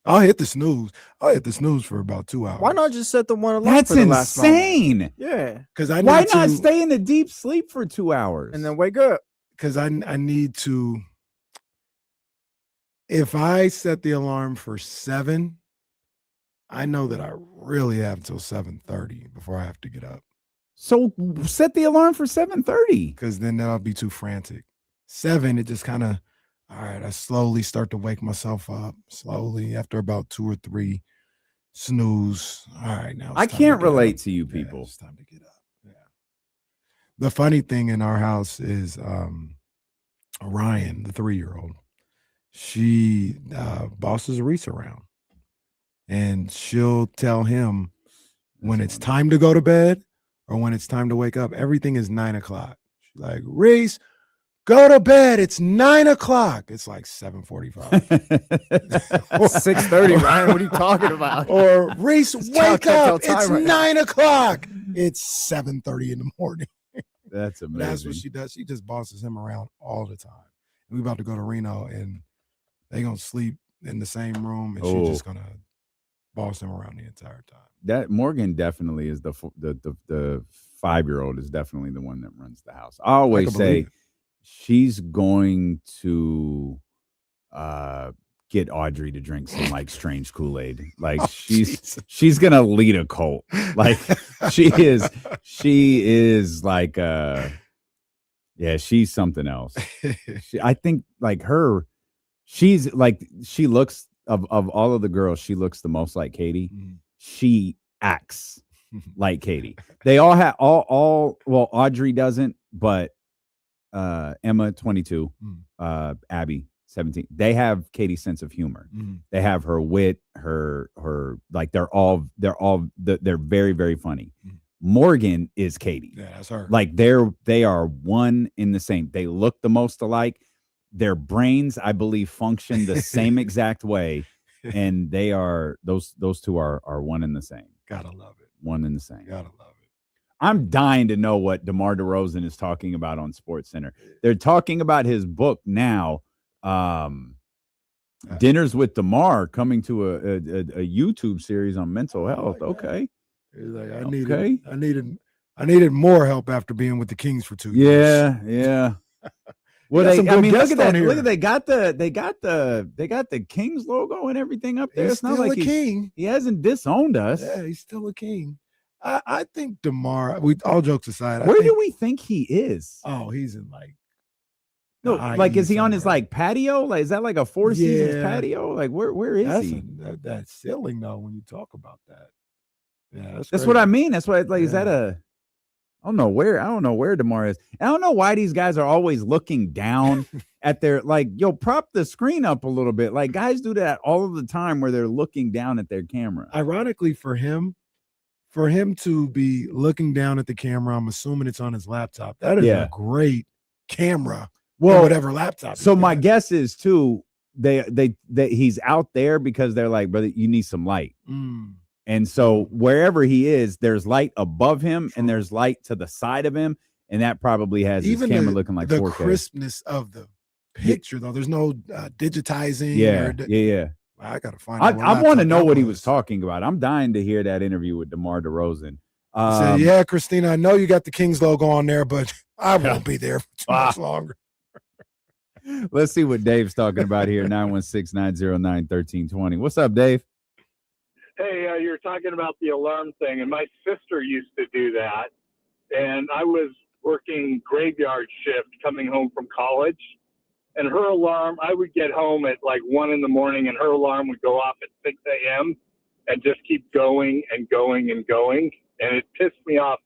I'll hit the snooze. I'll hit the snooze for about 2 hours. Why not just set the one alarm That's for the last moment? insane. Yeah, Because I Why need not to, stay in a deep sleep for 2 hours? and then wake up. because I need to. If I set the alarm for 7, I know that I really have till 7:30 before I have to get up. So set the alarm for 7:30. Because then that'll be too frantic. 7, it just kind of, all right, I slowly start to wake myself up. Slowly, after about 2 or 3 snooze. All right, now it's I time to can't get relate up. to you Yeah, people. it's time to get up. Yeah. The funny thing in our house is Ryan, the 3-year-old, she bosses Reese around. And she'll tell him when it's time to go to bed or when it's time to wake up. Everything is 9 o'clock. She's like, "Reese, go to bed. It's 9 o'clock." It's like 7:45. 6:30, Ryan. What are you talking about? Or Reese, wake tell up. time It's right now. 9 o'clock. It's 7:30 in the morning. That's amazing. That's what she does. She just bosses him around all the time. And we about to go to Reno and they gonna sleep in the same room and she's just gonna boss him around the entire time. That Morgan definitely is the 5-year-old is definitely the one that runs the house. I always can say believe it. she's going to get Audrey to drink some like strange Kool-Aid. Like Oh, Jesus. she's gonna lead a cult. Like she is like yeah, she's something else. I think like she's like she looks of all of the girls, she looks the most like Katie. She acts like Katie. They all have all well, Audrey doesn't, but Emma 22, Abby 17. They have Katie's sense of humor. They have her wit, her like they're very, very funny. Morgan is Katie. Yeah, that's her. Like they are one in the same. They look the most alike. Their brains, I believe, function the same exact way. And they are those two are one and the same. Gotta love it. One and the same. Gotta love it. I'm dying to know what DeMar DeRozan is talking about on Sports Center. They're talking about his book now. Dinners with DeMar coming to a YouTube series on mental health. Okay. He's like, Okay. I needed more help after being with the Kings for 2 years. Yeah. Well, got some good look guests at that. on here. Look at they got the Kings logo and everything up there. He's It's not still like a king. he hasn't disowned us. Yeah, he's still a king. I think DeMar, all jokes aside, Where do we think he is? Oh, he's in like No, the like is IE he on his somewhere. like patio? Like is that like a 4 seasons Yeah. patio? Like where is That's he? that ceiling though when you talk about that. Yeah, That's what I mean. That's why, like, is that Yeah. I don't know where DeMar is. I don't know why these guys are always looking down at their, like, yo, prop the screen up a little bit. Like, guys do that all of the time where they're looking down at their camera. Ironically for him to be looking down at the camera, I'm assuming it's on his laptop. That is a great camera. Well, whatever laptop. So my guess is too, they he's out there because they're like, brother, you need some light. And so wherever he is, there's light above him and there's light to the side of him. And that probably has even his camera looking like the 4K. crispness of the picture, though. There's no digitizing. Yeah. I gotta find. I want to know what he was talking about. I'm dying to hear that interview with DeMar DeRozan. Said, yeah, Christina, I know you got the Kings logo on there, but I won't be there for too much longer. Let's see what Dave's talking about here. 916-909-1320. What's up, Dave? Hey, you were talking about the alarm thing, and my sister used to do that. And I was working graveyard shift coming home from college, and her alarm, I would get home at like 1 a.m, and her alarm would go off at 6 a.m. and just keep going and going and going. And it pissed me off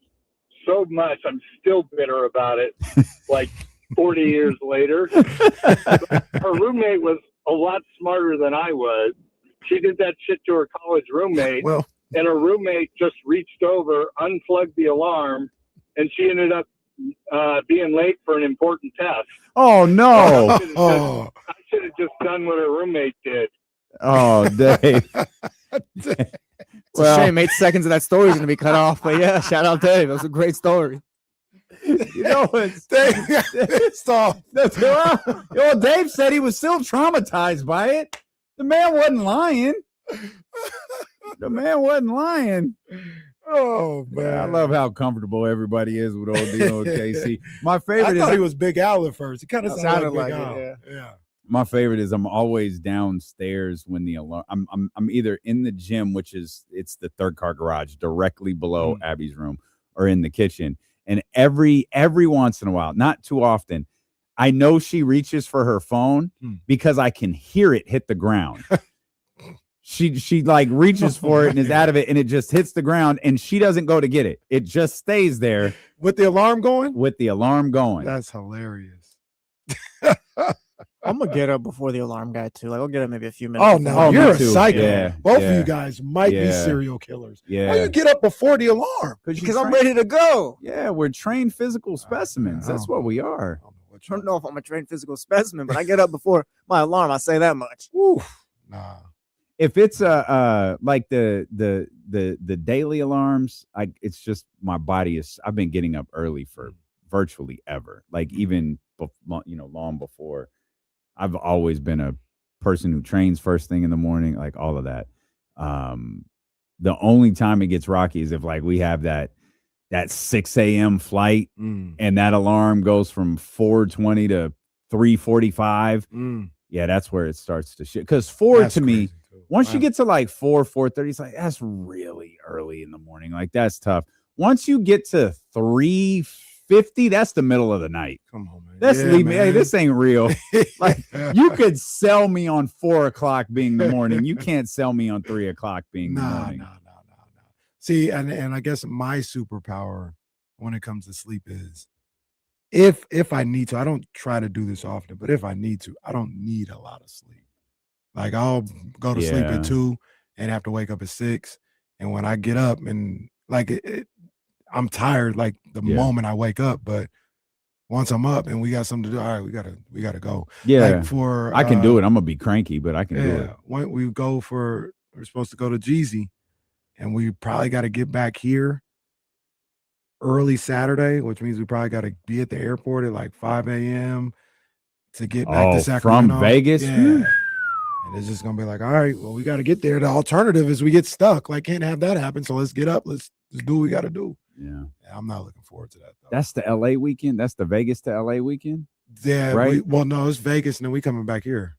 so much. I'm still bitter about it, like 40 years later. Her roommate was a lot smarter than I was. She did that shit to her college roommate, and her roommate just reached over, unplugged the alarm, and she ended up being late for an important test. Oh, no. I should have just done what her roommate did. Oh, Dave. It's a shame 8 seconds of that story is going to be cut off. But yeah, shout out Dave. That was a great story. You know what's Dave Dave said he was still traumatized by it. The man wasn't lying. Oh man, I love how comfortable everybody is with old Dino and KC. My favorite I thought is he was Big Al at first. He kind of sounded like Big Al. Al. Yeah. My favorite is I'm always downstairs when the alarm. I'm either in the gym, which is it's the third car garage directly below Abby's room, or in the kitchen. And every once in a while, not too often, I know she reaches for her phone because I can hear it hit the ground. She like reaches for it and is out of it, and it just hits the ground, and she doesn't go to get it. It just stays there with the alarm going. That's hilarious. I'm gonna get up before the alarm guy too. Like I'll get up maybe a few minutes. Oh no, you're a psycho. Yeah, Both of you guys might be serial killers. Yeah. Why you get up before the alarm? Because I'm ready to go. Yeah, we're trained physical specimens. That's what we are. I don't know if I'm a trained physical specimen, but I get up before my alarm. I say that much. Nah. If it's like the daily alarms, it's just my body is. I've been getting up early for virtually ever. Like even long before. I've always been a person who trains first thing in the morning, like all of that. The only time it gets rocky is if like we have that 6 a.m. flight and that alarm goes from 4:20 to 3:45. Yeah, that's where it starts to shit. Because to me, once you get to like 4:30, it's like that's really early in the morning. Like that's tough. Once you get to 3:50, that's the middle of the night. Come on, man. That's leaving. Hey, this ain't real. Like you could sell me on 4 o'clock being the morning. You can't sell me on 3 o'clock being the morning. No. See, and I guess my superpower when it comes to sleep is if I need to, I don't try to do this often, but if I need to, I don't need a lot of sleep. Like I'll go to sleep at 2 and have to wake up at 6. And when I get up and like I'm tired like the moment I wake up, but once I'm up and we got something to do, all right, we gotta go. Yeah, like I can do it. I'm gonna be cranky, but I can do it. When we're supposed to go to Jeezy, and we probably got to get back here early Saturday, which means we probably got to be at the airport at like 5 a.m. to get back to Sacramento from Vegas. Yeah. And it's just gonna be like, all right, well, we got to get there. The alternative is we get stuck. Like, can't have that happen. So let's get up. Let's do what we got to do. Yeah, I'm not looking forward to that though. That's the LA weekend. That's the Vegas to LA weekend. Yeah, right. No, it's Vegas, and then we coming back here.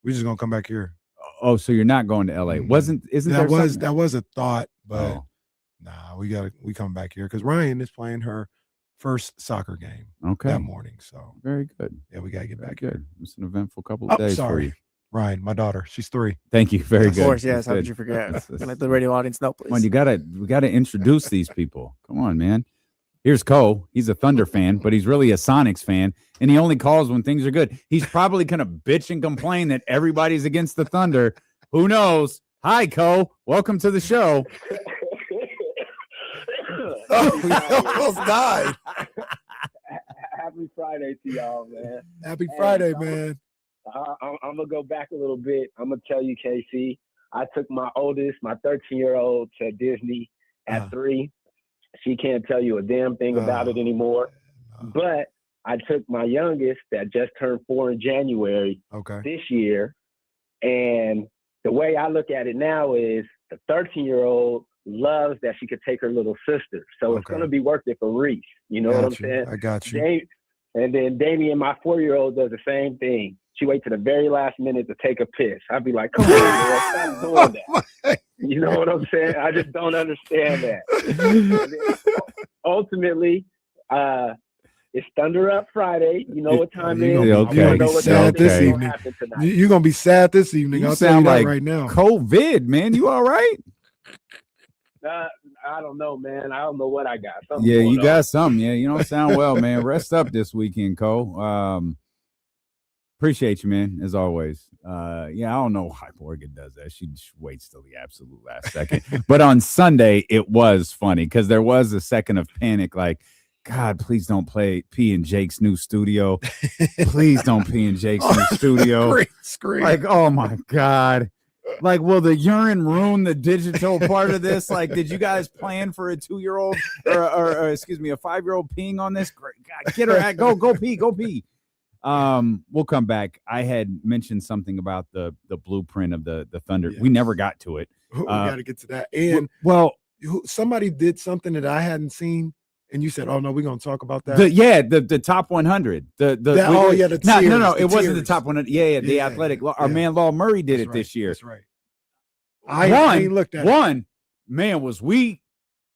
We just gonna come back here. Oh, so you're not going to LA? Isn't that was a thought, but nah, we coming back here because Ryan is playing her first soccer game that morning. So very good. Yeah, we gotta get back good. here. It's an eventful couple of days for you. Ryan, my daughter. She's 3. Thank you. Very Of good. course, yes. That's How could good. you forget? That's- Let the radio audience know, Come on, please. we gotta introduce these people. Come on, man. Here's Cole. He's a Thunder fan, but he's really a Sonics fan, and he only calls when things are good. He's probably gonna bitch and complain that everybody's against the Thunder. Who knows? Hi, Cole. Welcome to the show. Oh, we almost died. Happy Friday to y'all, man. Happy Friday, man. I'm gonna go back a little bit. I'm gonna tell you, KC. I took my oldest, my 13-year-old, to Disney at 3. She can't tell you a damn thing about it anymore. But I took my youngest, that just turned 4 in January this year, and the way I look at it now is the 13-year-old loves that she could take her little sister, so it's gonna be worth it for Reaves. You know what I'm saying? I got you. And then Damien, my 4-year-old, does the same thing. She waits to the very last minute to take a piss. I'd be like, come on, girl, stop doing that. You know what I'm saying? I just don't understand that. Ultimately, it's Thunder Up Friday. You know what time it is. You're gonna be sad this evening. You're gonna be sad this evening. I'll tell you that right now. COVID, man. You all right? I don't know, man. I don't know what I got. Yeah, you got something. Yeah, you don't sound well, man. Rest up this weekend, Cole. Appreciate you, man, as always. Yeah, I don't know why Morgan does that. She waits till the absolute last second. But on Sunday, it was funny because there was a second of panic, like, God, please don't play P and Jake's new studio. Please don't P and Jake's new studio. Scream. Like, oh my God. Like, will the urine ruin the digital part of this? Like, did you guys plan for a 2-year-old or excuse me, a 5-year-old peeing on this? Great. God, get her at go pee. We'll come back. I had mentioned something about the blueprint of the Thunder. Yes. We never got to it. We got to get to that. And somebody did something that I hadn't seen, and you said, "Oh no, we're gonna talk about that." The top 100. The tiers, no, it wasn't the tiers. top 100. The athletic. Our man Law Murray did it this year. That's right. I ain't looked at one man was we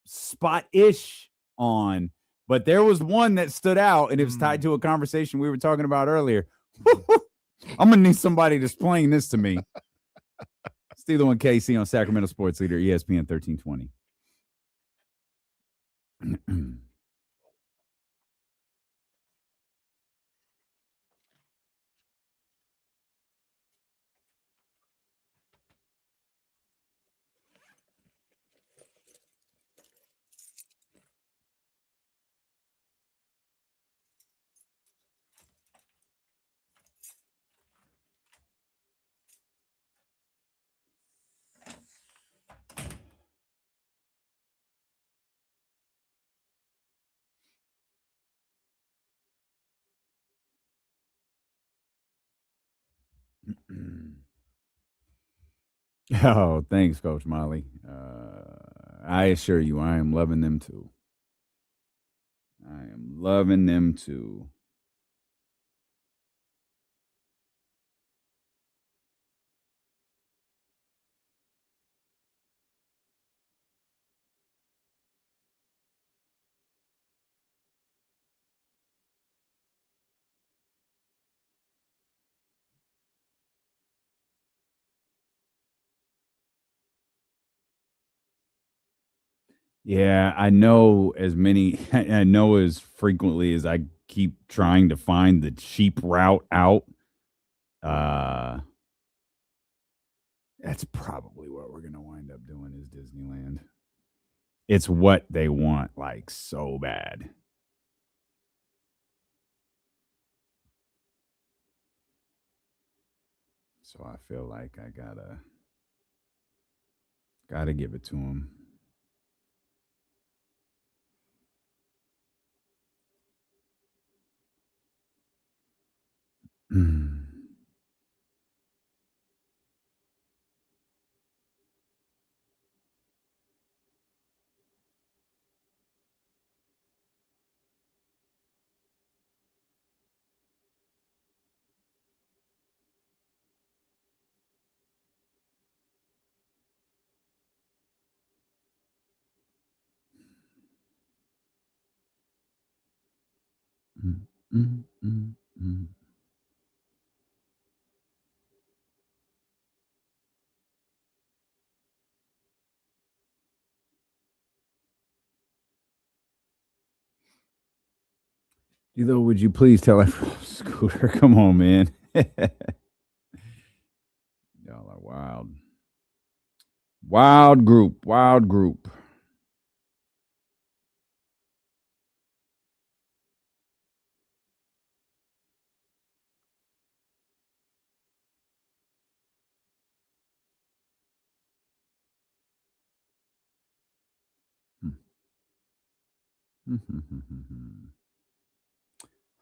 spot-ish on, but there was one that stood out, and it was tied to a conversation we were talking about earlier. I'm gonna need somebody to explain this to me. Steeler and KC on Sacramento Sports Leader, ESPN 1320. Oh, thanks, Coach Molly. I assure you, I am loving them too. I am loving them too. Yeah, I know I know as frequently as I keep trying to find the cheap route out. That's probably what we're going to wind up doing is Disneyland. It's what they want, like, so bad. So I feel like I gotta give it to them. D'Lo, would you please tell everyone, Scooter? Come on, man. Y'all are wild. Wild group. Wild group.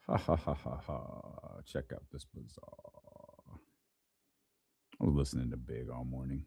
Ha ha ha ha ha. Check out this bizarre. I was listening to Big all morning.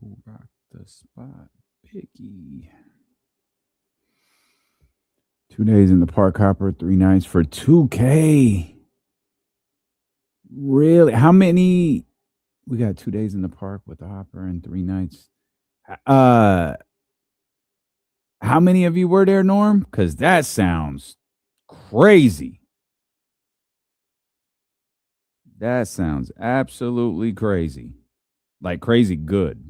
Who rocked the spot? Picky. 2 days in the park hopper, 3 nights for 2K. Really? How many? We got 2 days in the park with the hopper and 3 nights. How many of you were there, Norm? Because that sounds crazy. That sounds absolutely crazy. Like crazy good.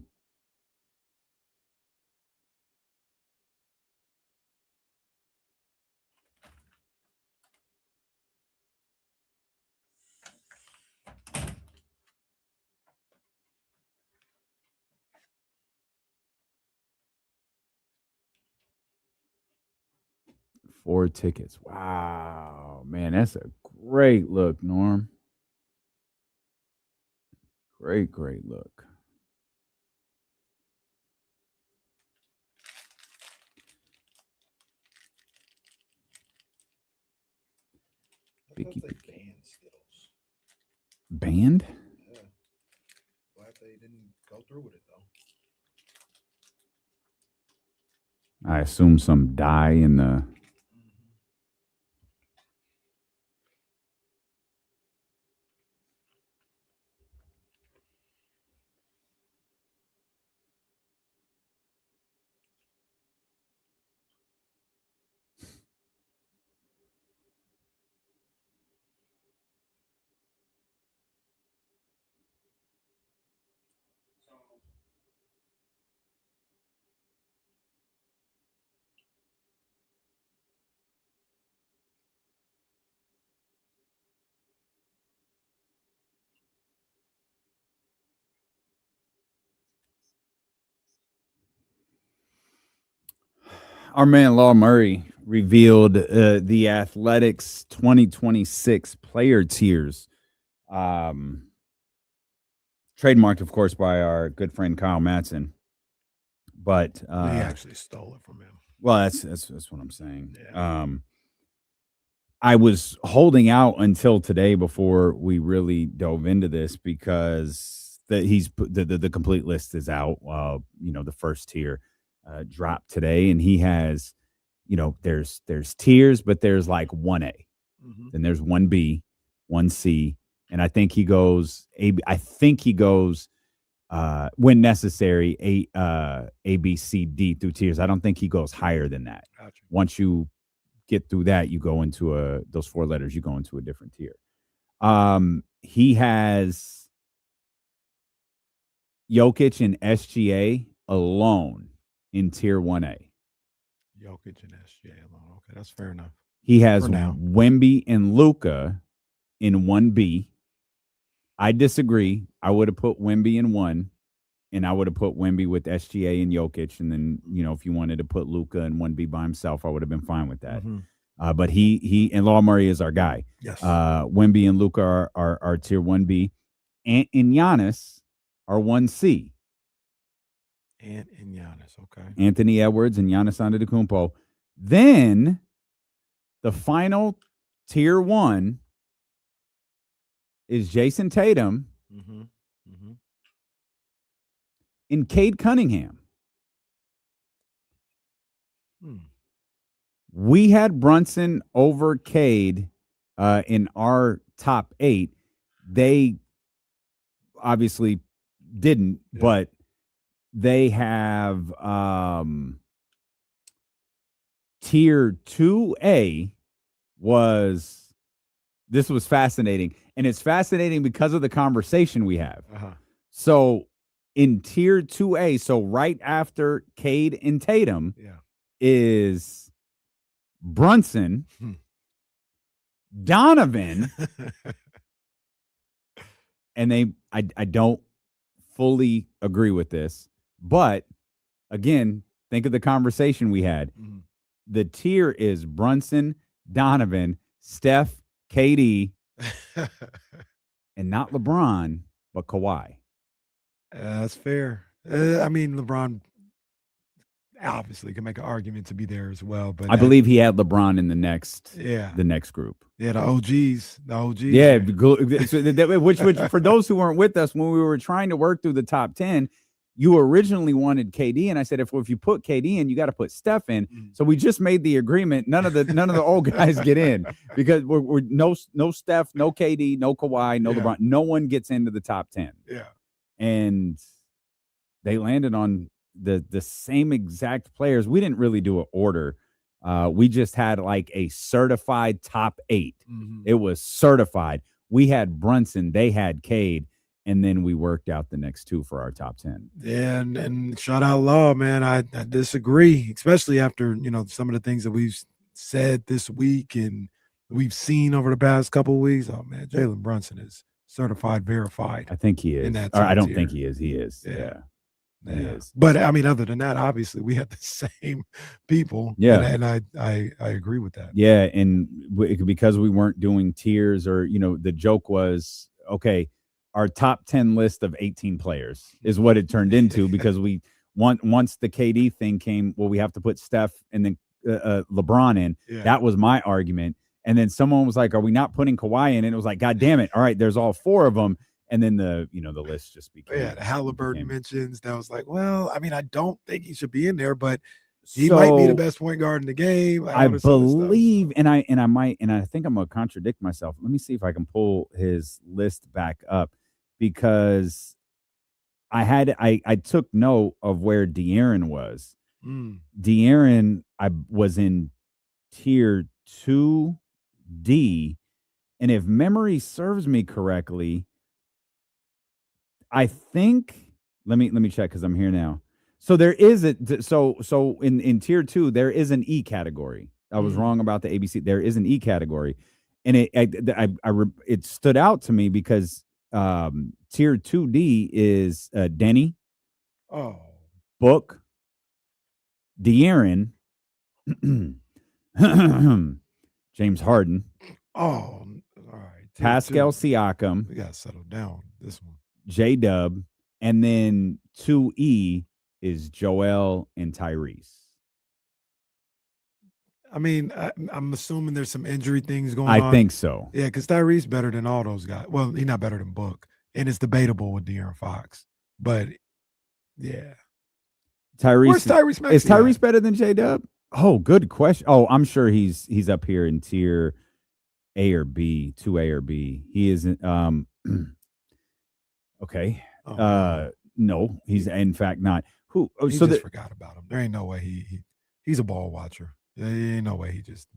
Four tickets. Wow. Man, that's a great look, Norm. Great, great look. Picky, picky. Banned? Yeah. Glad they didn't go through with it, though. I assume some dye in the. Our man Law Murray revealed the Athletics 2026 player tiers. Trademarked, of course, by our good friend Kyle Madson. But They actually stole it from him. Well, that's what I'm saying. Yeah. I was holding out until today before we really dove into this because the complete list is out. The first tier dropped today, and he has, there's tiers, but there's like 1A, then there's 1B, 1C, and I think he goes when necessary A, B, C, D through tiers. I don't think he goes higher than that. Gotcha. Once you get through that, you go into those 4 letters, you go into a different tier. He has Jokic and SGA alone in tier 1A. Jokic and SGA alone. Okay, that's fair enough. He has Wemby and Luka in 1B. I disagree. I would have put Wemby in 1, and I would have put Wemby with SGA and Jokic, and then if you wanted to put Luka in 1B by himself, I would have been fine with that. But he and Law Murray is our guy. Yes. Wemby and Luka are tier 1B, and Giannis are 1C. And Giannis, okay. Anthony Edwards and Giannis Antetokounmpo. Then the final tier 1 is Jason Tatum and Cade Cunningham. We had Brunson over Cade in our top 8. They obviously didn't, but they have tier 2A was fascinating. And it's fascinating because of the conversation we have. So in tier 2A, so right after Cade and Tatum is Brunson, Donovan, and I don't fully agree with this, but again, think of the conversation we had. The tier is Brunson, Donovan, Steph, KD, and not LeBron, but Kawhi. That's fair. I mean, LeBron obviously can make an argument to be there as well, but I believe he had LeBron in the next group. Yeah, the OGs. Yeah, which for those who weren't with us when we were trying to work through the top 10, you originally wanted KD, and I said if you put KD in, you got to put Steph in. So we just made the agreement. None of the old guys get in because we're no Steph, no KD, no Kawhi, no LeBron. No one gets into the top 10. Yeah, and they landed on the same exact players. We didn't really do an order. We just had like a certified top 8. It was certified. We had Brunson, they had Cade, and then we worked out the next 2 for our top 10. Yeah, and shout out Law, man. I disagree, especially after some of the things that we've said this week and we've seen over the past couple of weeks. Oh man, Jalen Brunson is certified, verified. I think he is. Or I don't think he is. He is. Yeah. He is. But I mean, other than that, obviously we had the same people. Yeah, and I agree with that. Yeah, and because we weren't doing tiers, or the joke was okay. Our top 10 list of 18 players is what it turned into because we once the KD thing came, well, we have to put Steph and then LeBron in. Yeah. That was my argument. And then someone was like, are we not putting Kawhi in? And it was like, God damn it. All right, there's all 4 of them. And then the list just became. Yeah, the Halliburton mentions. That was like, well, I mean, I don't think he should be in there, but he might be the best point guard in the game. I believe, and I think I'm gonna contradict myself. Let me see if I can pull his list back up because I took note of where De'Aaron was. De'Aaron, I was in tier 2D, and if memory serves me correctly, I think let me check because I'm here now. So there is so in tier 2 there is an E category. I was wrong about the ABC. There is an E category, and it stood out to me because tier 2D is Denny, Book, De'Aaron, James Harden. All right. Pascal Siakam. We gotta settle down this one. J-Dub, and then 2E is Joel and Tyrese. I mean, I'm assuming there's some injury things going on. I think so. Yeah, because Tyrese better than all those guys. Well, he's not better than Book, and it's debatable with De'Aaron Fox. But yeah, Tyrese. Where's Tyrese Maxey? Is Tyrese better than J-Dub? Oh, good question. Oh, I'm sure he's up here in tier A or B, 2A or B. He isn't. Okay. No, he's in fact not. Who? Oh, he so just forgot about him. There ain't no way he's a ball watcher. There ain't no way he just.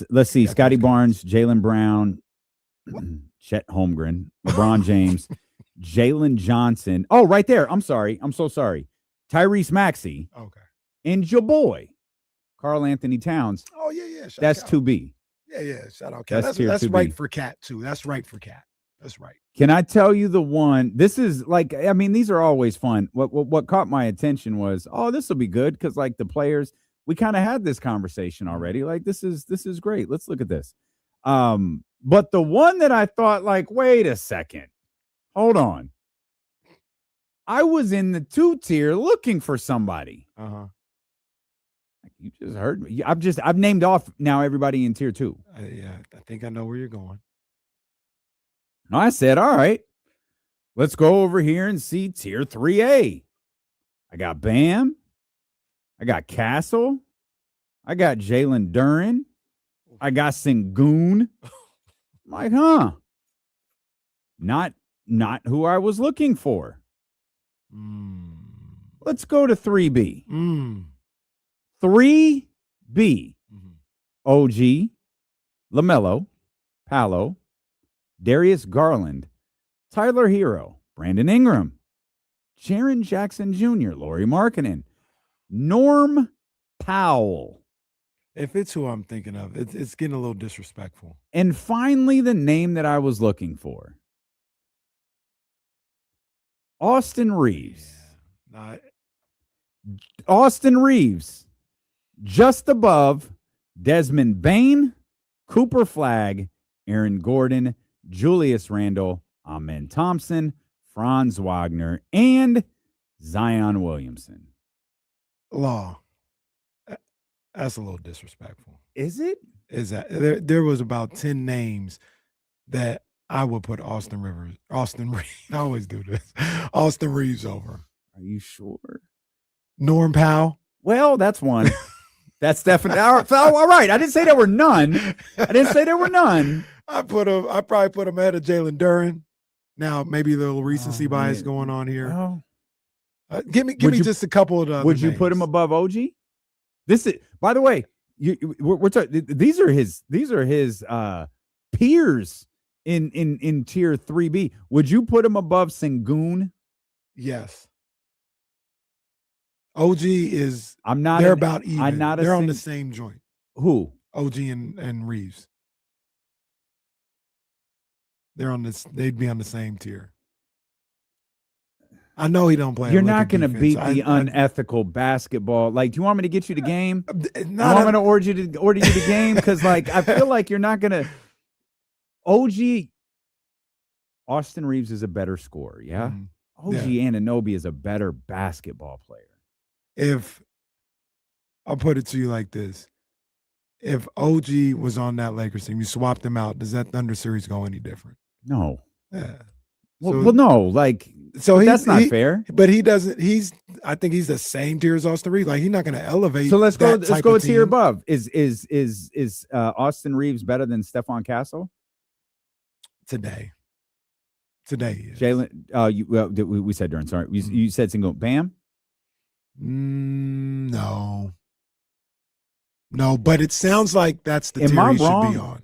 Let's see. Scotty Barnes, Jaylen Brown, Chet Holmgren, LeBron James, Jalen Johnson. Oh, right there. I'm sorry. I'm so sorry. Tyrese Maxey. Okay. And your boy, Karl Anthony Towns. Oh yeah. That's 2B. Yeah. Shout out Cat. That's 2B. right for Cat too. That's right for Cat. That's right. Can I tell you the one? This is like, I mean, these are always fun. What caught my attention was, oh, this will be good because like the players, we kind of had this conversation already. Like this is great. Let's look at this. But the one that I thought, like, wait a second, hold on. I was in the 2 tier looking for somebody. You just heard me. I've named off now everybody in tier 2. Yeah, I think I know where you're going. I said, all right, let's go over here and see tier 3A. I got Bam. I got Castle. I got Jalen Duren. I got Sengun. I'm like, huh. Not who I was looking for. Let's go to 3B. 3B. OG, LaMelo, Paolo, Darius Garland, Tyler Hero, Brandon Ingram, Jaren Jackson Jr., Lauri Markkanen, Norm Powell. If it's who I'm thinking of, it's getting a little disrespectful. And finally, the name that I was looking for, Austin Reaves. Yeah. Austin Reaves, just above Desmond Bane, Cooper Flagg, Aaron Gordon, Julius Randle, Amen Thompson, Franz Wagner, and Zion Williamson. Law. That's a little disrespectful. Is it? Is that there was about 10 names that I would put Austin Reeves. I always do this. Austin Reeves over. Are you sure? Norm Powell. Well, that's one. That's definitely all right. I didn't say there were none. I probably put him ahead of Jalen Duren. Now maybe the little recency bias going on here. Well, give me just a couple of the other Would you names. put him above OG? This is, by the way, we're talking. These are his peers in tier 3B. Would you put him above Sengun? Yes. OG is. I'm not. They're about even. I'm not. They're on the same joint. Who? OG and Reeves. They're on this. They'd be on the same tier. I know he don't play. You're not going to beat the unethical basketball. Like, do you want me to get you the game? You want me to order you the game? Because, like, I feel like you're not going to. OG, Austin Reeves is a better scorer. Yeah. OG Anunoby is a better basketball player. If I'll put it to you like this, if OG was on that Lakers team, you swapped them out, does that Thunder series go any different? No. Yeah. Well, no, like, so that's not fair. But he doesn't. I think he's the same tier as Austin Reeves. Like, he's not going to elevate. So let's go a tier team. above. Is Austin Reeves better than Stephon Castle today? Today, yes. Jalen. We said during. Sorry, you said single. Bam. No, but it sounds like that's the tier he should be on.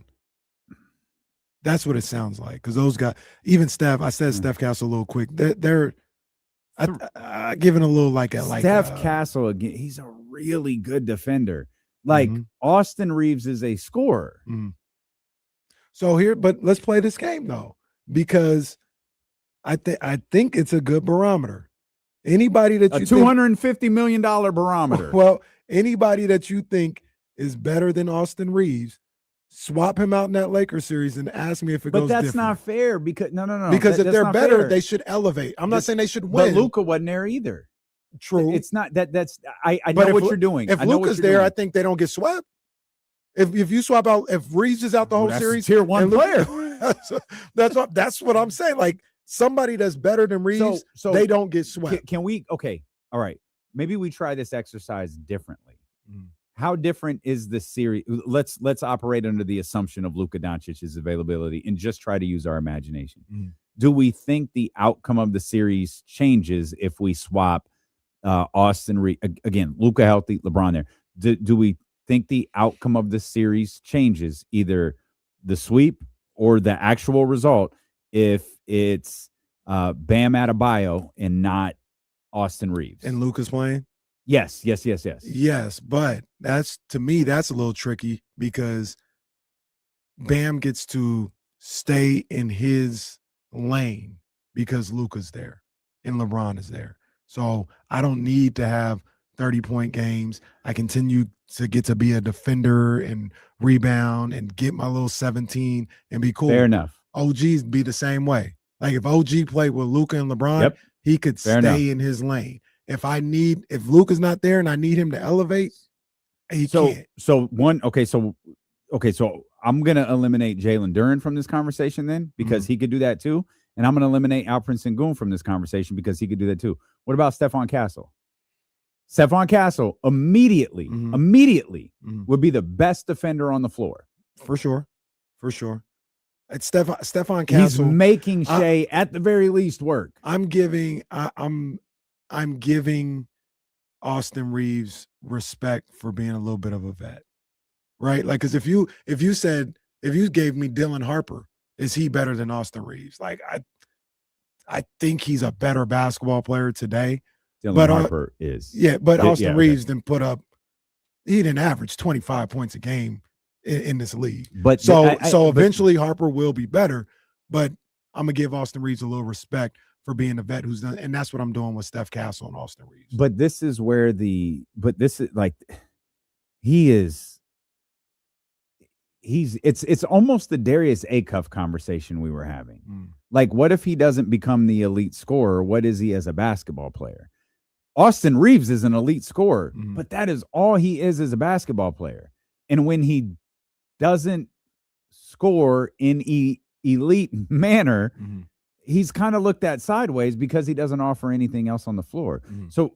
That's what it sounds like, because those guys, even Steph. I said Steph Castle a little quick. They're giving a little like Steph Castle again. He's a really good defender. Like Austin Reeves is a scorer. So but let's play this game though, because I think it's a good barometer. Anybody that you $250 million barometer. Well, anybody that you think is better than Austin Reeves, swap him out in that Lakers series and ask me if it goes different. But that's not fair, because no. Because if they're better, they should elevate. I'm not saying they should win. But Luka wasn't there either. True. It's not that's I know what you're doing. If Luka's there, I think they don't get swept. If you swap out, if Reeves is out the whole series, tier 1 player. that's what I'm saying. Like, somebody that's better than Reeves, so they don't get swept. Can we? Okay, all right. Maybe we try this exercise differently. How different is the series? Let's operate under the assumption of Luka Doncic's availability and just try to use our imagination. Do we think the outcome of the series changes if we swap Austin Reeves again? Luka healthy, LeBron there. Do we think the outcome of the series changes, either the sweep or the actual result, if it's Bam Adebayo and not Austin Reeves? And Luka's playing? Yes. Yes, but to me, that's a little tricky, because Bam gets to stay in his lane because Luka's there and LeBron is there. So I don't need to have 30-point games. I continue to get to be a defender and rebound and get my little 17 and be cool. Fair enough. OG's be the same way. Like, if OG played with Luka and LeBron, he could stay in his lane. If Luka's not there and I need him to elevate, he can't. So I'm gonna eliminate Jalen Duren from this conversation then, because he could do that too. And I'm gonna eliminate Alperen Sengun from this conversation because he could do that too. What about Stephon Castle? Stephon Castle immediately would be the best defender on the floor. For sure. It's Stefan He's Castle. making Shea at the very least work. I'm giving Austin Reaves respect for being a little bit of a vet, right? Like, because if you gave me Dylan Harper, is he better than Austin Reaves? Like, I think he's a better basketball player today. Dylan Harper is. Yeah, but Austin Reaves he didn't average 25 points a game in this league. But so eventually Harper will be better, but I'm gonna give Austin Reaves a little respect for being a vet who's done, and that's what I'm doing with Steph Castle and Austin Reaves. But this is where it's almost the Darius Acuff conversation we were having. Like, what if he doesn't become the elite scorer? What is he as a basketball player? Austin Reaves is an elite scorer, but that is all he is as a basketball player. And when he doesn't score in elite manner, he's kind of looked at sideways because he doesn't offer anything else on the floor. So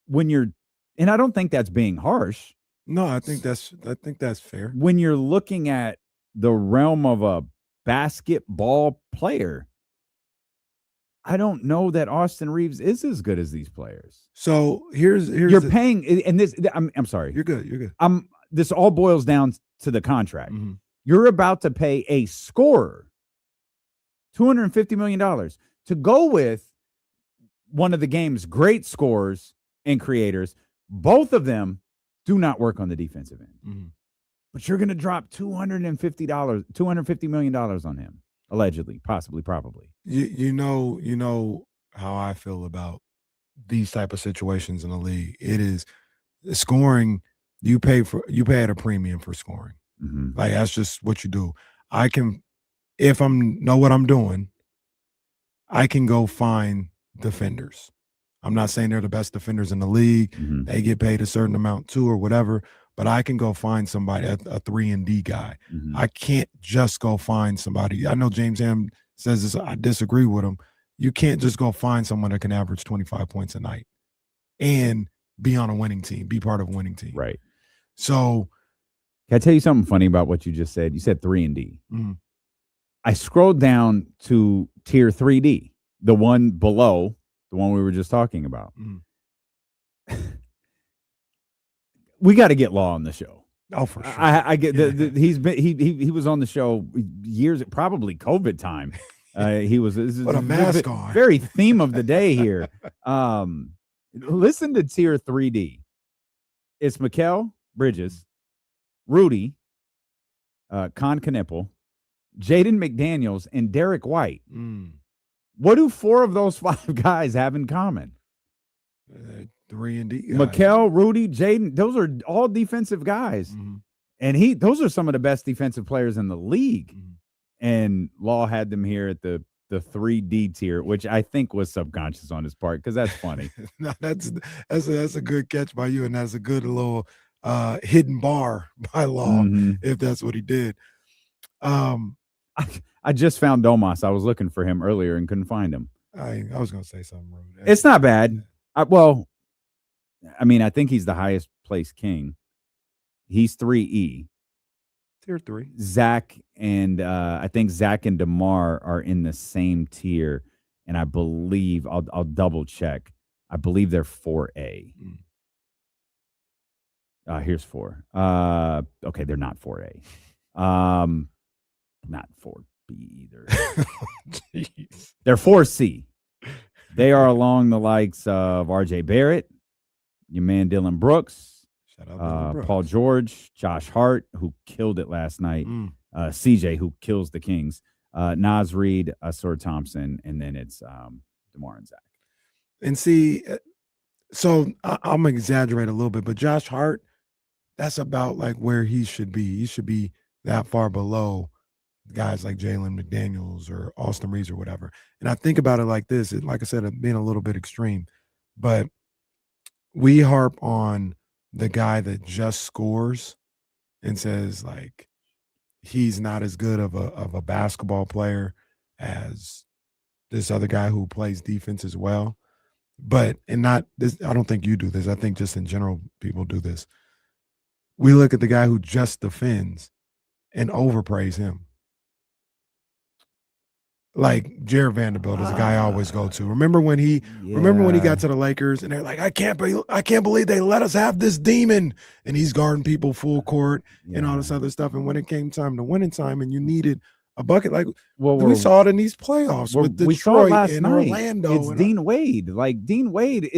and I don't think that's being harsh. No, I think that's fair. When you're looking at the realm of a basketball player, I don't know that Austin Reaves is as good as these players. So here's you're paying, and this I'm sorry. You're good. This all boils down to the contract. You're about to pay a scorer $250 million to go with one of the game's great scorers and creators. Both of them do not work on the defensive end. But you're going to drop $250 million on him, allegedly, possibly, probably. You know how I feel about these type of situations in the league. It is scoring. You pay at a premium for scoring. Like, that's just what you do. If I know what I'm doing, I can go find defenders. I'm not saying they're the best defenders in the league. They get paid a certain amount too, or whatever. But I can go find somebody, a 3-and-D guy. I can't just go find somebody. I know James Ham says this. I disagree with him. You can't just go find someone that can average 25 points a night and be on a winning team, be part of a winning team. Right. So, can I tell you something funny about what you just said? You said 3-and-D. I scrolled down to tier 3D, the one below the one we were just talking about. We got to get Law on the show. Oh, for sure. I get he was on the show years, probably COVID time. He was what a mask on. Very theme of the day here. Listen to tier 3D. It's Mikal Bridges, Rudy, Con Knipple, Jaden McDaniels, and Derek White. What do 4 of those 5 guys have in common? 3-and-D. Mikal, Rudy, Jaden, those are all defensive guys. And those are some of the best defensive players in the league. And Law had them here at the 3D tier, which I think was subconscious on his part, because that's funny. No, that's a good catch by you, and that's a good little hidden bar by Law, if that's what he did. I just found Domas. I was looking for him earlier and couldn't find him. I was going to say something rude. It's not bad. I think he's the highest placed king. He's 3E. Tier 3. Zach and I think Zach and DeMar are in the same tier, and I believe I'll double check. I believe they're 4A. Here's 4. Okay, they're not 4A. Not 4B either. Jeez. They're 4C. They are along the likes of RJ Barrett, your man Dylan Brooks, Shout out Dylan Brooks. Paul George, Josh Hart, who killed it last night, CJ, who kills the Kings, Naz Reid, Asur Thompson, and then it's DeMar and Zach. And see, so I'm going to exaggerate a little bit, but Josh Hart, that's about like where he should be. He should be that far below guys like Jalen McDaniels or Austin Reaves or whatever. And I think about it like this, like I said, being a little bit extreme, but we harp on the guy that just scores and says like he's not as good of a basketball player as this other guy who plays defense as well. But not this, I don't think you do this. I think just in general people do this. We look at the guy who just defends and overpraise him. like Jared Vanderbilt is a guy I always go to. Remember when he got to the Lakers and they're like, I can't believe they let us have this demon, and he's guarding people full court and all this other stuff. And when it came time to winning time and you needed a bucket, like we saw it in these playoffs with Detroit and Orlando. It's Dean Wade. Like Dean Wade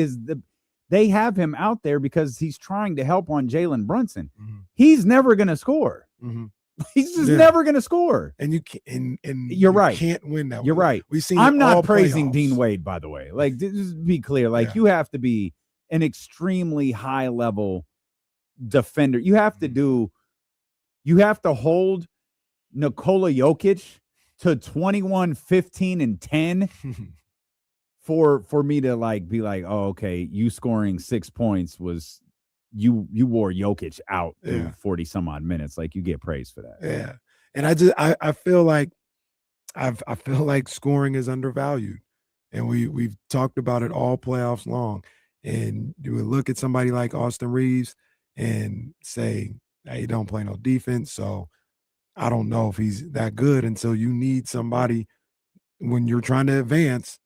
they have him out there because he's trying to help on Jalen Brunson. Mm-hmm. He's never going to score. Mm-hmm. He's just never going to score. And you can't, and you're right. Can't win that. You're right. We've seen. I'm not praising playoffs. Dean Wade, by the way. Like, just be clear. Like, you have to be an extremely high level defender. You have to hold Nikola Jokic to 21, 15, and 10 for me to like be like, oh, okay, you scoring 6 points was. You wore Jokic out through 40 some odd minutes. Like, you get praise for that. Yeah. And I feel like I feel like scoring is undervalued. And we've talked about it all playoffs long. And you would look at somebody like Austin Reaves and say, hey, he don't play no defense. So I don't know if he's that good. And so you need somebody when you're trying to advance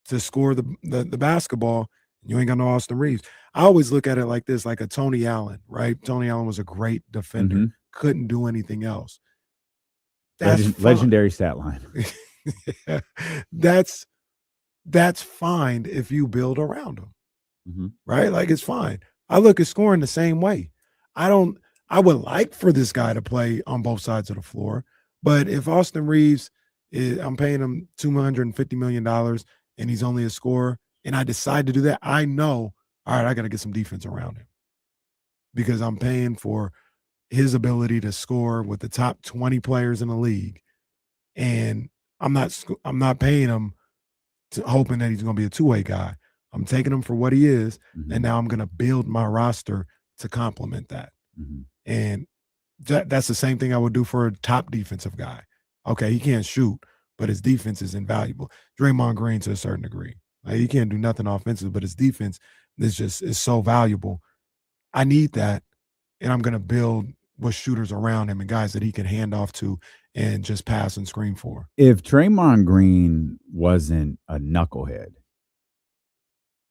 to score the basketball. You ain't got no Austin Reaves. I always look at it like this, like a Tony Allen, right? Tony Allen was a great defender, couldn't do anything else. That's legendary stat line. That's fine if you build around him, right? Like, it's fine. I look at scoring the same way. I would like for this guy to play on both sides of the floor, but if Austin Reaves, I'm paying him $250 million and he's only a scorer, and I decide to do that, I know, all right, I got to get some defense around him because I'm paying for his ability to score with the top 20 players in the league. And I'm not paying him hoping that he's going to be a two-way guy. I'm taking him for what he is, and now I'm going to build my roster to complement that. And that's the same thing I would do for a top defensive guy. Okay, he can't shoot, but his defense is invaluable. Draymond Green to a certain degree. Like, he can't do nothing offensive, but his defense is so valuable. I need that, and I'm going to build with shooters around him and guys that he can hand off to and just pass and screen for. If Draymond Green wasn't a knucklehead,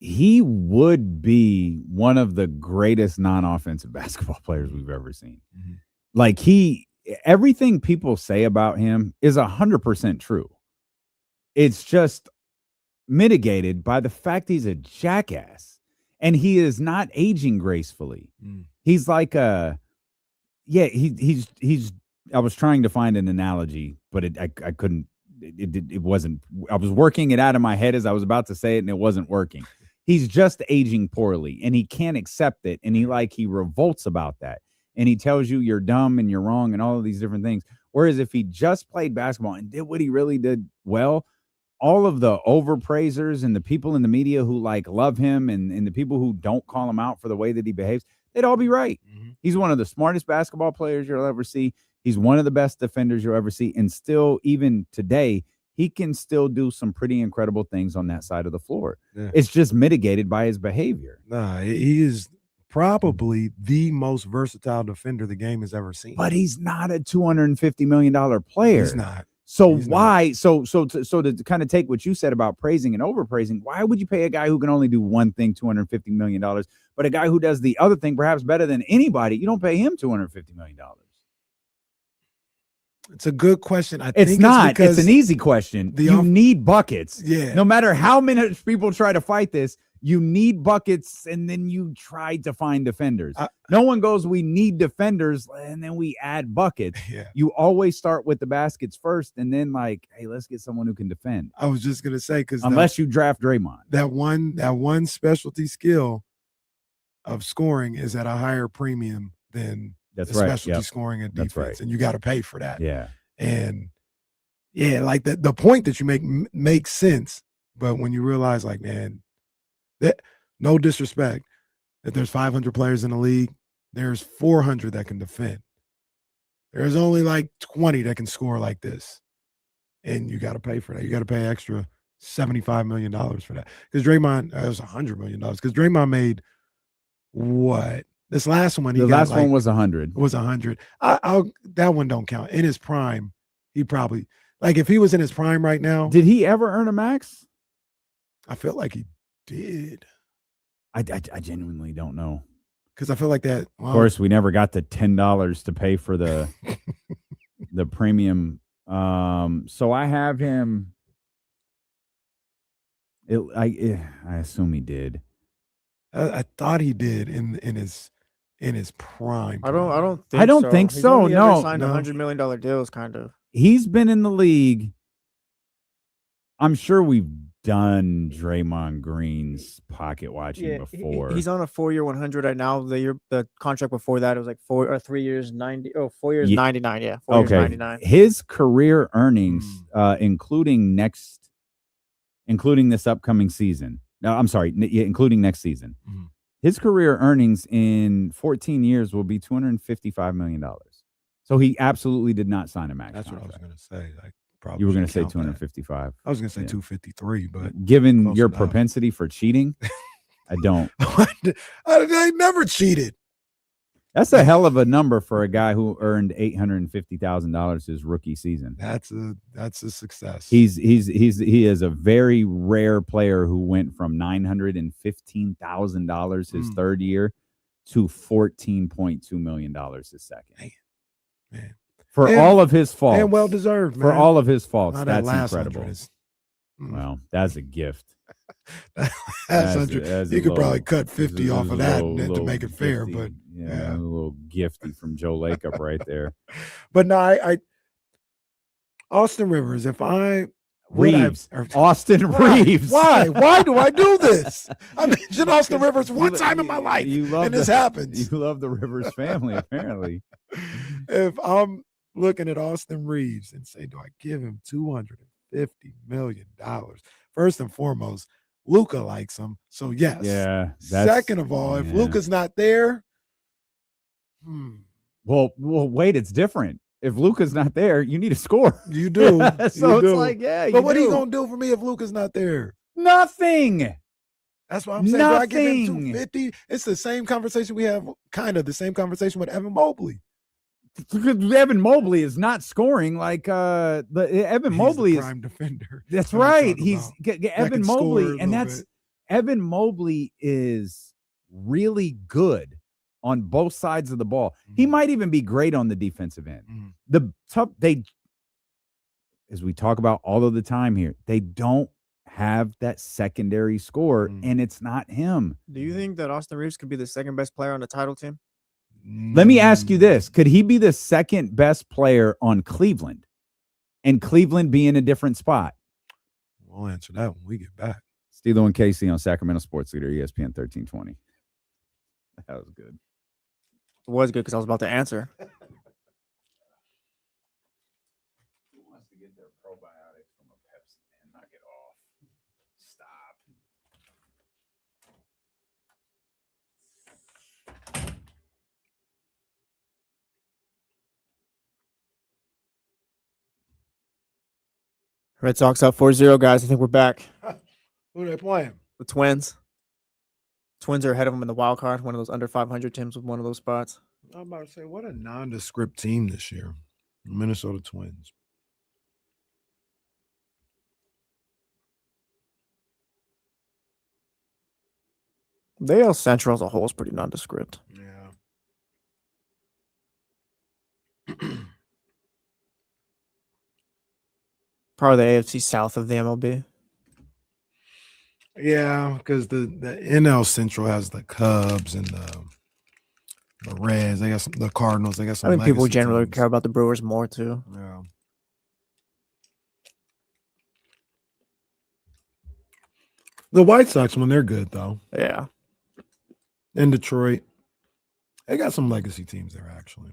he would be one of the greatest non-offensive basketball players we've ever seen. Like, everything people say about him is 100% true. It's just mitigated by the fact he's a jackass and he is not aging gracefully. He's like he's I was trying to find an analogy, but I couldn't. It wasn't. I was working it out of my head as I was about to say it, and it wasn't working. He's just aging poorly, and he can't accept it, and he revolts about that, and he tells you you're dumb and you're wrong and all of these different things. Whereas if he just played basketball and did what he really did well, all of the overpraisers and the people in the media who love him and the people who don't call him out for the way that he behaves, they'd all be right. He's one of the smartest basketball players you'll ever see. He's one of the best defenders you'll ever see. And still, even today, he can still do some pretty incredible things on that side of the floor. Yeah. It's just mitigated by his behavior. Nah, he is probably the most versatile defender the game has ever seen. But he's not a $250 million player. He's not. So why? So to kind of take what you said about praising and overpraising, why would you pay a guy who can only do one thing $250 million, but a guy who does the other thing perhaps better than anybody, you don't pay him $250 million? It's a good question. It's an easy question. You need buckets. Yeah. No matter how many people try to fight this, you need buckets, and then you try to find defenders. No one goes, we need defenders, and then we add buckets. Yeah. You always start with the baskets first, and then hey, let's get someone who can defend. I was just gonna say, because unless you draft Draymond, that one specialty skill of scoring is at a higher premium than specialty scoring and defense, right. And you got to pay for that. Yeah, and like the point that you make makes sense, but when you realize, man. That, no disrespect, that there's 500 players in the league, there's 400 that can defend. There's only 20 that can score like this. And you got to pay for that. You got to pay extra $75 million for that. Because Draymond, it was $100 million. Because Draymond made what? This last one, the last one was 100. Was 100. That one don't count. In his prime, he probably Like if he was in his prime right now, Did he ever earn a max? I feel like he did. I genuinely don't know. Because I feel like that. Well, Of course, we never got the $10 to pay for the the premium. So I have him. I assume he did. I thought he did in his prime. I don't think I don't so. think He's so, only ever no, signed no. $100 million deals, kind of. He's been in the league. I'm sure we've done Draymond Green's pocket watching before. He's on a 4-year 100 right now. The contract before that, it was like 3 years 90. Oh, 4 years 99. Yeah, 4 years 99. His career earnings, including this upcoming season. No, I'm sorry, including next season. His career earnings in 14 years will be $255 million. So he absolutely did not sign a max. That's contract. what I was going to say. Like, probably You were going to say count that. 255. I was going to say Yeah. 253, but Given close your enough. propensity for cheating, I don't. I never cheated. That's a hell of a number for a guy who earned $850,000 his rookie season. That's a success. He is a very rare player who went from $915,000 his third year to $14.2 million his second. Man. For all of his faults. And well deserved, man. For all of his faults. Now, That's that last incredible. 100 is, Well, that's a gift. that's That's 100. a You could little- probably cut 50 this off is of a that little- to make it fair, gifty. but yeah, a little gifty from Joe Lacob right there. But no, I Austin Rivers, if I Reaves. or- Austin Why? Reaves. Why do I do this? I mentioned Austin Rivers one time in my life, and this happens. You love the Rivers family, apparently. If I'm looking at Austin Reaves and say, do I give him $250 million? First and foremost, Luka likes him, so yes. Yeah. Second of all, if Luka's not there, Well, wait, it's different. If Luka's not there, you need a score. you do. So You it's do. like, yeah. But you what are you do. gonna do for me if Luka's not there? Nothing. That's what I'm saying. Do I give him Nothing. 250? It's the same conversation we have, kind of the same conversation with Evan Mobley. Evan Mobley is not scoring like Evan He's the Mobley is prime defender. That's what I'm right. talking He's about. Evan can score a Mobley, little and that's bit. Evan Mobley is really good on both sides of the ball. He might even be great on the defensive end. As we talk about all of the time here, they don't have that secondary score, and it's not him. Do you think that Austin Reaves could be the second best player on the title team? Let me ask you this. Could he be the second best player on Cleveland and Cleveland be in a different spot? We'll answer that when we get back. Steelo and Casey on Sacramento Sports Leader, ESPN 1320. That was good. It was good because I was about to answer. Who wants to get their probiotics from a Pepsi and knock it off? Stop. Red Sox up 4-0, guys. I think we're back. Who are they playing? The Twins. Twins are ahead of them in the wild card. One of those under 500 teams with one of those spots. I'm about to say, what a nondescript team this year. Minnesota Twins. The AL Central as a whole is pretty nondescript. Yeah. Probably the AFC South of the MLB. Yeah, because the NL Central has the Cubs and the Reds. They got the Cardinals. They got some. I think people legacy generally teams. care about the Brewers more too. Yeah. The White Sox, when they're good, though. Yeah. In Detroit, they got some legacy teams there, actually.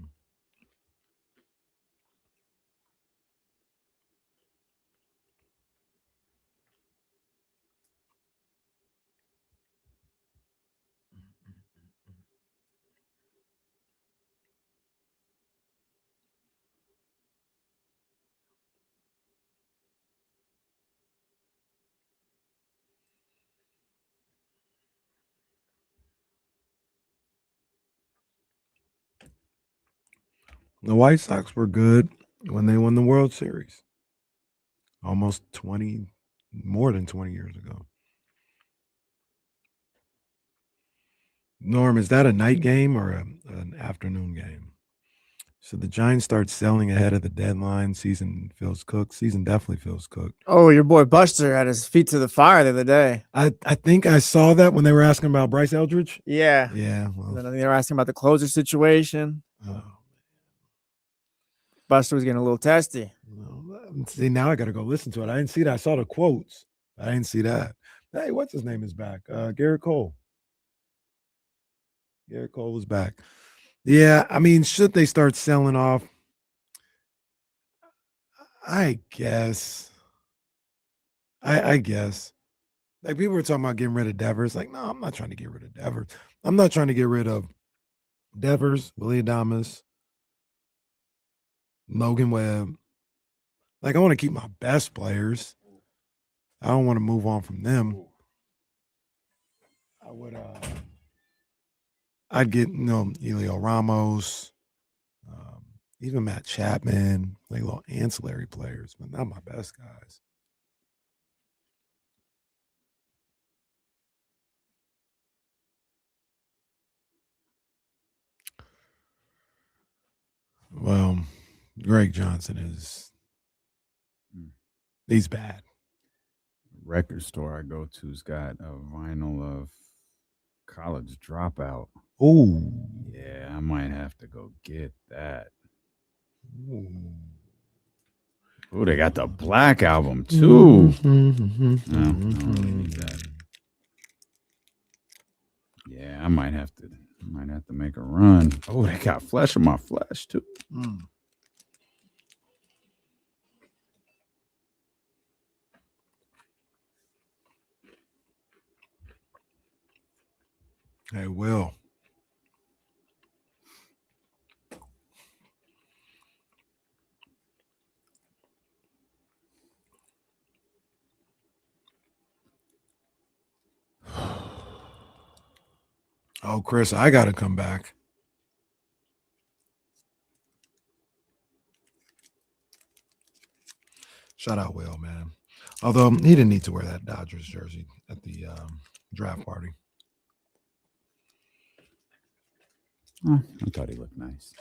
The White Sox were good when they won the World Series. almost 20, more than 20 years ago. Norm, is that a night game or an afternoon game? So the Giants start selling ahead of the deadline. Season feels cooked. Season definitely feels cooked. Oh, your boy Buster had his feet to the fire the other day. I think I saw that when they were asking about Bryce Eldridge. Yeah. Yeah. And Well, then they were asking about the closer situation. Buster was getting a little testy. see, now I got to go listen to it. I didn't see that. I saw the quotes. I didn't see that. Hey, what's his name is back? Garrett Cole. Garrett Cole is back. Yeah, I mean, should they start selling off? I guess. I guess. Like people were talking about getting rid of Devers. Like, no, I'm not trying to get rid of Devers. I'm not trying to get rid of Devers, Willie Adamas, Logan Webb. Like, I want to keep my best players. I don't want to move on from them. I would I'd get, Elio Ramos, even Matt Chapman, like little ancillary players, but not my best guys. Well, Greg Johnson he's bad. Record store I go to's got a vinyl of College Dropout. Oh, yeah, I might have to go get that. Oh, they got the Black album too. No, I don't really need that. Yeah, I might have to make a run. Oh, they got Flesh of My Flesh too. Hey, Will. Oh, Chris, I got to come back. Shout out Will, man. Although he didn't need to wear that Dodgers jersey at the draft party. Oh, I thought he looked nice.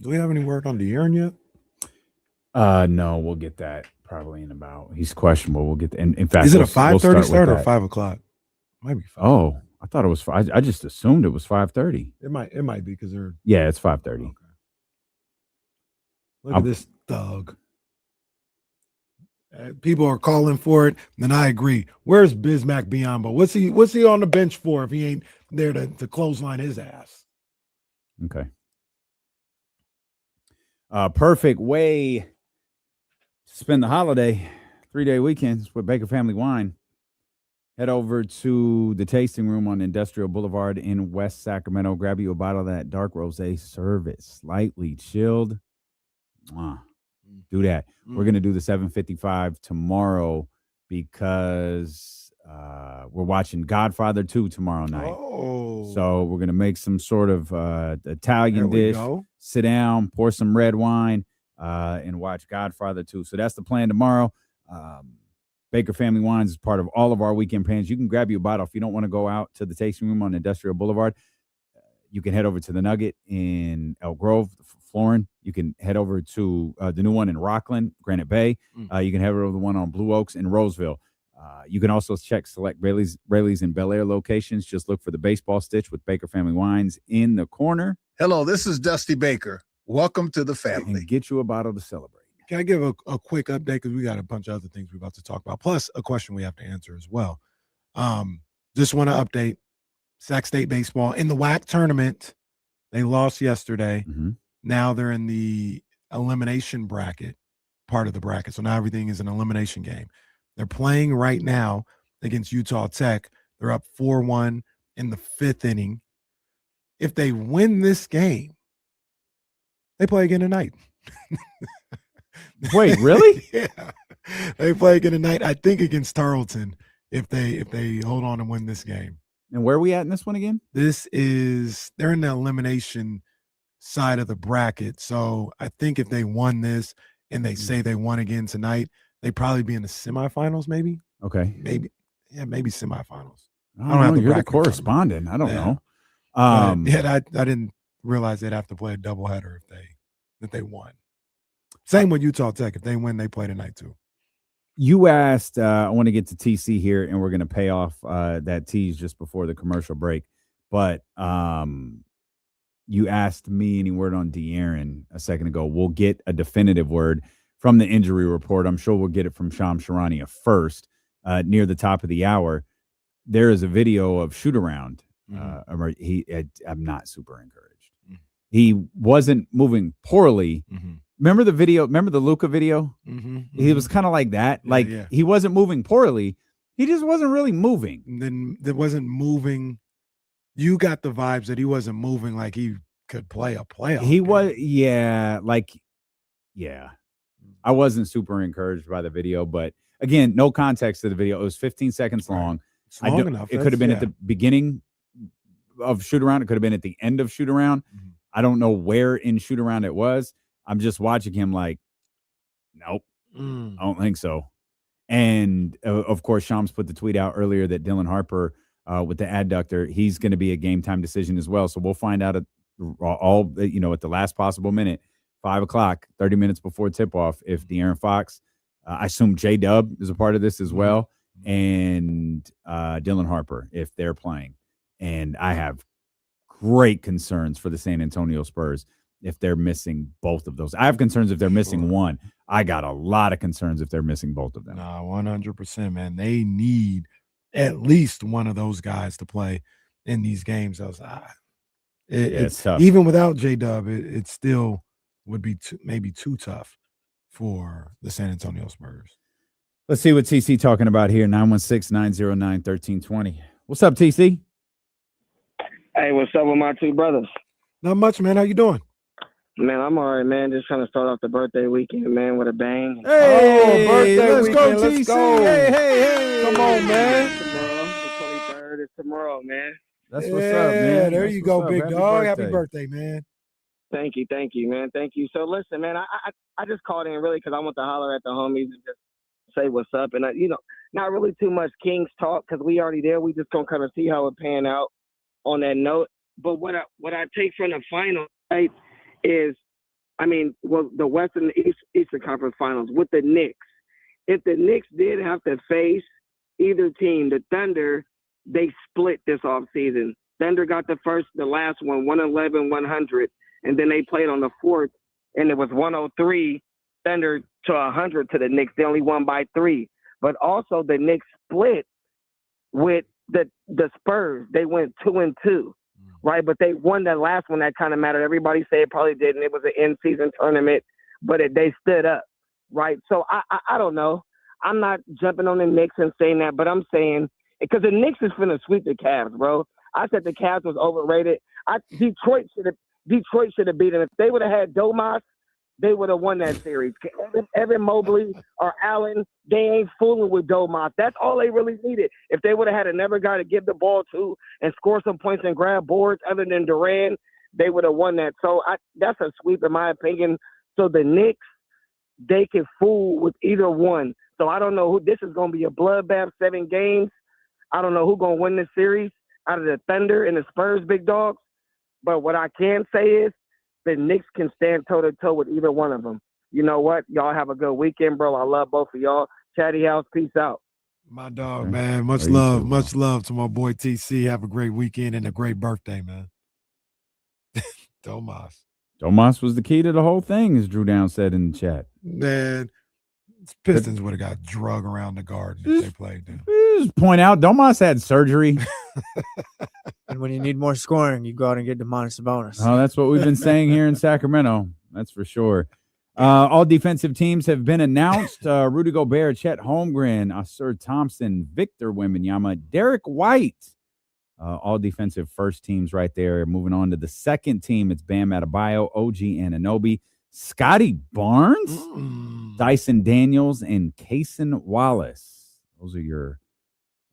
Do we have any word on De'Aaron yet? No, we'll get that probably in about. He's questionable. We'll get. In fact, Is it a 5:30 start or 5 o'clock? Might be 5. Oh, I thought it was 5. I just assumed it was 5:30. It might be because they're. Yeah, it's 5:30. Okay. Look at this thug. People are calling for it, and I agree. Where's Bismack Biyombo? What's he on the bench for if he ain't there to clothesline his ass? Okay. Perfect way to spend the holiday, 3-day weekends with Baker Family Wine. Head over to the tasting room on Industrial Boulevard in West Sacramento. Grab you a bottle of that dark rosé. Serve it slightly chilled. Do that. We're going to do the 7:55 tomorrow because we're watching Godfather 2 tomorrow night. Oh. So we're going to make some sort of Italian dish. Sit down, pour some red wine, and watch Godfather 2. So that's the plan tomorrow. Baker Family Wines is part of all of our weekend plans. You can grab you a bottle if you don't want to go out to the tasting room on Industrial Boulevard. You can head over to the Nugget in Elk Grove, Florin. You can head over to the new one in Rockland, Granite Bay. You can head over to the one on Blue Oaks in Roseville. You can also check select Rayleigh's and Bel Air locations. Just look for the baseball stitch with Baker Family Wines in the corner. Hello, this is Dusty Baker. Welcome to the family. And get you a bottle to celebrate. Can I give a quick update? Because we got a bunch of other things we're about to talk about, plus a question we have to answer as well. Just want to update Sac State baseball in the WAC tournament. They lost yesterday. Now they're in the elimination bracket, part of the bracket. So now everything is an elimination game. They're playing right now against Utah Tech. They're up 4-1 in the 5th inning. If they win this game, they play again tonight. Wait, really? Yeah. They play again tonight, I think, against Tarleton if they hold on and win this game. And where are we at in this one again? They're in the elimination side of the bracket. So I think if they won this and they say they won again tonight, they'd probably be in the semifinals, maybe. Okay. Maybe semifinals. I don't know. You're the correspondent. I don't know. I didn't realize they'd have to play a doubleheader if they won. Same with Utah Tech. If they win, they play tonight too. You asked, I want to get to TC here, and we're going to pay off that tease just before the commercial break. But you asked me any word on De'Aaron a second ago. We'll get a definitive word from the injury report. I'm sure we'll get it from Shams Charania first near the top of the hour. There is a video of shoot-around. I'm not super encouraged. Mm-hmm. He wasn't moving poorly. Mm-hmm. Remember the video? Remember the Luka video? Mm-hmm. He was kind of like that. He wasn't moving poorly. He just wasn't really moving. And then it wasn't moving. You got the vibes that he wasn't moving like he could play a playoff. He was, I wasn't super encouraged by the video, but again, no context to the video. It was 15 seconds long. It's long enough. It could have been at the beginning of shoot around. It could have been at the end of shoot around. Mm-hmm. I don't know where in shoot around it was. I'm just watching him like, nope, I don't think so. And of course, Shams put the tweet out earlier that Dylan Harper with the adductor, he's going to be a game time decision as well. So we'll find out at the last possible minute, 5:00, 30 minutes before tip off, if De'Aaron Fox, I assume J-Dub is a part of this as well, and Dylan Harper, if they're playing. And I have great concerns for the San Antonio Spurs if they're missing both of those. I have concerns if they're missing one. I got a lot of concerns if they're missing both of them. No, 100%, man. They need at least one of those guys to play in these games. It's tough. Even without J-Dub, it still would be maybe too tough for the San Antonio Spurs. Let's see what TC talking about here, 916-909-1320. What's up, TC? Hey, what's up with my two brothers? Not much, man. How you doing? Man, I'm all right, man. Just trying to start off the birthday weekend, man, with a bang. Hey, birthday let's weekend. Go, let's TC. go. Hey. Come on, man. Tomorrow, the 23rd is tomorrow, man. That's what's up, man. There you go, big dog. Happy birthday, man. Thank you, man. Thank you. So, listen, man, I just called in really because I want to holler at the homies and just say what's up. And, not really too much Kings talk because we already there. We just going to kind of see how it pan out on that note. But what I take from the final, right, is, the Western Eastern Conference Finals with the Knicks. If the Knicks did have to face either team, the Thunder, they split this offseason. Thunder got the last one, 111-100, and then they played on the fourth, and it was 103 Thunder to 100 to the Knicks. They only won by 3. But also the Knicks split with the Spurs. They went 2-2. Right, but they won that last one. That kind of mattered. Everybody said it probably didn't. It was an in-season tournament, but they stood up, right? So I don't know. I'm not jumping on the Knicks and saying that, but I'm saying because the Knicks is finna sweep the Cavs, bro. I said the Cavs was overrated. Detroit should have beat them. If they would have had Domas, they would have won that series. Evan Mobley or Allen, they ain't fooling with Domas. That's all they really needed. If they would have had another guy to give the ball to and score some points and grab boards other than Durant, they would have won that. So that's a sweep in my opinion. So the Knicks, they can fool with either one. So I don't know who. This is going to be a bloodbath, 7 games. I don't know who's going to win this series out of the Thunder and the Spurs, big dogs. But what I can say is, the Knicks can stand toe-to-toe with either one of them. You know what? Y'all have a good weekend, bro. I love both of y'all. Chatty House, peace out. My dog, man. Much love to my boy TC. Have a great weekend and a great birthday, man. Domas was the key to the whole thing, as Drew Down said in the chat. Man, Pistons would have got drug around the garden if they played them. Just point out, Domas had surgery. And when you need more scoring, you go out and get Domantas Sabonis. Oh, that's what we've been saying here in Sacramento. That's for sure. All defensive teams have been announced. Rudy Gobert, Chet Holmgren, Asur Thompson, Victor Wembanyama, Derek White. All defensive first teams right there. Moving on to the second team, it's Bam Adebayo, OG Anunoby, Scotty Barnes, Dyson Daniels, and Kaysen Wallace. Those are your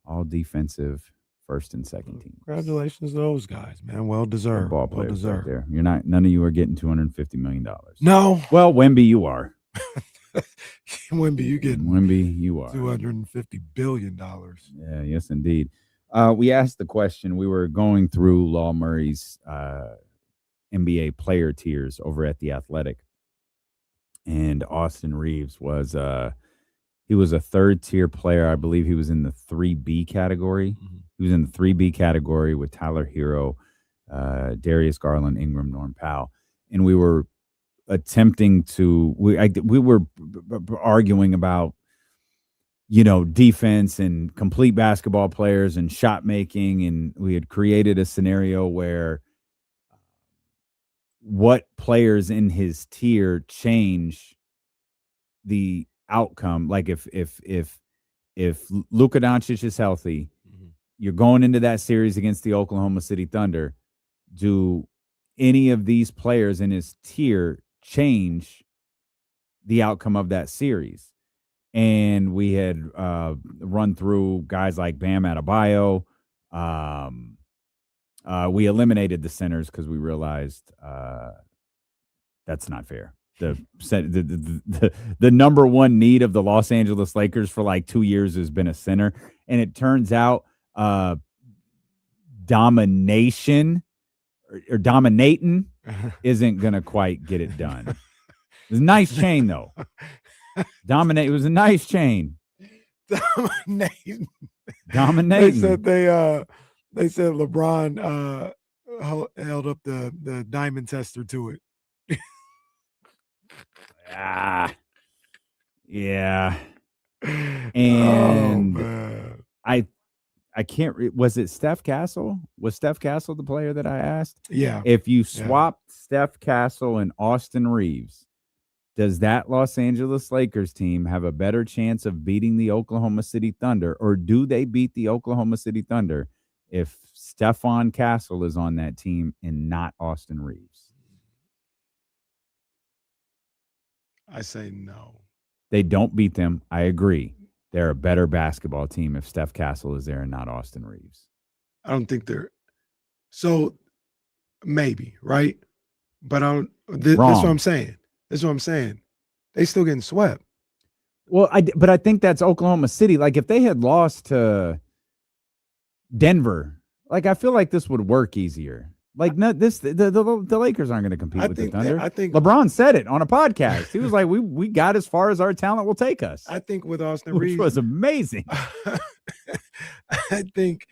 all defensive first and second teams. Congratulations to those guys, man. Well deserved. Ball Well players deserved. right there. None of you are getting $250 million. No. Well, Wemby, you are. Wemby, you get $250 billion. Yeah, yes, indeed. We asked the question. We were going through Law Murray's NBA player tiers over at The Athletic, and Austin Reaves was he was a third tier player. I believe he was in the 3B category. Mm-hmm. He was in the 3B category with Tyler Hero, Darius Garland, Ingram, Norm Powell, and we were attempting to we were arguing about defense and complete basketball players and shot making, and we had created a scenario where what players in his tier change the outcome. Like if Luka Doncic is healthy, you're going into that series against the Oklahoma City Thunder. Do any of these players in his tier change the outcome of that series? And we had run through guys like Bam Adebayo. We eliminated the centers because we realized that's not fair. The number one need of the Los Angeles Lakers for like 2 years has been a center, and it turns out domination or dominating isn't gonna quite get it done. It was a nice chain though. It was a nice chain. Dominating. They said LeBron held up the diamond tester to it. Yeah. And I can't was it Steph Castle? Was Steph Castle the player that I asked? Yeah. If you swapped Steph Castle and Austin Reaves, does that Los Angeles Lakers team have a better chance of beating the Oklahoma City Thunder, or do they beat the Oklahoma City Thunder if Stephon Castle is on that team and not Austin Reaves? I say no. They don't beat them. I agree. They're a better basketball team if Steph Castle is there and not Austin Reaves. I don't think they're so maybe, right? But that's what I'm saying. That's what I'm saying. They still getting swept. Well, but I think that's Oklahoma City. Like if they had lost to Denver, like I feel like this would work easier. Like the Lakers aren't going to compete with the Thunder. I think LeBron said it on a podcast. He was like, "We got as far as our talent will take us." I think with Austin which Reaves was amazing. I think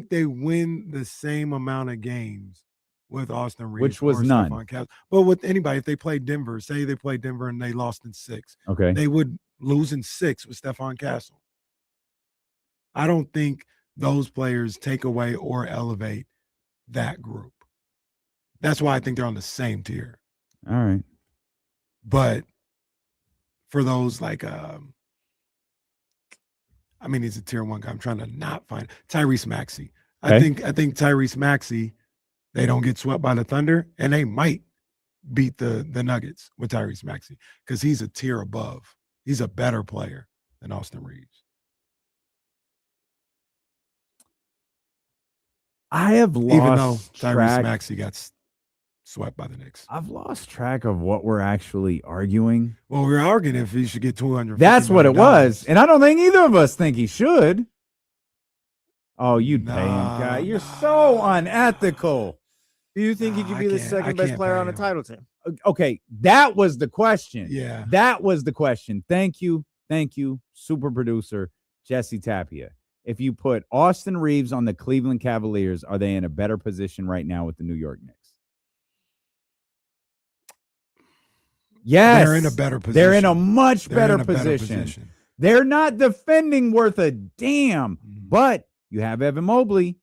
they win the same amount of games with Austin Reaves, which was none. But with anybody, if they played Denver, say they played Denver and they lost in 6, okay, they would lose in 6 with Stephon Castle. I don't think those players take away or elevate that group. That's why I think they're on the same tier. All right. But for those like he's a tier 1 guy. I'm trying to not find Tyrese Maxey. Okay. I think Tyrese Maxey, they don't get swept by the Thunder, and they might beat the Nuggets with Tyrese Maxey because he's a tier above. He's a better player than Austin Reaves. I have lost even though Tyrese track. Maxey got swept by the Knicks. I've lost track of what we're actually arguing. Well, we're arguing if he should get $250 That's what it million. was, and I don't think either of us think he should. Oh, you'd pay him, guy. You're so unethical. Do you think he could be the second best player on the title team? Okay, that was the question. Yeah. That was the question. Thank you, super producer Jesse Tapia. If you put Austin Reaves on the Cleveland Cavaliers, are they in a better position right now with the New York Knicks? Yes. They're in a better position. They're in a much better position. They're not defending worth a damn, but you have Evan Mobley.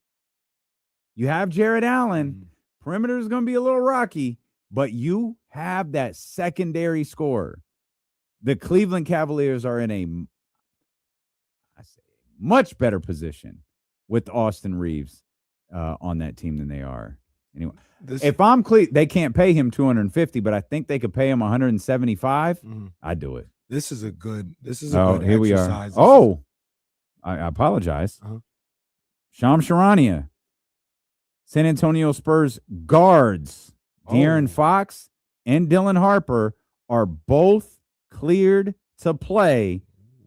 You have Jared Allen. Perimeter is going to be a little rocky, but you have that secondary scorer. The Cleveland Cavaliers are in a much better position with Austin Reaves on that team than they are Anyway, if I'm they can't pay him 250, but I think they could pay him 175. I'd do it. This is a good. This is a good here exercise. We are. I apologize. Shams Charania, San Antonio Spurs guards, De'Aaron Fox and Dylan Harper are both cleared to play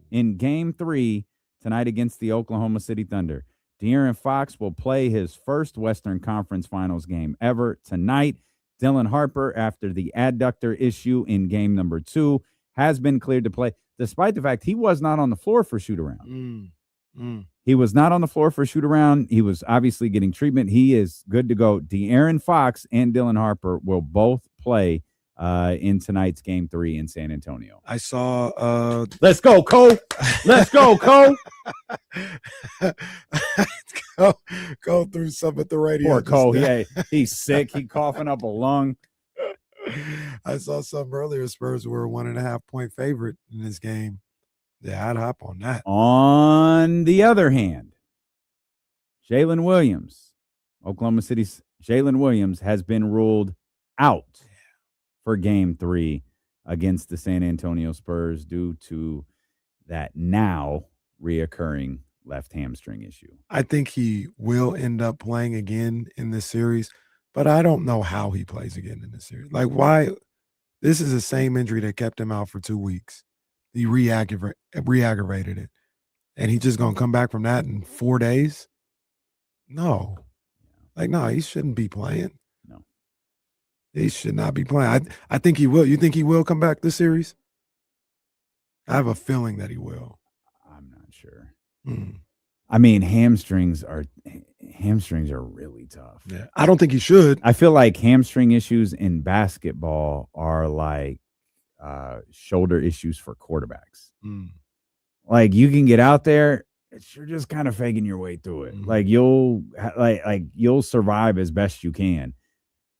in Game 3 tonight against the Oklahoma City Thunder. De'Aaron Fox will play his first Western Conference Finals game ever tonight. Dylan Harper, after the adductor issue in game number 2, has been cleared to play, despite the fact he was not on the floor for shoot-around. He was not on the floor for shoot-around. He was obviously getting treatment. He is good to go. De'Aaron Fox and Dylan Harper will both play in tonight's Game 3 in San Antonio. I saw Let's go, Cole. Let's go, Cole. go through some at the radio. Poor Cole. Yeah, he's sick. He's coughing up a lung. I saw some earlier. Spurs were a 1.5-point favorite in this game. Yeah, I'd hop on that. On the other hand, Jalen Williams, Oklahoma City's Jalen Williams, has been ruled out for Game 3 against the San Antonio Spurs due to that now reoccurring left hamstring issue. I think he will end up playing again in this series, but I don't know how he plays again in this series. Like, why? This is the same injury that kept him out for 2 weeks. He re-aggravated it. And he's just going to come back from that in 4 days? No. Like, no, he shouldn't be playing. No. He should not be playing. I think he will. You think he will come back this series? I have a feeling that he will. I'm not sure. I mean, hamstrings are really tough. Yeah. I don't think he should. I feel like hamstring issues in basketball are like shoulder issues for quarterbacks. Like, you can get out there, you're just kind of faking your way through it. Like, you'll survive as best you can,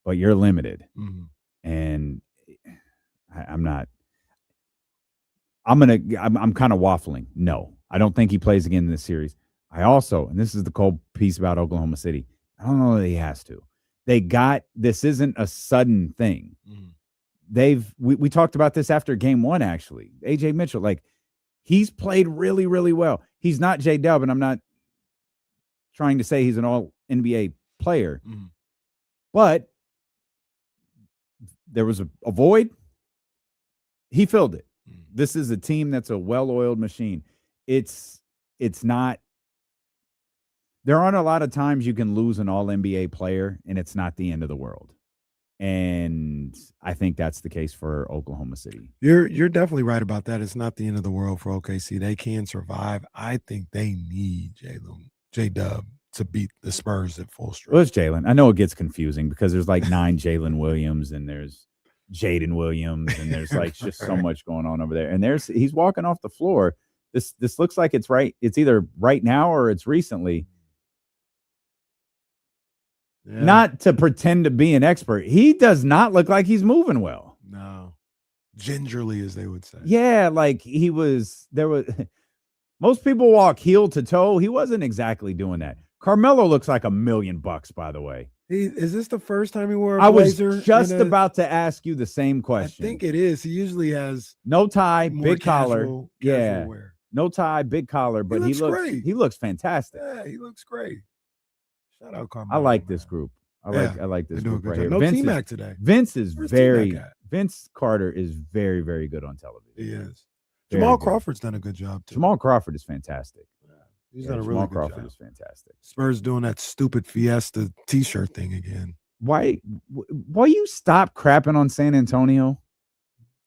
but you're limited. And I'm kind of waffling. No, I don't think he plays again in this series. I also, and this is the cold piece about Oklahoma City, I don't know that he has to. This isn't a sudden thing. We talked about this after game 1, actually. AJ Mitchell, like, he's played really, really well. He's not J-Dub, and I'm not trying to say he's an all-NBA player. But there was a void. He filled it. This is a team that's a well-oiled machine. It's not – there aren't a lot of times you can lose an all-NBA player, and it's not the end of the world. And I think that's the case for Oklahoma City. You're definitely right about that. It's not the end of the world for OKC. They can survive. I think they need J-Dub to beat the Spurs at full strength. Well, it's Jalen. I know it gets confusing because there's like 9 Jalen Williams and there's Jaden Williams and there's like just so much going on over there. And he's walking off the floor. This looks like it's right. It's either right now or it's recently. Yeah. Not to pretend to be an expert. He does not look like he's moving well. No. Gingerly, as they would say. Yeah, like most people walk heel to toe. He wasn't exactly doing that. Carmelo looks like $1 million, by the way. Is this the first time he wore a blazer? I was just about to ask you the same question. I think it is. He usually has no tie, big collar. Casual wear. No tie, big collar, but he looks fantastic. Yeah, he looks great. Shout out Carmelo. I like this group. I like this group right here. No T-Mac today. Vince Carter is very, very good on television. He is. Jamal Crawford's done a good job too. Jamal Crawford is fantastic. He's done a really good job. Jamal Crawford is fantastic. Spurs doing that stupid Fiesta T-shirt thing again. Why you stop crapping on San Antonio?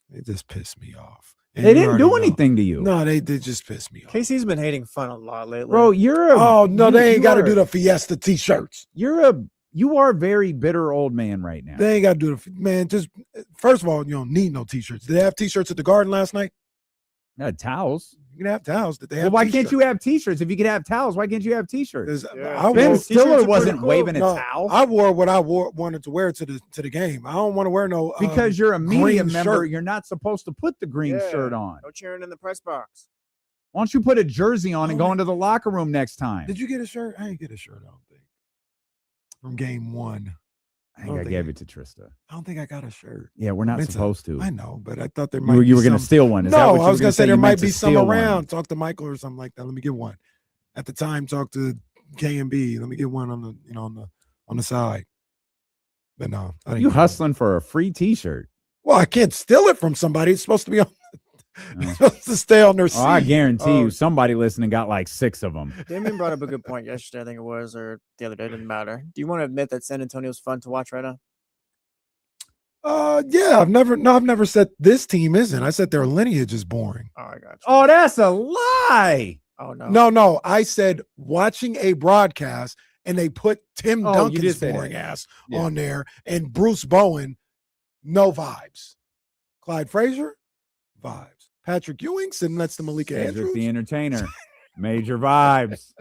They just pissed me off. They didn't do anything to you. No, they did just piss me off. Casey's been hating fun a lot lately. Bro, they ain't got to do the Fiesta T-shirts. You are a very bitter old man right now. They ain't got to do man. Just first of all, you don't need no T-shirts. Did they have T-shirts at the Garden last night? Towels. You can have towels. Did they have? Well, why can't you have T-shirts? If you could have towels, why can't you have T-shirts? Ben Stiller wasn't waving a towel. I wore what I wanted to wear to the game. I don't want to wear no because you're a media member. Shirt. You're not supposed to put the green shirt on. No cheering in the press box. Why don't you put a jersey on and go into the locker room next time? Did you get a shirt? I didn't get a shirt. I don't think from game 1. I think I gave it to Trista. I don't think I got a shirt. Yeah, we're not supposed to. I know, but I thought there might be you were going to some- steal one. Is that No, what you I was were going to say there You might meant to be some steal around. one. Talk to Michael or something like that. Let me get one. At the time, talk to K&B. Let me get one on the on the side. But no, I didn't You get hustling for a free T-shirt? one. Well, I can't steal it from somebody. It's supposed to be on. It's supposed to stay on their seat. Oh, I guarantee you, somebody listening got like 6 of them. Damien brought up a good point yesterday, I think it was, or the other day, didn't matter. Do you want to admit that San Antonio's fun to watch right now? Yeah, I've never said this team isn't. I said their lineage is boring. Oh, I got you. Oh, that's a lie. Oh, no. No. I said watching a broadcast and they put Tim Oh, you did Duncan's say boring that. ass Yeah. on there and Bruce Bowen, no vibes. Clyde Frazier, vibes. Patrick Ewing sitting next to Malika Cedric Andrews. the Entertainer. Major vibes.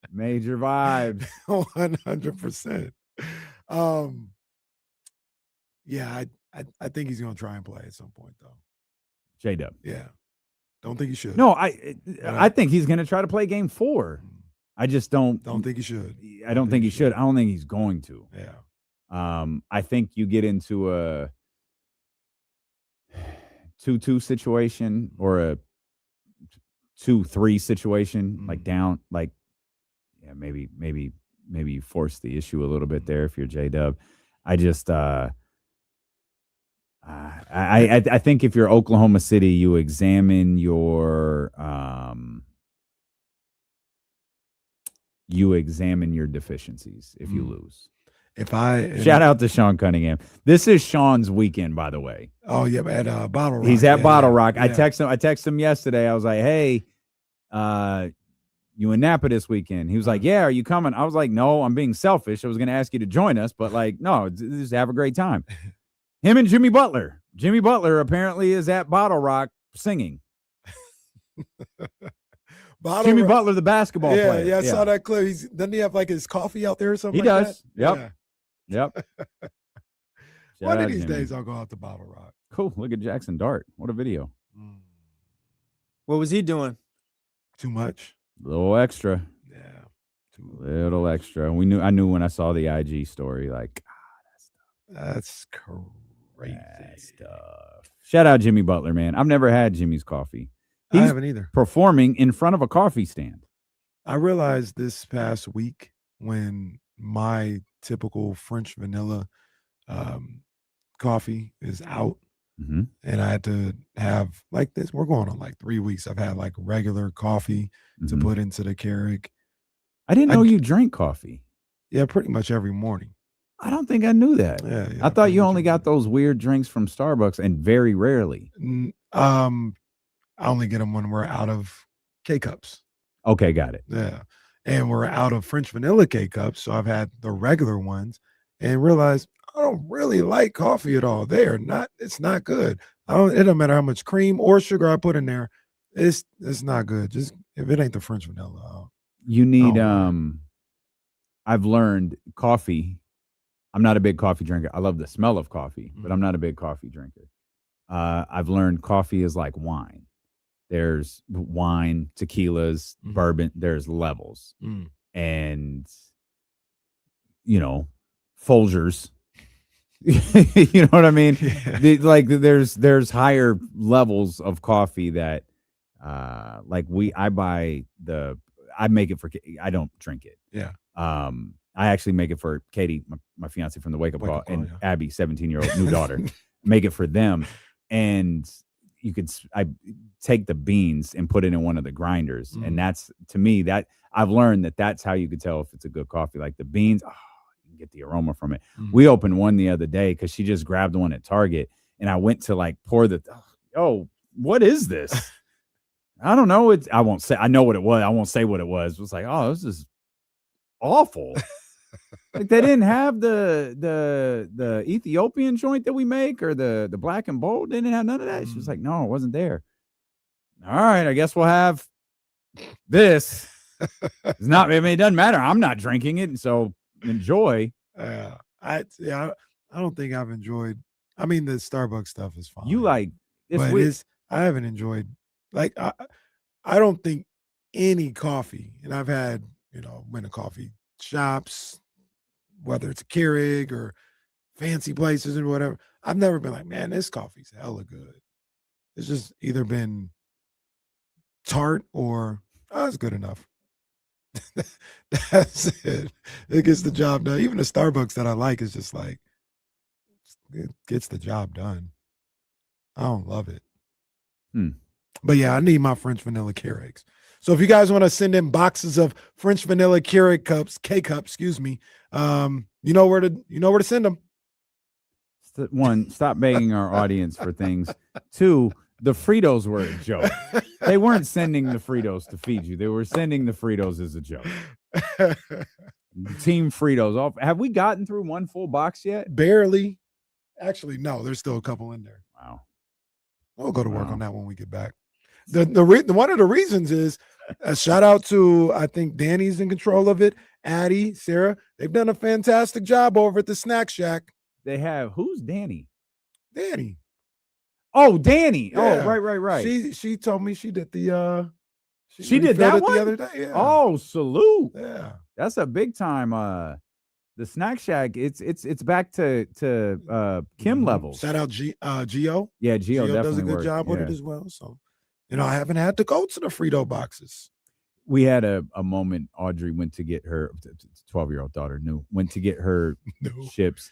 Major vibes. 100%. Yeah, I think he's going to try and play at some point, though. J-Dub. Yeah. Don't think he should. No, I think he's going to try to play game 4. I just don't think he should. I don't think he should. I don't think he's going to. Yeah. I think you get into a 2-2 situation or a 2-3 situation, like down, like, yeah, maybe you force the issue a little bit there if you're J-Dub. I just I think if you're Oklahoma City, you examine your deficiencies if you lose. Shout out to Sean Cunningham. This is Sean's weekend, by the way. Oh yeah, at Bottle Rock. He's at Yeah, Bottle yeah, Rock. yeah. I texted him yesterday. I was like, "Hey, you in Napa this weekend?" He was like, "Yeah, are you coming?" I was like, "No, I'm being selfish. I was going to ask you to join us, but like, no, just have a great time." Him and Jimmy Butler. Jimmy Butler apparently is at Bottle Rock singing. Jimmy Butler, the basketball player. Yeah, I saw that clip. Doesn't he have like his coffee out there or something? He like does. That? Yep. One Shout of out these Jimmy. days I'll go out to Bottle Rock. Cool. Look at Jackson Dart. What a video. What was he doing? Too much. A little extra. Yeah. Little extra. I knew when I saw the IG story, like, That's crazy. stuff. Shout out Jimmy Butler, man. I've never had Jimmy's coffee. I He's haven't either. performing in front of a coffee stand. I realized this past week when my typical French vanilla coffee is out, Mhm. and I had to have like this. We're going on like 3 weeks. I've had like regular coffee to Mhm. put into the Keurig. I didn't know you drank coffee. Yeah, pretty much every morning. I don't think I knew that. Yeah, I thought you only got those weird drinks from Starbucks and very rarely. I only get them when we're out of K cups. Okay, got it. Yeah, and we're out of French vanilla K cups, so I've had the regular ones and realized I don't really like coffee at all. It's not good. It don't matter how much cream or sugar I put in there. It's not good. Just if it ain't the French vanilla. You need I've learned coffee. I'm not a big coffee drinker. I love the smell of coffee, but I'm not a big coffee drinker. I've learned coffee is like wine. There's wine, tequilas, bourbon. There's levels. And, Folgers. You know what I mean? There's higher levels of coffee that I make it for, I don't drink it. Yeah. I actually make it for Katie, my fiance from the Wake Up Call, and yeah. Abby, 17-year-old new daughter. Make it for them. And I take the beans and put it in one of the grinders. And that's, to me, that I've learned that's how you could tell if it's a good coffee. Like the beans, you can get the aroma from it. We opened one the other day because she just grabbed one at Target. And I went to like pour what is this? I don't know. I know what it was. I won't say what it was. It was like, oh, this is awful. Like they didn't have the Ethiopian joint that we make or the black and bold. They didn't have none of that. She was like, no, it wasn't there. All right, I guess we'll have this. It's not. I mean, it doesn't matter. I'm not drinking it, and so enjoy. I don't think I've enjoyed. I mean, the Starbucks stuff is fine. I haven't enjoyed. Like I don't think any coffee, and I've had been to coffee shops, whether it's a Keurig or fancy places and whatever. I've never been like, man, this coffee's hella good. It's just either been tart or it's good enough. That's it. It gets the job done. Even the Starbucks that I like is just like it gets the job done. I don't love it. But yeah, I need my French vanilla Keurigs. So if you guys want to send in boxes of French vanilla Keurig cups, K-cups, excuse me, you know where to send them. One, stop begging our audience for things. Two, the Fritos were a joke. They weren't sending the Fritos to feed you. They were sending the Fritos as a joke. Team Fritos off. Have we gotten through one full box yet? Barely. Actually, no. There's still a couple in there. Wow. We'll go to work on that when we get back. The one of the reasons is a shout out to, I think Danny's in control of it. Addie, Sarah, they've done a fantastic job over at the Snack Shack. They have. Who's Danny? Danny. Oh, Danny. Yeah. Oh, right. She told me she did the she did that one the other day. Yeah. Oh, salute. Yeah. That's a big time. The Snack Shack, it's back to Kim levels. Shout out Gio. Yeah, Gio definitely does a good job with it as well. So, I haven't had to go to the Frito boxes. We had a moment. Audrey went to get her 12-year-old daughter went to get her chips,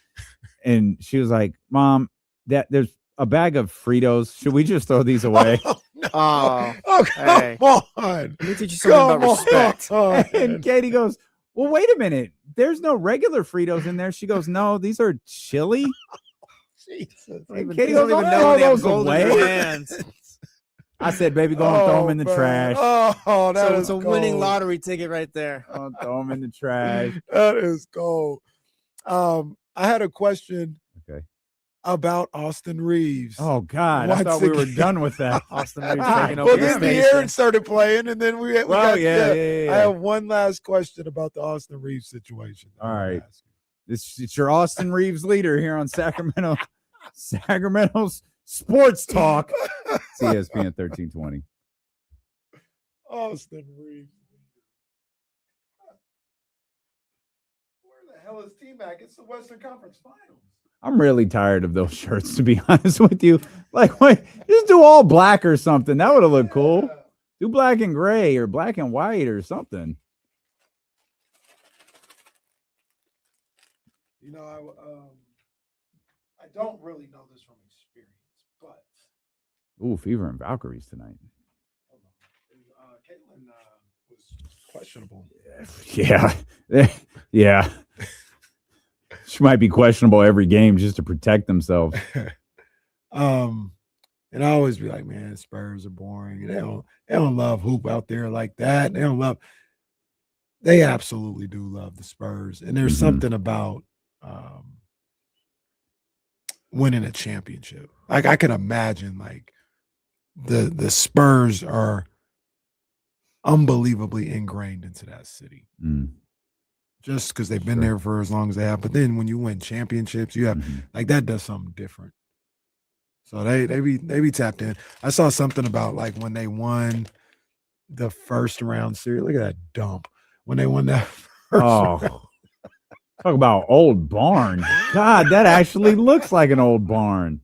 and she was like, "Mom, there's a bag of Fritos. Should we just throw these away?" Come on. Let me teach you something about respect. And Katie goes, "Well, wait a minute. There's no regular Fritos in there." She goes, "No, these are chili." Jesus. And Katie goes, "Don't throw those away." I said, "Baby, go and throw them in the trash." Oh, It's a winning lottery ticket right there. Throw them in the trash. That is gold. I had a question. Okay. About Austin Reaves. Oh God, I thought we were done with that. Austin Reaves taking over. Well, then the Aaron started playing, and then we got. Yeah. I have one last question about the Austin Reaves situation. All right, it's your Austin Reaves leader here on Sacramento's Sports Talk. It's ESPN 1320. Austin Reaves. Where the hell is T-Mac? It's the Western Conference Finals. I'm really tired of those shirts, to be honest with you. Like, wait, just do all black or something. That would have looked cool. Do black and gray or black and white or something. I don't really know this from experience, but Fever and Valkyries tonight. Caitlin was questionable. Yeah. She might be questionable every game just to protect themselves. And I always be like, man, Spurs are boring. They don't love hoop out there like that. They absolutely do love the Spurs. And there's something about winning a championship. Like I can imagine like the Spurs are unbelievably ingrained into that city. Just because they've been there for as long as they have. But then when you win championships, you have like that does something different. So they be tapped in. I saw something about like when they won the first round series. Look at that dump. When they won that first round. Talk about old barn. God, that actually looks like an old barn.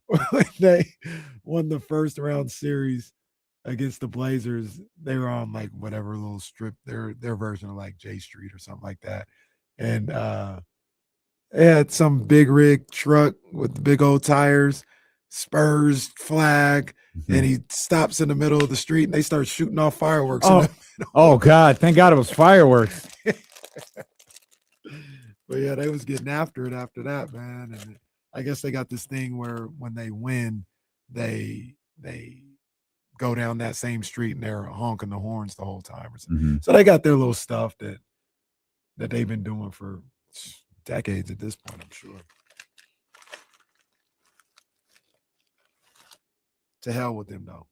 When they won the first round series against the Blazers, they were on like whatever little strip, their version of like J Street or something like that. And they had some big rig truck with the big old tires, Spurs flag, and he stops in the middle of the street and they start shooting off fireworks. Oh God, thank God it was fireworks. But yeah, they was getting after it after that, man. And I guess they got this thing where when they win, they go down that same street and they're honking the horns the whole time. So they got their little stuff that they've been doing for decades at this point, I'm sure. To hell with them, though.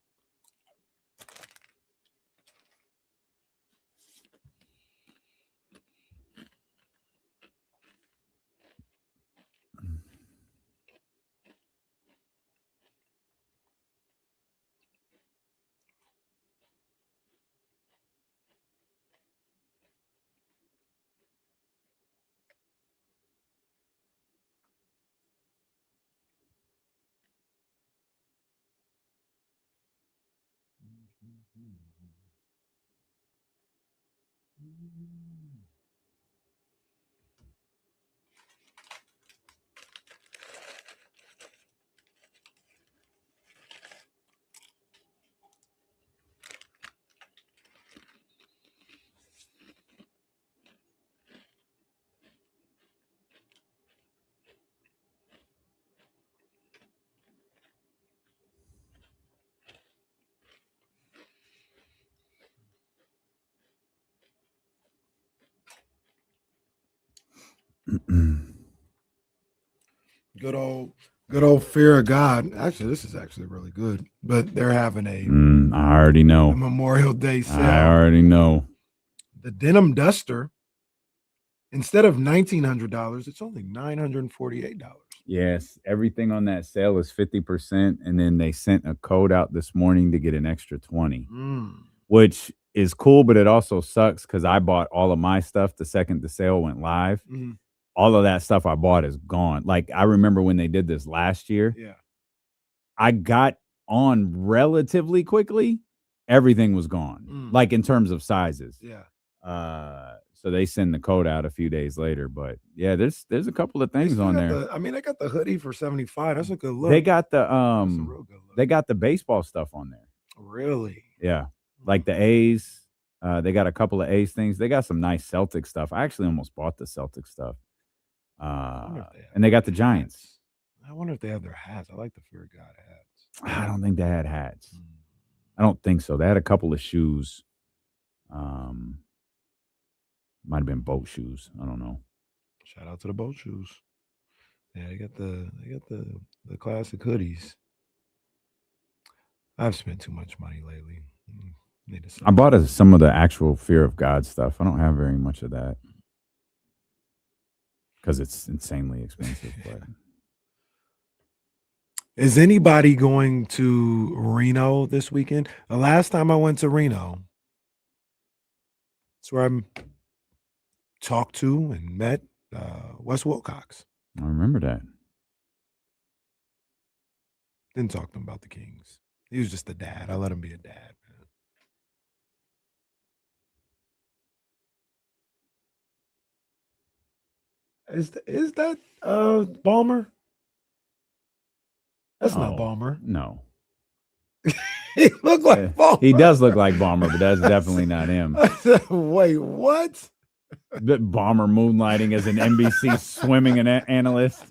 Good old fear of God. Actually, this is actually really good. But they're having I already know. a Memorial Day sale. I already know. The denim duster, instead of $1,900, it's only $948. Yes, everything on that sale is 50%, and then they sent a code out this morning to get an extra 20, which is cool, but it also sucks because I bought all of my stuff the second the sale went live. All of that stuff I bought is gone. Like, I remember when they did this last year. Yeah. I got on relatively quickly. Everything was gone, like in terms of sizes. Yeah. So they send the code out a few days later. But yeah, there's a couple of things on there. They got the hoodie for $75. That's a good look. They got the That's a real good look. they got the baseball stuff on there. Really? Yeah. Like the A's. They got a couple of A's things. They got some nice Celtic stuff. I actually almost bought the Celtic stuff. And they got the Giants. I wonder if they have their hats. I like the Fear of God hats. I don't think they had hats. I don't think so. They had a couple of shoes. Might have been boat shoes. I don't know. Shout out to the boat shoes. Yeah, they got the classic hoodies. I've spent too much money lately. I bought some of the actual Fear of God stuff. I don't have very much of that because it's insanely expensive. But is anybody going to Reno this weekend? The last time I went to Reno, it's where I talked to and met Wes Wilcox. I remember that. Didn't talk to him about the Kings. He was just a dad. I let him be a dad. Is that Ballmer? That's not Ballmer. No. He looked like Ballmer. He does look like Ballmer, but that's definitely not him. Wait, what? Ballmer moonlighting as an NBC swimming analyst.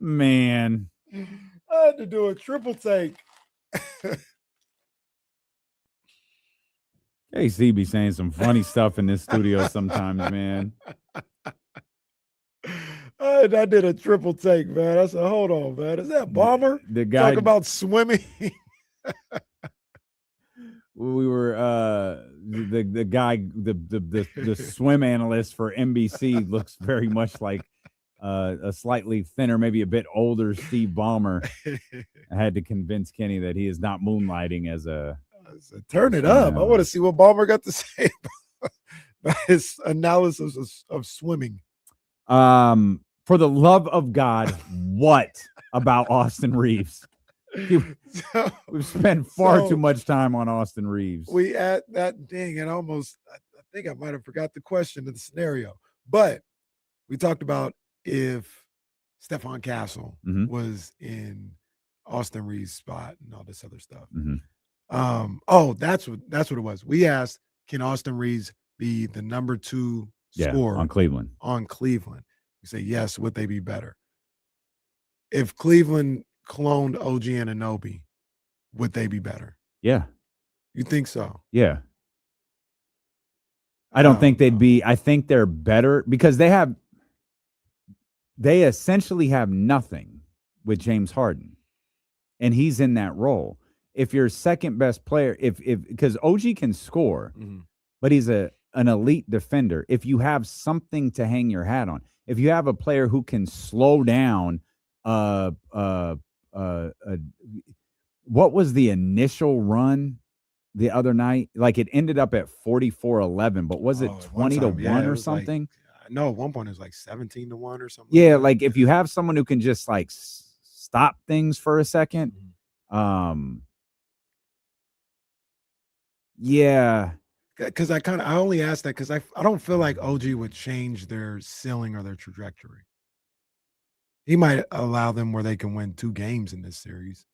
Man. I had to do a triple take. KC be saying some funny stuff in this studio sometimes, man. I did a triple take, man. I said, hold on, man. Is that Ballmer? The guy talk about swimming. We were the guy, the swim analyst for NBC looks very much like a slightly thinner, maybe a bit older Steve Ballmer. I had to convince Kenny that he is not moonlighting as a. Turn it up. I want to see what Ballmer got to say about his analysis of swimming. For the love of God, what about Austin Reaves? We've spent far too much time on Austin Reaves. We at that dang, and almost I think I might have forgot the question of the scenario, but we talked about if Stephon Castle was in Austin Reaves' spot and all this other stuff. That's what it was. We asked, can Austin Reaves be the number 2 scorer on Cleveland? On Cleveland, you say yes. Would they be better if Cleveland cloned OG Anunoby? Would they be better? Yeah. You think so? Yeah. I don't think they'd be. I think they're better because they essentially have nothing with James Harden, and he's in that role. If your second best player, because OG can score, but he's an elite defender. If you have something to hang your hat on, if you have a player who can slow down, what was the initial run the other night? Like it ended up at 44-11, but was it 20-1 or something? No, at one point it was like 17-1 or something. Yeah, like if you have someone who can just like stop things for a second, Yeah. Because I only asked that because I don't feel like OG would change their ceiling or their trajectory. He might allow them where they can win 2 games in this series,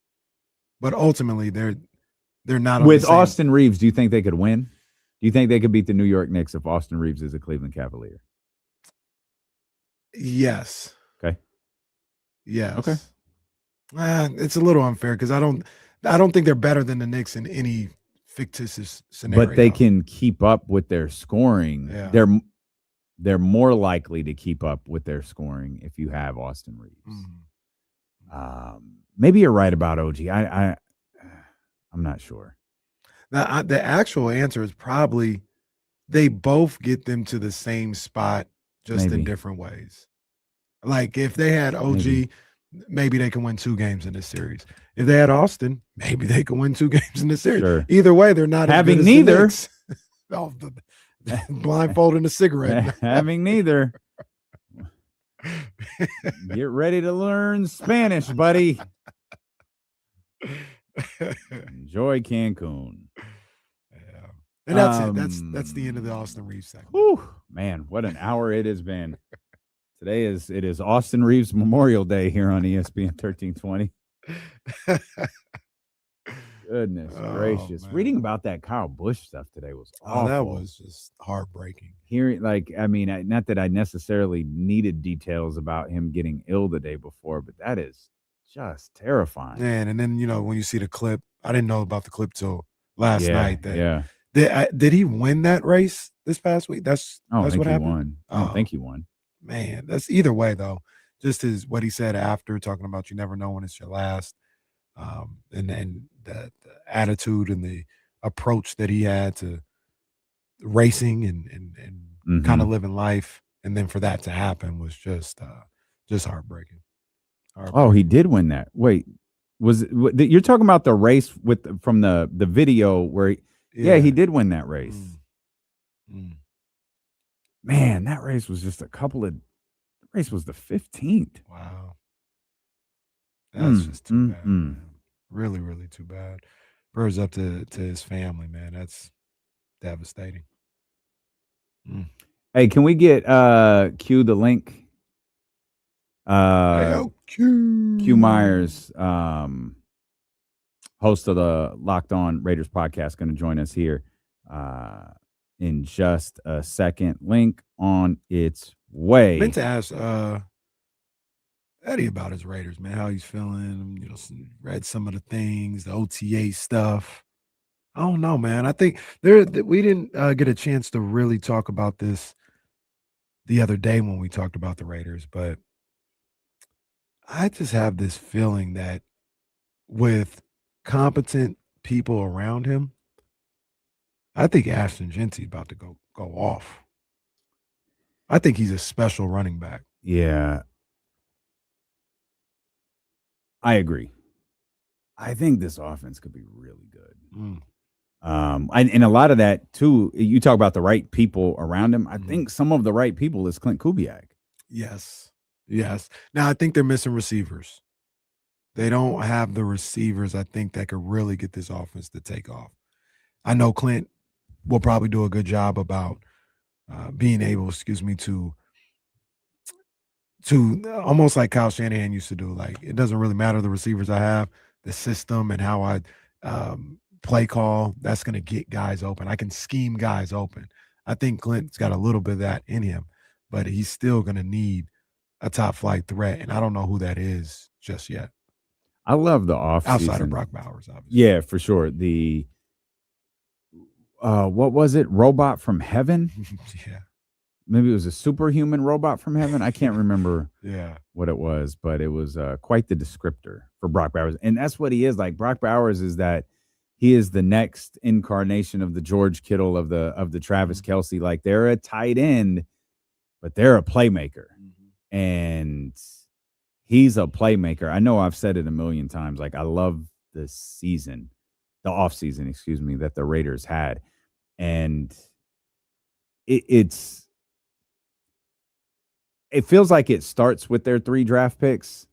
but ultimately they're not on With the same. Austin Reaves, do you think they could win? Do you think they could beat the New York Knicks if Austin Reaves is a Cleveland Cavalier? Yes. Okay. Yes. Okay. It's a little unfair because I don't think they're better than the Knicks in any fictitious scenario. But they can keep up with their scoring. Yeah. They're more likely to keep up with their scoring if you have Austin Reaves. Maybe you're right about OG. I'm not sure. Now, the actual answer is probably they both get them to the same spot, just in Maybe. different ways. Like if they had OG, maybe they can win 2 games in this series. If they had Austin, maybe they can win 2 games in this series. Sure. Either way, they're not Having as good as the neither. Knicks. Blindfolding a cigarette. Having neither. Get ready to learn Spanish, buddy. Enjoy Cancun. Yeah. And that's it. That's the end of the Austin Reaves segment. Whew, man, what an hour it has been. Today is Austin Reaves Memorial Day here on ESPN 1320. Goodness gracious. Man. Reading about that Kyle Busch stuff today was awful. Oh, that was just heartbreaking. Hearing, not that I necessarily needed details about him getting ill the day before, but that is just terrifying. Man, and then, when you see the clip, I didn't know about the clip till last night. Did he win that race this past week? That's what happened. Won. I don't think he won. Man, that's either way though. Just what he said after, talking about you never know when it's your last, and the attitude and the approach that he had to racing and kind of living life, and then for that to happen was just heartbreaking. Oh, he did win that. Wait, you're talking about the race from the video where he did win that race. Man, that race was just race was the 15th. Wow. That's just too bad. Man. Really, really too bad. Prayers up to his family, man. That's devastating. Hey, can we get Q the link? Q Meyers, host of the Locked On Raiders podcast, going to join us here in just a second. Link on its way. I meant to ask Eddie about his Raiders, man, how he's feeling. Read some of the things, the OTA stuff. I don't know, man. I think we didn't get a chance to really talk about this the other day when we talked about the Raiders, but I just have this feeling that with competent people around him, I think Ashton Genty's about to go off. I think he's a special running back. Yeah. I agree. I think this offense could be really good. And a lot of that, too, you talk about the right people around him. I think some of the right people is Clint Kubiak. Yes. Now, I think they're missing receivers. They don't have the receivers, I think, that could really get this offense to take off. I know Clint will probably do a good job about being able, to almost like Kyle Shanahan used to do. Like, it doesn't really matter the receivers I have, the system and how I play call, that's going to get guys open. I can scheme guys open. I think Clint's got a little bit of that in him, but he's still going to need a top flight threat, and I don't know who that is just yet. I love the offseason. Outside of Brock Bowers, obviously. Yeah, for sure. The what was it? Robot from Heaven? Yeah. Maybe it was a superhuman robot from heaven. I can't remember what it was, but it was quite the descriptor for Brock Bowers. And that's what he is. Like, Brock Bowers is that he is the next incarnation of the George Kittle of the Travis Kelce. Like, they're a tight end, but they're a playmaker. And he's a playmaker. I know I've said it a million times. Like, I love the off season, that the Raiders had. And it feels like it starts with their 3 draft picks.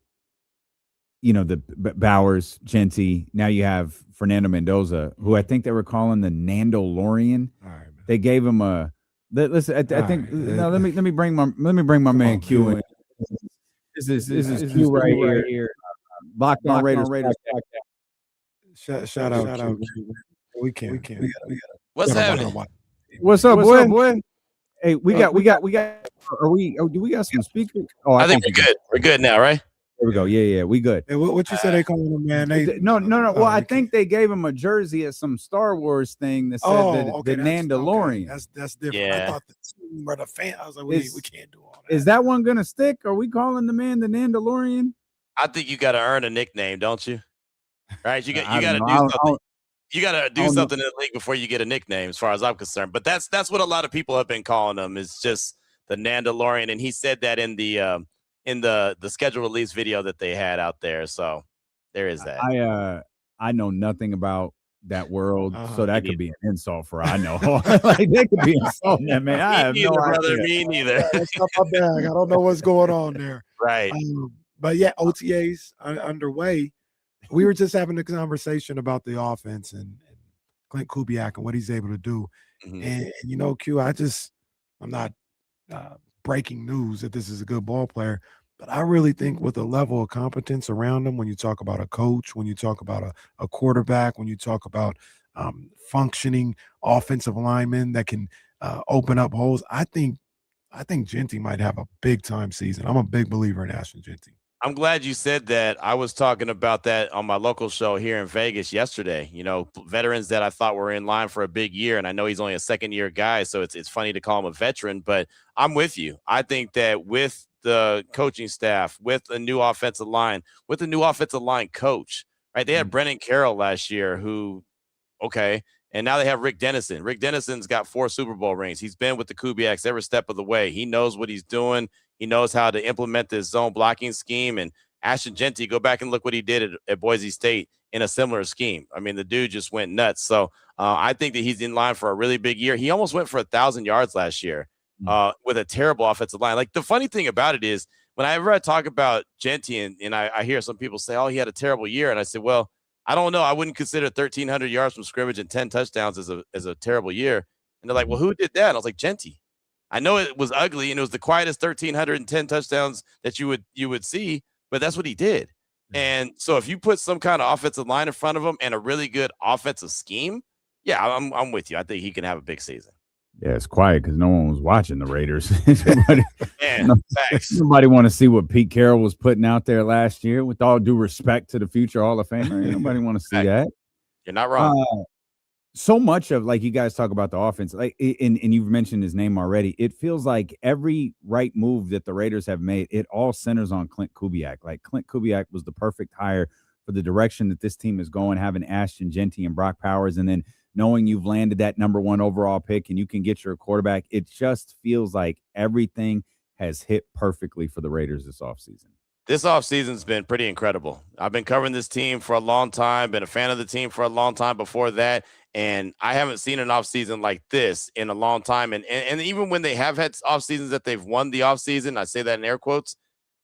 the Bowers, Genty. Now you have Fernando Mendoza, who I think they were calling the Nandalorian. All right, man. They gave him a. Listen, I think. No, let me bring my man Q in. This is Q right here. Locked on Raiders. Shout out. We can't. What's happening? What's up, boy? Hey, we got. Are we? Oh, do we got some speakers? Oh, I think we're good. We're good now, right? There we go. Yeah, we good. Hey, what you said they calling him, man? No. Well, I think they gave him a jersey at some Star Wars thing that said the Nandalorian. Okay. That's different. Yeah. I thought the team or the fan. I was like, we can't do all that. Is that one gonna stick? Are we calling the man the Nandalorian? I think you got to earn a nickname, don't you? Right? You got to do something. You got to do something in the league before you get a nickname, as far as I'm concerned. But that's what a lot of people have been calling him, is just the Nandalorian, and he said that in the schedule release video that they had out there. So there is that. I know nothing about that world, so that could be an insult for I know. Like they could be insulting that man. I have no idea. Me neither. That's not my bag. I don't know what's going on there. Right. But yeah, OTAs underway. We were just having a conversation about the offense and Clint Kubiak and what he's able to do. Mm-hmm. And Q, I'm not breaking news that this is a good ball player, but I really think with the level of competence around him, when you talk about a coach, when you talk about a quarterback, when you talk about functioning offensive linemen that can open up holes, I think Genty might have a big time season. I'm a big believer in Ashton Genty. I'm glad you said that. I was talking about that on my local show here in Vegas yesterday. Veterans that I thought were in line for a big year, and I know he's only a second-year guy, so it's funny to call him a veteran, but I'm with you. I think that with the coaching staff, with a new offensive line, with a new offensive line coach, right? They had Brennan Carroll last year and now they have Rick Dennison. Rick Dennison's got 4 Super Bowl rings. He's been with the Kubiaks every step of the way. He knows what he's doing. He knows how to implement this zone blocking scheme. And Ashton Genty, go back and look what he did at Boise State in a similar scheme. I mean, the dude just went nuts. So I think that he's in line for a really big year. He almost went for 1,000 yards last year with a terrible offensive line. Like, the funny thing about it is, whenever I talk about Genty and I hear some people say, oh, he had a terrible year. And I said, well, I don't know. I wouldn't consider 1,300 yards from scrimmage and 10 touchdowns as a terrible year. And they're like, well, who did that? And I was like, Genty. I know it was ugly, and it was the quietest 1,310 touchdowns that you would see, but that's what he did. And so if you put some kind of offensive line in front of him and a really good offensive scheme, yeah, I'm with you. I think he can have a big season. Yeah, it's quiet because no one was watching the Raiders. Nobody want to see what Pete Carroll was putting out there last year. With all due respect to the future Hall of Famer, nobody want to see that. You're not wrong. So much of, like, you guys talk about the offense, like, and you've mentioned his name already. It feels like every right move that the Raiders have made, it all centers on Clint Kubiak. Like, Clint Kubiak was the perfect hire for the direction that this team is going, having Ashton Genty and Brock Powers, and then knowing you've landed that number 1 overall pick and you can get your quarterback. It just feels like everything has hit perfectly for the Raiders this offseason. This offseason's been pretty incredible. I've been covering this team for a long time, been a fan of the team for a long time before that, and I haven't seen an offseason like this in a long time. And even when they have had offseasons that they've won the offseason, I say that in air quotes,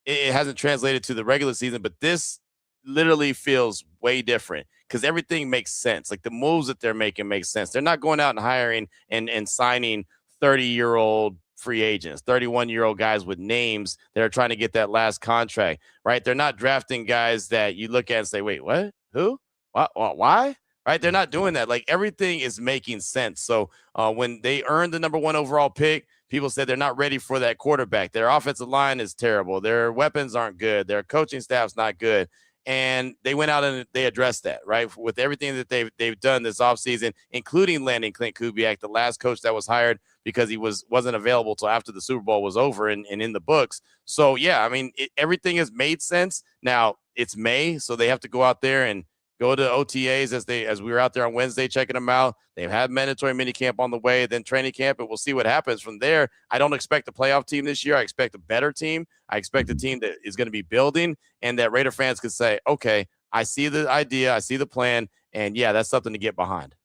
it hasn't translated to the regular season, but this literally feels way different because everything makes sense. Like, the moves that they're making make sense. They're not going out and hiring and signing 30-year-old free agents, 31-year-old guys with names that are trying to get that last contract, right? They're not drafting guys that you look at and say, wait, what? Who? What? Why? Right? They're not doing that. Like, everything is making sense. So when they earned the number 1 overall pick, people said they're not ready for that quarterback. Their offensive line is terrible. Their weapons aren't good. Their coaching staff's not good. And they went out and they addressed that, right? With everything that they've done this offseason, including landing Clint Kubiak, the last coach that was hired because he wasn't available till after the Super Bowl was over and in the books. So, yeah, I mean, everything has made sense. Now, it's May, so they have to go out there and go to OTAs as we were out there on Wednesday checking them out. They've had mandatory minicamp on the way, then training camp, and we'll see what happens from there. I don't expect a playoff team this year. I expect a better team. I expect a team that is going to be building and that Raider fans could say, okay, I see the idea, I see the plan, and yeah, that's something to get behind.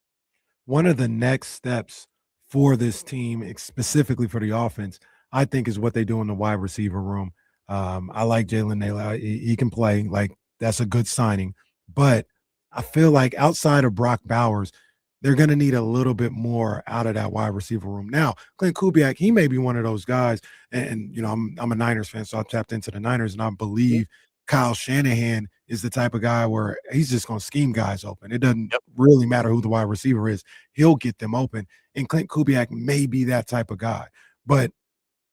One of the next steps for this team, specifically for the offense, I think is what they do in the wide receiver room. I like Jalen Nailor. He can play. Like, That's a good signing. But I feel like outside of Brock Bowers, they're going to need a little bit more out of that wide receiver room. Now, Clint Kubiak, he may be one of those guys, and you know, I'm a Niners fan, so I tapped into the Niners, and I believe Kyle Shanahan is the type of guy where he's just going to scheme guys open. It doesn't really matter who the wide receiver is. He'll get them open, and Clint Kubiak may be that type of guy. But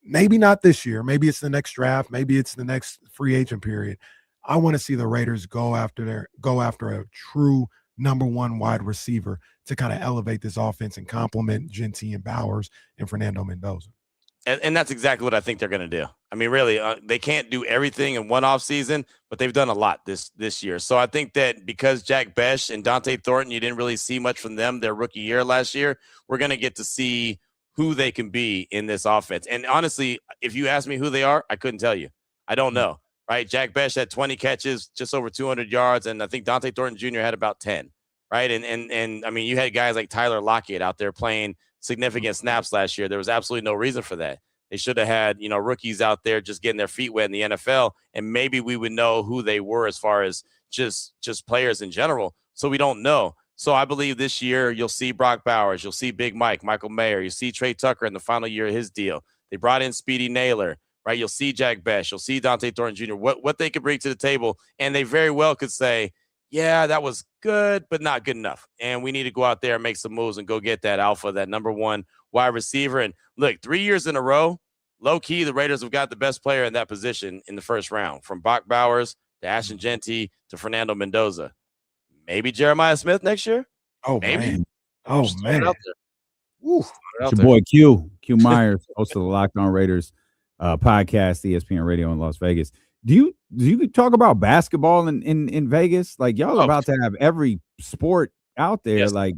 maybe not this year. Maybe it's the next draft. Maybe it's the next free agent period. I want to see the Raiders go after a true number one wide receiver to kind of elevate this offense and complement Genty and Bowers and Fernando Mendoza. And that's exactly what I think they're going to do. I mean, really, they can't do everything in one offseason, but they've done a lot this year. So I think that because Jack Besh and Dante Thornton, you didn't really see much from them their rookie year last year, we're going to get to see who they can be in this offense. And honestly, if you ask me who they are, I couldn't tell you. I don't know, right? Jack Besh had 20 catches, just over 200 yards, and I think Dante Thornton Jr. had about 10, right? And I mean, you had guys like Tyler Lockett out there playing significant snaps last year. There was absolutely no reason for that. They should have had, you know, rookies out there just getting their feet wet in the NFL, and maybe we would know who they were as far as just players in general. So we don't know. So I believe this year you'll see Brock Bowers, you'll see Big Mike, Michael Mayer, you see Trey Tucker in the final year of his deal. They brought in Speedy Naylor, right? You'll see Jack Besh, you'll see Dante Thornton Jr., what they could bring to the table, and they very well could say, yeah, that was good, but not good enough. And we need to go out there and make some moves and go get that alpha, that number one wide receiver. And look, 3 years in a row, low key, the Raiders have got the best player in that position in the first round, from Brock Bowers to Ashton Genty to Fernando Mendoza. Maybe Jeremiah Smith next year. Oh, maybe. Man. Oh, man. It's your boy Q Meyers, host of the Locked On Raiders podcast, ESPN Radio in Las Vegas. Do you talk about basketball in Vegas? Like, y'all about to have every sport out there. Yes. Like,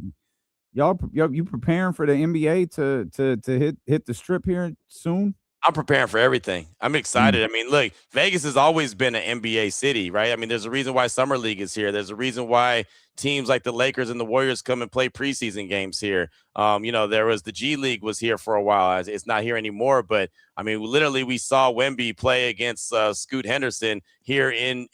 y'all you preparing for the NBA to hit the strip here soon? I'm preparing for everything. I'm excited. I mean, look, Vegas has always been an NBA city, right? I mean, there's a reason why Summer League is here. There's a reason why teams like the Lakers and the Warriors come and play preseason games here. You know, there was the G League was here for a while. It's not here anymore, but I mean, literally, we saw Wemby play against Scoot Henderson here in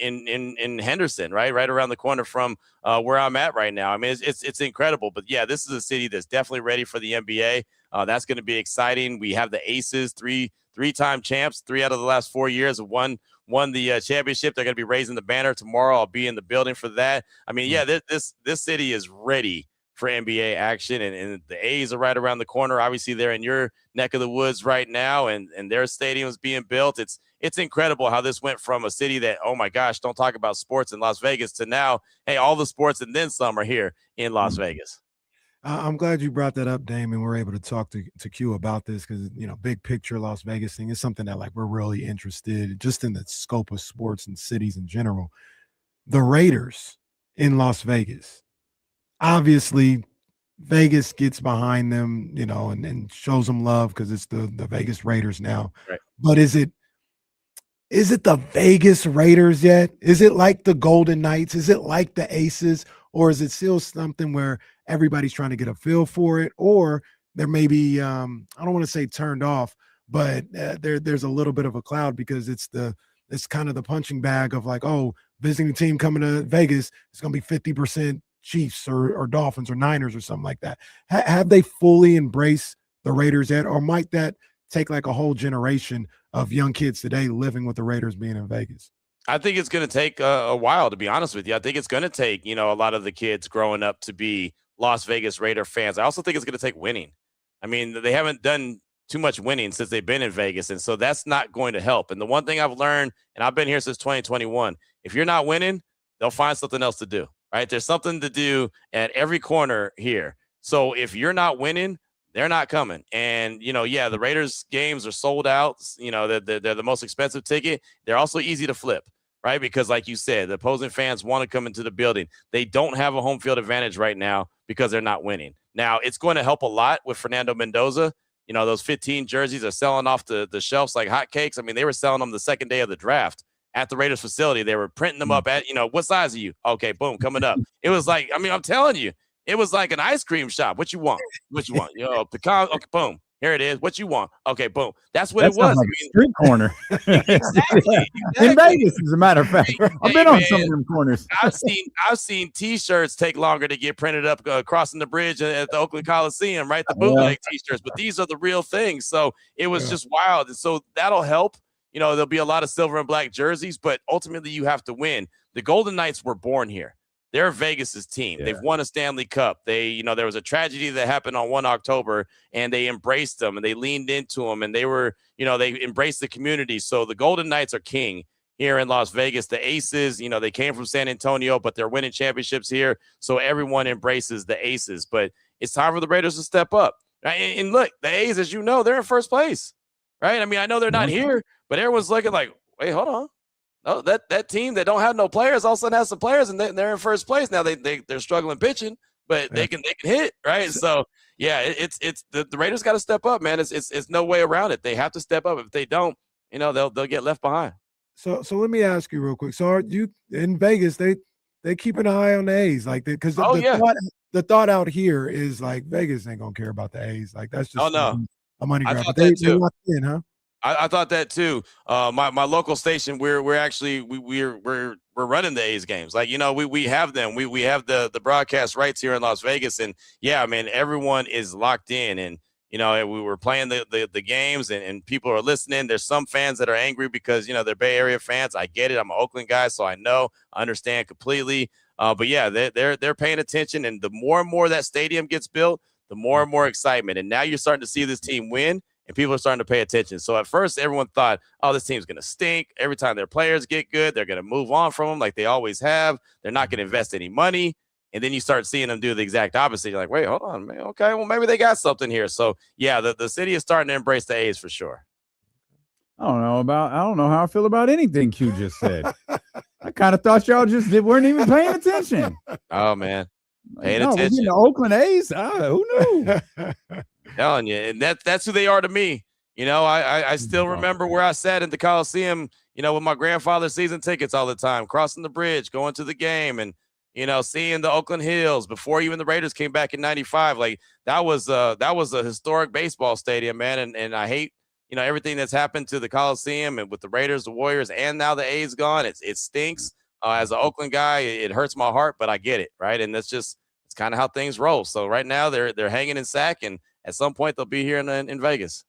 Henderson, right around the corner from where I'm at right now. I mean, it's incredible. But yeah, this is a city that's definitely ready for the NBA. That's going to be exciting. We have the Aces, three-time champs, 3 out of the last 4 years have won the championship. They're going to be raising the banner tomorrow. I'll be in the building for that. I mean, yeah, this city is ready for NBA action, and the A's are right around the corner. Obviously, they're in your neck of the woods right now, and their stadium is being built. It's incredible how this went from a city that, oh my gosh, don't talk about sports in Las Vegas, to now, hey, all the sports and then some are here in Las Vegas. I'm glad you brought that up, Damon. We're able to talk to Q about this because, you know, big picture Las Vegas thing is something that, like, we're really interested just in the scope of sports and cities in general. The Raiders in Las Vegas, obviously Vegas gets behind them, you know, and shows them love because it's the Vegas Raiders now. Right. But is it the Vegas Raiders yet? Is it like the Golden Knights? Is it like the Aces? Or is it still something where everybody's trying to get a feel for it? Or there may be, I don't want to say turned off, but there's a little bit of a cloud because it's kind of the punching bag of like, oh, visiting team coming to Vegas, it's going to be 50% Chiefs or Dolphins or Niners or something like that. Have they fully embraced the Raiders yet? Or might that take like a whole generation of young kids today living with the Raiders being in Vegas? I think it's going to take a while, to be honest with you. I think it's going to take, you know, a lot of the kids growing up to be Las Vegas Raider fans. I also think it's going to take winning. I mean, they haven't done too much winning since they've been in Vegas, and so that's not going to help. And the one thing I've learned, and I've been here since 2021, if you're not winning, they'll find something else to do, right? There's something to do at every corner here. So if you're not winning, they're not coming. And, you know, yeah, the Raiders games are sold out. You know, they're the most expensive ticket. They're also easy to flip, right? Because like you said, the opposing fans want to come into the building. They don't have a home field advantage right now because they're not winning. Now, it's going to help a lot with Fernando Mendoza. You know, those 15 jerseys are selling off the shelves like hotcakes. I mean, they were selling them the second day of the draft at the Raiders facility. They were printing them up at, you know, what size are you? Okay, boom, coming up. It was like, I mean, I'm telling you, it was like an ice cream shop. What you want? What you want? You know, pecan. Okay, boom. Here it is. What you want? Okay, boom. That's what That it was. sounds like a street corner. Exactly. In Vegas, as a matter of fact. I've been on some of them corners. I've seen T-shirts take longer to get printed up crossing the bridge at the Oakland Coliseum, right? The bootleg T-shirts, but these are the real things. So it was just wild, and so that'll help. You know, there'll be a lot of silver and black jerseys, but ultimately you have to win. The Golden Knights were born here. They're Vegas's team. They've won a Stanley Cup. There was a tragedy that happened on 1 October, and they embraced them and they leaned into them, and they were, they embraced the community. So the Golden Knights are king here in Las Vegas. The Aces, they came from San Antonio, but they're winning championships here. So everyone embraces the Aces, but it's time for the Raiders to step up. Right? And look, the A's, as you know, they're in first place, right? I mean, I know they're not here, but everyone's looking like, wait, hold on. No, that team that don't have no players all of a sudden has some players, and they're in first place now. They're struggling pitching, but they can hit, right? So it's the Raiders got to step up, man. It's no way around it. They have to step up. If they don't, they'll get left behind. So let me ask you real quick. So are you in Vegas? They keep an eye on the A's, like because the thought out here is like Vegas ain't gonna care about the A's. Like that's just a money grab. But they locked in, huh? I thought that too. My local station, we're running the A's games. Like, we have them. We have the broadcast rights here in Las Vegas, and everyone is locked in, and we were playing the games, and people are listening. There's some fans that are angry because they're Bay Area fans. I get it. I'm an Oakland guy, so I understand completely. But they're paying attention, and the more and more that stadium gets built, the more and more excitement. And now you're starting to see this team win. And people are starting to pay attention. So at first, everyone thought, oh, this team's going to stink. Every time their players get good, they're going to move on from them like they always have. They're not going to invest any money. And then you start seeing them do the exact opposite. You're like, wait, hold on, man. Okay, well, maybe they got something here. So, the city is starting to embrace the A's for sure. I don't know how I feel about anything Q just said. I kind of thought y'all just weren't even paying attention. Oh, man. Paying attention. We're getting the Oakland A's? Who knew? Telling you, and that's who they are to me. I still remember where I sat in the Coliseum, with my grandfather's season tickets all the time, crossing the bridge, going to the game, and seeing the Oakland Hills before even the Raiders came back in '95. Like that was a historic baseball stadium, man. And I hate everything that's happened to the Coliseum and with the Raiders, the Warriors, and now the A's gone. It stinks. As an Oakland guy, it hurts my heart, but I get it, right? And it's kind of how things roll. So right now they're hanging in Sac, and at some point they'll be here in Vegas.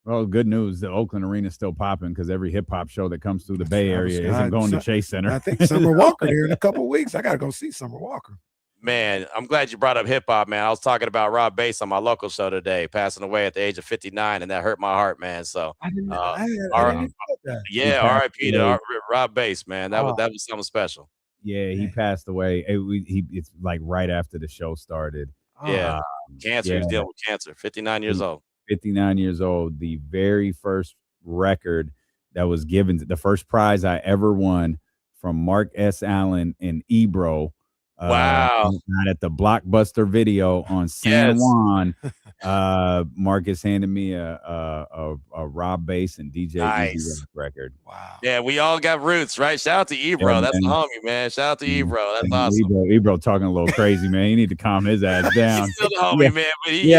Well, good news. The Oakland Arena is still popping because every hip hop show that comes through the Bay Area isn't going to Chase Center. I think Summer Walker here in a couple of weeks. I got to go see Summer Walker. Man, I'm glad you brought up hip hop, man. I was talking about Rob Bass on my local show today, passing away at the age of 59, and that hurt my heart, man. So, I didn't know that. R.I.P. to Rob Bass, man. That was something special. Yeah, he passed away. It's like right after the show started. Yeah, cancer. He was dealing with cancer. 59 years old. 59 years old. The very first record that was given, the first prize I ever won from Mark S. Allen and Ebro. Wow. At the Blockbuster Video on San Juan. Marcus handed me a Rob Bass and DJ Easy Rock record. Wow. Yeah, we all got roots, right? Shout out to Ebro. Yeah, that's the homie, man. Shout out to Ebro. That's awesome. Ebro talking a little crazy, man. You need to calm his ass down. He's still the homie, man. But you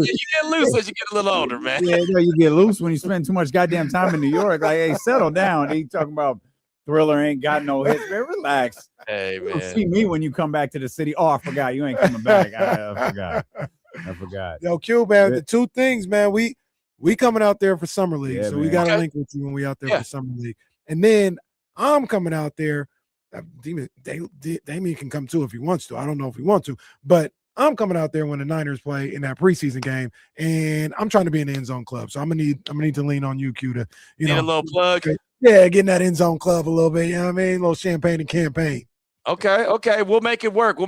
get loose as you get a little older, man. Yeah, you get loose when you spend too much goddamn time in New York. Like, hey, settle down. He talking about Thriller ain't got no hits, man. Relax. Hey, man. You'll see me when you come back to the city. Oh, I forgot. You ain't coming back. I forgot. Yo, Q, man, the two things, man. We coming out there for Summer League. So we got to link with you when we out there for Summer League. And then I'm coming out there. Damien can come too if he wants to. I don't know if he wants to. But I'm coming out there when the Niners play in that preseason game. And I'm trying to be in the end zone club. So I'm gonna need to lean on you, Q, to Need a little plug. Yeah, getting that end zone club a little bit. You know what I mean? A little champagne and campaign. Okay. We'll make it work.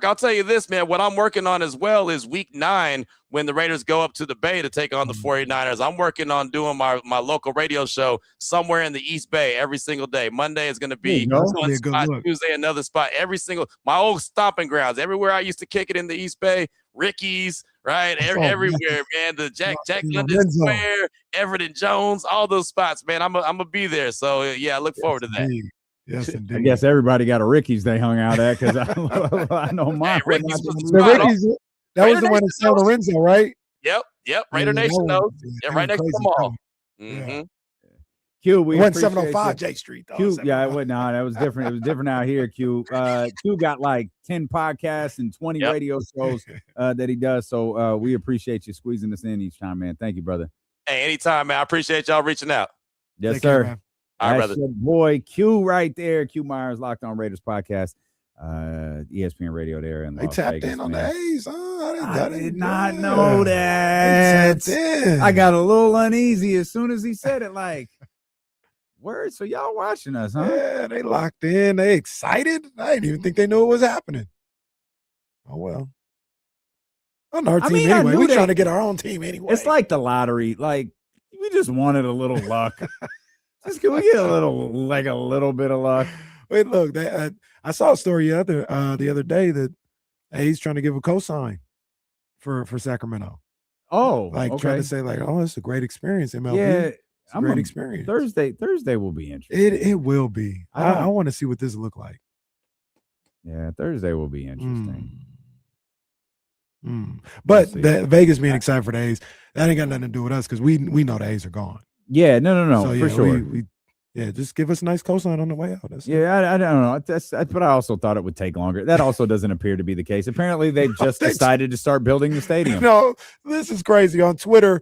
I'll tell you this, man. What I'm working on as well is week 9 when the Raiders go up to the Bay to take on the 49ers. I'm working on doing my local radio show somewhere in the East Bay every single day. Monday is going to be one spot, Tuesday another spot, my old stomping grounds, everywhere I used to kick it in the East Bay, Ricky's, right? Everywhere, man. The Jack London Square, Everett and Jones, all those spots, man. I'm gonna be there. So I look forward to that. Yes, indeed. I guess everybody got a Ricky's they hung out at because I know mine. That was the one in San Lorenzo, right? Yep. Raider Yeah, that Nation one- knows. yeah, Yeah, they right went next to crazy the with that mall. one. Yeah. Q, we It wasn't appreciate 705 you. J Street, though. Q, yeah, it wasn't. No, that was different. It was different out here. Q got like 10 podcasts and 20 radio shows that he does. So we appreciate you squeezing us in each time, man. Thank you, brother. Hey, anytime, man. I appreciate y'all reaching out. Yes, Take care, sir. man. All right, That's brother. your boy Q right there. Q Meyers, Locked On Raiders podcast, ESPN Radio there in They Las tapped Vegas. in on man. the A's. I did not know that. They tapped in. I got a little uneasy as soon as he said it. Like, word. So y'all watching us, huh? Yeah, they locked in. They excited. I didn't even think they knew it was happening. Oh, well. On our team mean, I anyway. knew We're they- trying to get our own team anyway. It's like the lottery. Like, we just wanted a little luck. Just can we get a little bit of luck? Wait, look, I saw a story the other day that he's trying to give a cosign for Sacramento. Oh, Like okay. trying to say like, oh, it's a great experience, MLB. Yeah, It's a great experience. Thursday will be interesting. It will be. I want to see what this look like. Yeah, Thursday will be interesting. But see. the Vegas being excited for the A's, that ain't got nothing to do with us because we know the A's are gone. Yeah, no, So, for yeah, sure. we just give us a nice cosign on the way out. That's it. Yeah, I don't know. That's but I also thought it would take longer. That also doesn't appear to be the case. Apparently, they've just decided to start building the stadium. No, this is crazy. On Twitter,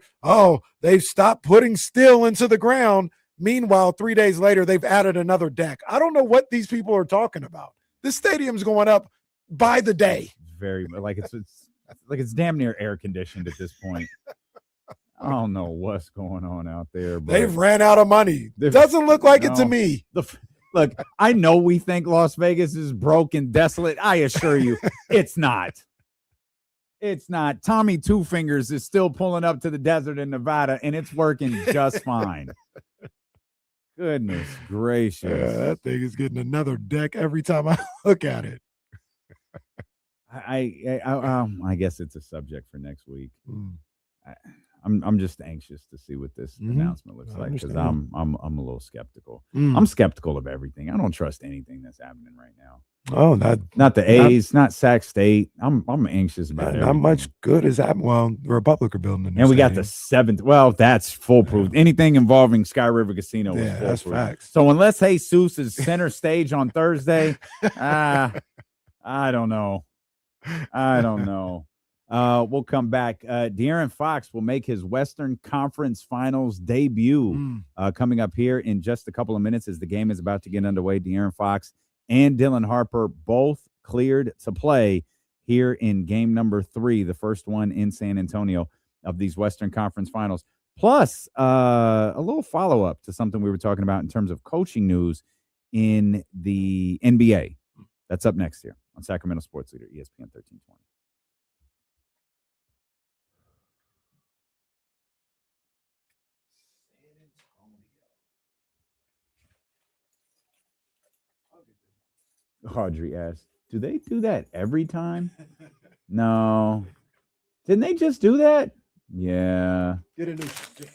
they've stopped putting steel into the ground. Meanwhile, 3 days later, they've added another deck. I don't know what these people are talking about. This stadium's going up by the day. Very like it's damn near air conditioned at this point. I don't know what's going on out there. But They've ran out of money. Doesn't look like it to me. Look, I know we think Las Vegas is broke and desolate. I assure you, it's not. It's not. Tommy Two Fingers is still pulling up to the desert in Nevada, and it's working just fine. Goodness gracious. Yeah, that thing is getting another deck every time I look at it. I guess it's a subject for next week. I'm just anxious to see what this announcement looks like because I'm a little skeptical. I'm skeptical of everything. I don't trust anything that's happening right now. Oh, not the A's, not Sac State. I'm anxious about it. Not much good is happening. Well, the Republic are building a new And we got stadium. the 7th. Well, that's foolproof. Anything involving Sky River Casino is Yeah, that's foolproof. facts. So unless Jesus is center stage on Thursday, I don't know. We'll come back. De'Aaron Fox will make his Western Conference Finals debut coming up here in just a couple of minutes as the game is about to get underway. De'Aaron Fox and Dylan Harper both cleared to play here in game number 3, the first one in San Antonio of these Western Conference Finals. Plus, a little follow-up to something we were talking about in terms of coaching news in the NBA. That's up next here on Sacramento Sports Leader, ESPN 1320. Audrey asked, do they do that every time? No. Didn't they just do that? Yeah. Get a new stick.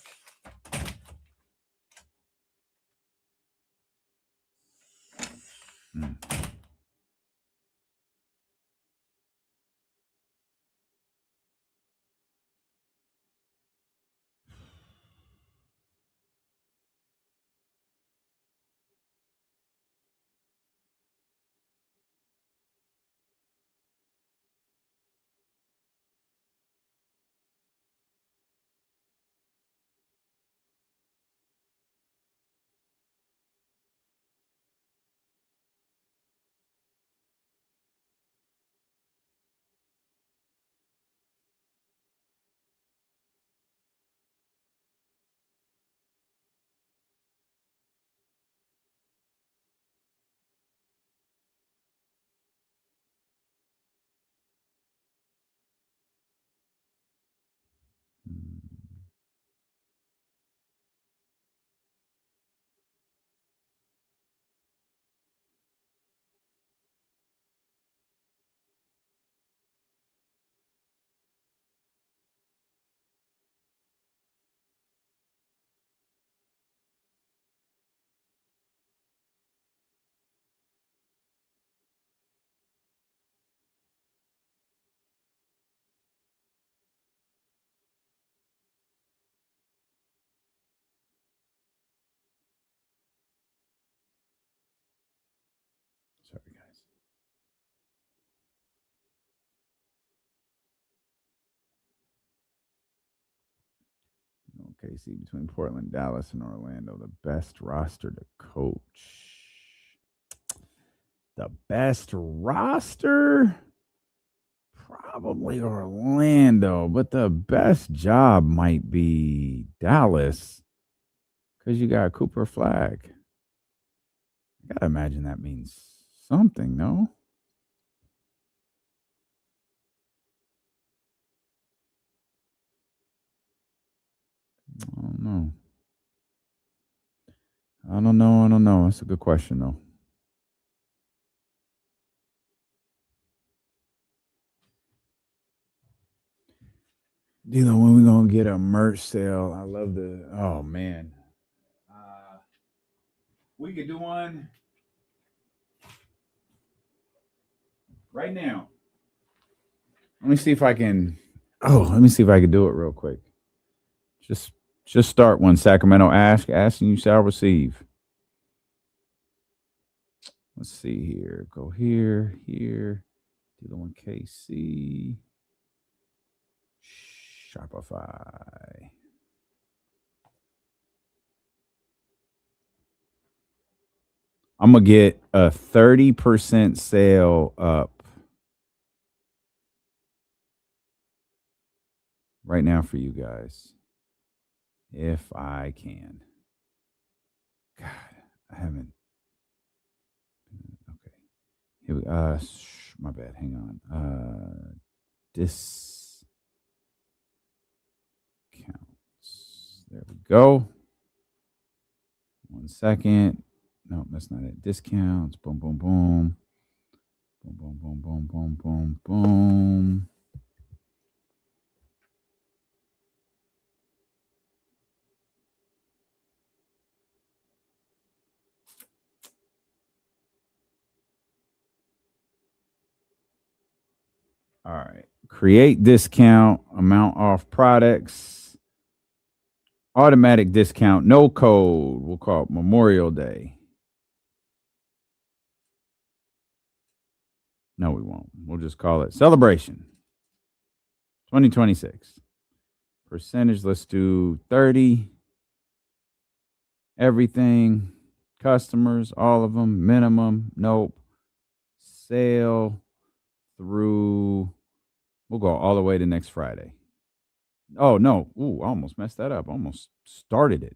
KC between Portland, Dallas, and Orlando. The best roster to coach. The best roster? Probably Orlando, but the best job might be Dallas because you got Cooper Flag. I gotta imagine that means something, no? I don't know. I don't know. That's a good question, though. When we gonna get a merch sale? I love the. Oh man, we could do one right now. Let me see if I can. Oh, let me see if I can do it real quick. Just start one. Sacramento asking you shall receive. Let's see here. Go here. Do the one KC. Shopify. I'm going to get a 30% sale up right now for you guys. If I can. God, I haven't. Okay. Here we my bad. Hang on. Discounts. There we go. 1 second. No, that's not it. Discounts. Boom, boom, boom. Boom, boom, boom, boom, boom, boom, boom. All right. Create discount, amount off products, automatic discount, no code. We'll call it Memorial Day. No, we won't. We'll just call it Celebration 2026. Percentage, let's do 30. Everything. Customers, all of them. Minimum, nope. Sale through, we'll go all the way to next Friday. Oh, no. Ooh, I almost messed that up. Almost started it.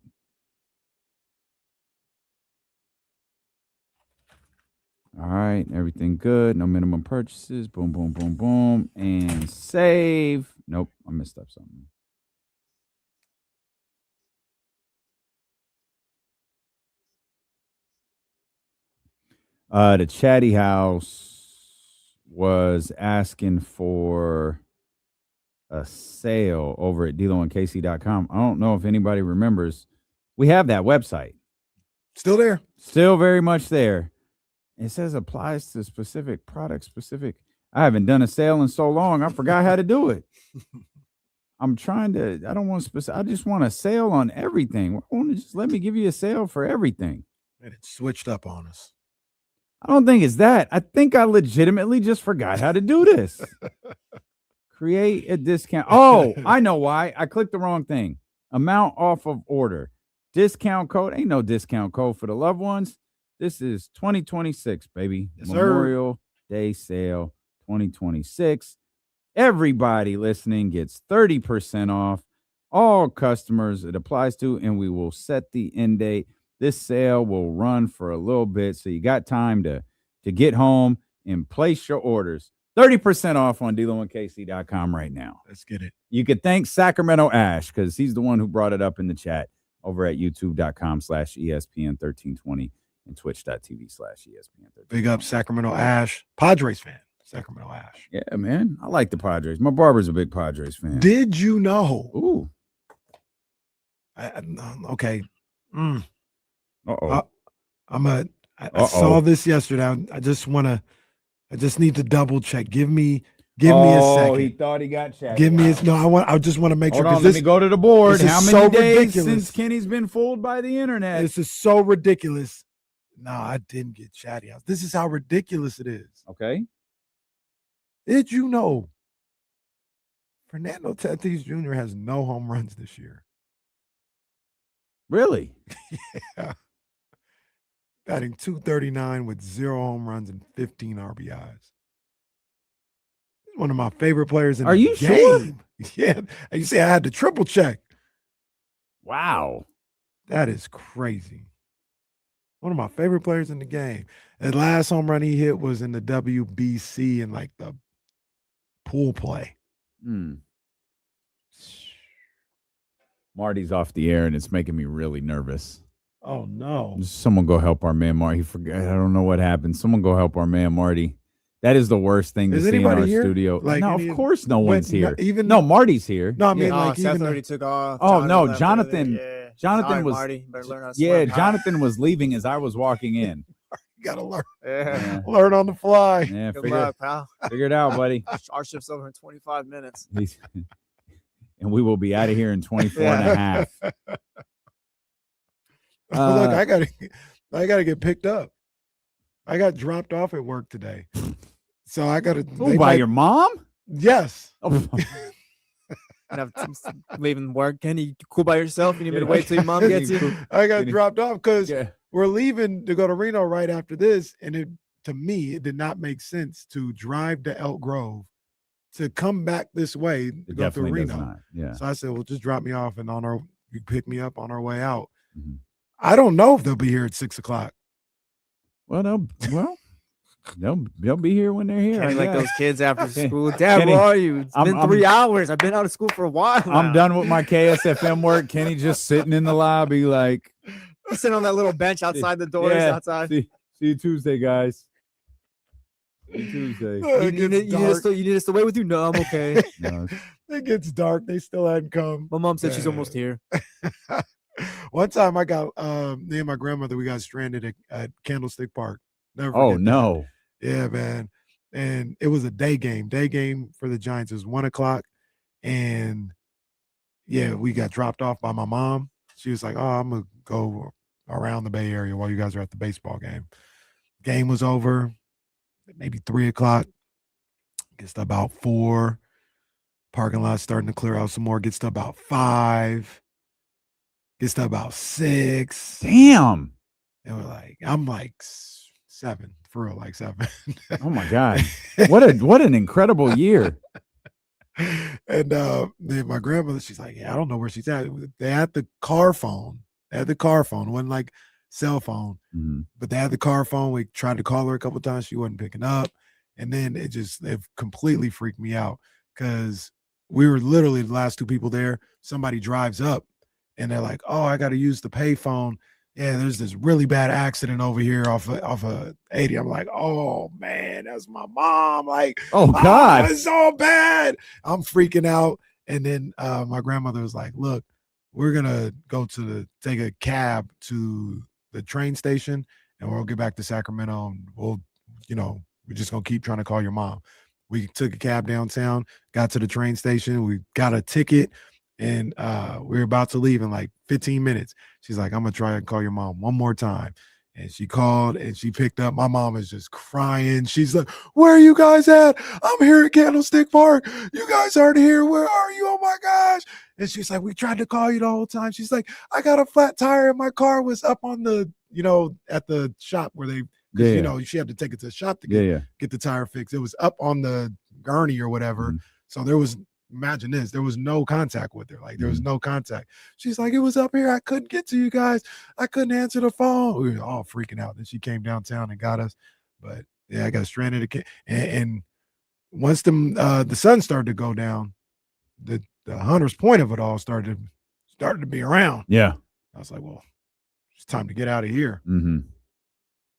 All right. Everything good. No minimum purchases. Boom, boom, boom, boom. And save. Nope. I messed up something. The Chatty House was asking for a sale over at DeloandKC.com. I don't know if anybody remembers. We have that website. Still there. Still very much there. It says applies to specific products, specific. I haven't done a sale in so long. I forgot how to do it. I'm trying to, I don't want specific. I just want a sale on everything. I want to just let me give you a sale for everything. And it switched up on us. I don't think it's that. I think I legitimately just forgot how to do this. Create a discount. Oh, I know why. I clicked the wrong thing. Amount off of order. Discount code. Ain't no discount code for the loved ones. This is 2026, baby. Yes, Memorial Day sale 2026. Everybody listening gets 30% off. All customers it applies to, and we will set the end date. This sale will run for a little bit, so you got time to get home and place your orders. 30% off on DeloandKC.com right now. Let's get it. You could thank Sacramento Ash because he's the one who brought it up in the chat over at youtube.com/ESPN1320 and twitch.tv/ESPN1320. Big up Sacramento Ash. Padres fan. Sacramento Ash. Yeah, man. I like the Padres. My barber's a big Padres fan. Did you know? Ooh. Okay. Uh-oh. I saw this yesterday. I just need to double check. Give me a second. He thought he got checked. Give me I just want to make Hold sure. on, let me go to the board. How many so days ridiculous. since Kenny's been fooled by the internet? This is so ridiculous. No, I didn't get Chatty House. This is how ridiculous it is. Okay. Did you know Fernando Tatis Jr. has no home runs this year? Really? Yeah. Batting .239 with 0 home runs and 15 RBIs. He's one of my favorite players in Are the you sure? game. Yeah. And you say I had to triple check. Wow. That is crazy. One of my favorite players in the game. The last home run he hit was in the WBC in like the pool play. Marty's off the air, and it's making me really nervous. Oh, no. Someone go help our man Marty. He forgot. I don't know what happened. Someone go help our man Marty. That is the worst thing to Is see in anybody our here? studio. Like, no, any- of course no one's but here. no, Marty's here. No, I mean, Oh, like, Seth even already took off. Oh, no, left Jonathan. earlier. Yeah. Jonathan Sorry, was. Marty. You better learn how to Yeah, swim. Jonathan was leaving as I was walking in. you got to learn. Yeah. Learn on the fly. Yeah, Good figure, luck, pal. figure it out, buddy. Our shift's over in 25 minutes. And we will be out of here in 24 and a half. Look, I gotta get picked up. I got dropped off at work today. So I gotta By your mom? Yes. Oh. And I'm leaving work. Kenny, you cool by yourself? You need me to wait till your mom gets you? I got dropped off because we're leaving to go to Reno right after this. And to me, it did not make sense to drive to Elk Grove to come back this way to It go through definitely does Reno. not. Yeah. So I said, well, just drop me off and you pick me up on our way out. Mhm. I don't know if they'll be here at 6:00. Well, they'll be here when they're here. Kenny, I like guess. those kids after school. Dad, Kenny, where are you? It's been I'm- 3 hours. I've been out of school for a while. I'm done with my KSFM work. Kenny just sitting in the lobby like. He's sitting on that little bench outside the doors. Yeah, Outside. See you Tuesday, guys. See you Tuesday. It You gets dark. need us to wait with you? No, I'm okay. No, It gets dark. They still hadn't come. My mom said she's almost here. One time I got me and my grandmother, we got stranded at Candlestick Park. Never Oh forget that. no. Yeah, man. And it was a day game. Day game for the Giants. It was 1:00. And yeah, we got dropped off by my mom. She was like, oh, I'm gonna go around the Bay Area while you guys are at the baseball game. Game was over, maybe 3:00. Gets to about 4. Parking lot starting to clear out some more. Gets to about 5. Gets to about 6. Damn. And I'm like 7, for real, like 7. Oh my God. What an incredible year. And then my grandmother, she's like, yeah, I don't know where she's at. They had the car phone. It wasn't like cell phone, but they had the car phone. We tried to call her a couple of times. She wasn't picking up. And then it completely freaked me out because we were literally the last 2 people there. Somebody drives up and they're like, oh, I got to use the pay phone. Yeah, there's this really bad accident over here off of 80. I'm like, oh man, that's my mom. Like, oh God, it's so bad. I'm freaking out. And then my grandmother was like, look, we're gonna go take a cab to the train station and we'll get back to Sacramento and we're just gonna keep trying to call your mom. We took a cab downtown, got to the train station, we got a ticket. And we were about to leave in like 15 minutes. She's like, I'm going to try and call your mom one more time. And she called and she picked up. My mom is just crying. She's like, where are you guys at? I'm here at Candlestick Park. You guys aren't here. Where are you? Oh my gosh. And she's like, we tried to call you the whole time. She's like, I got a flat tire and my car was up on the, at the shop where she had to take it to the shop to get the tire fixed. It was up on the gurney or whatever. So imagine this, there was no contact with her. Like there was no contact. She's like, it was up here. I couldn't get to you guys. I couldn't answer the phone. We were all freaking out. Then she came downtown and got us. But yeah, I got stranded. And once the sun started to go down, the Hunter's Point of it all started to be around. Yeah. I was like, well, it's time to get out of here. Mm-hmm.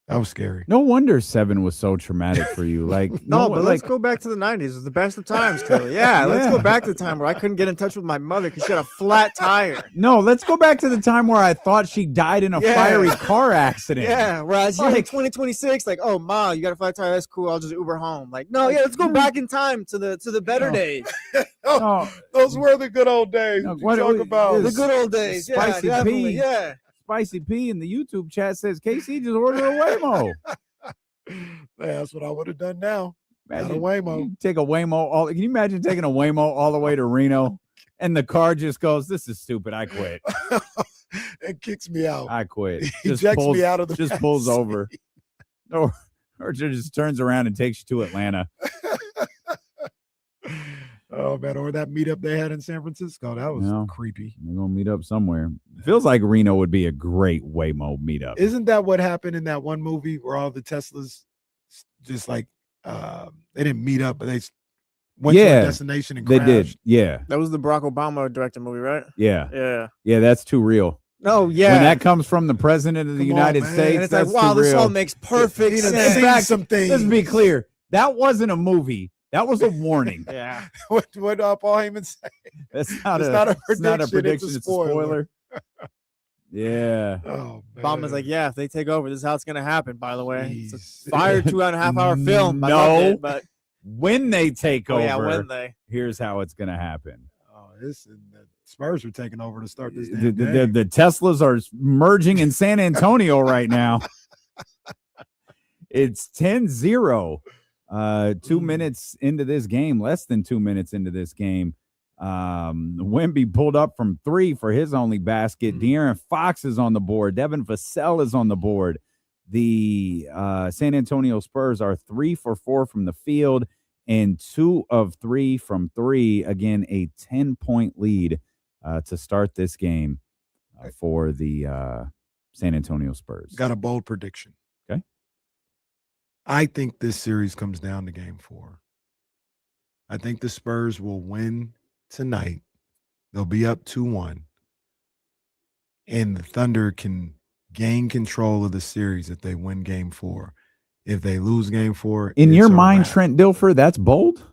That was scary. No wonder 7 was so traumatic for you. Like let's go back to the 90s. It was the best of times, Kelly. Yeah, let's go back to the time where I couldn't get in touch with my mother because she had a flat tire. No, let's go back to the time where I thought she died in a fiery car accident. Yeah, whereas you're like 2026, like, oh, Ma, you got a flat tire. That's cool. I'll just Uber home. Like, no, let's go back in time to the better days. Those were the good old days. What you talk about the good old days. Spicy yeah, P. Yeah. Spicy P in the YouTube chat says KC just ordered a Waymo. That's what I would have done now. Imagine, a Waymo. Take a Waymo. Can you imagine taking a Waymo all the way to Reno and the car just goes, this is stupid. I quit. and kicks me out. I quit. He ejects me out of the just back pulls seat. over. Or just turns around and takes you to Atlanta. Oh, man. Or that meetup they had in San Francisco. That was creepy. They're going to meet up somewhere. Feels like Reno would be a great Waymo meetup. Isn't that what happened in that one movie where all the Teslas just like they didn't meet up, but they went to a destination and crashed? They did. Yeah. That was the Barack Obama directed movie, right? Yeah. Yeah. Yeah, that's too real. No, yeah. When that comes from the president of the United States, and it's that's like, wow, too this real. all makes perfect sense. In fact, some things. Let's be clear. That wasn't a movie. That was a warning. Yeah. What Paul Heyman say? That's not It's a not a it's not a prediction, prediction. it's a It's a spoiler. Yeah. Oh, man. Obama's like, yeah, if they take over, this is how it's going to happen, by the way. It's a fire 2.5-hour film. I loved it, but when they take over, yeah, when they. Here's how it's going to happen. Oh, the Spurs are taking over to start this The damn game. Teslas are merging in San Antonio right now. It's 10-0. 2 minutes into this game, less than 2 minutes into this game. Wemby pulled up from 3 for his only basket. De'Aaron Fox is on the board. Devin Vassell is on the board. The San Antonio Spurs are 3 for 4 from the field and 2 of 3 from 3. Again, a 10-point lead to start this game for the San Antonio Spurs. Got a bold prediction. Okay. I think this series comes down to game 4. I think the Spurs will win tonight. They'll be up 2-1. And the Thunder can gain control of the series if they win game 4. If they lose game 4, in it's your a mind, wrap. Trent Dilfer, that's bold?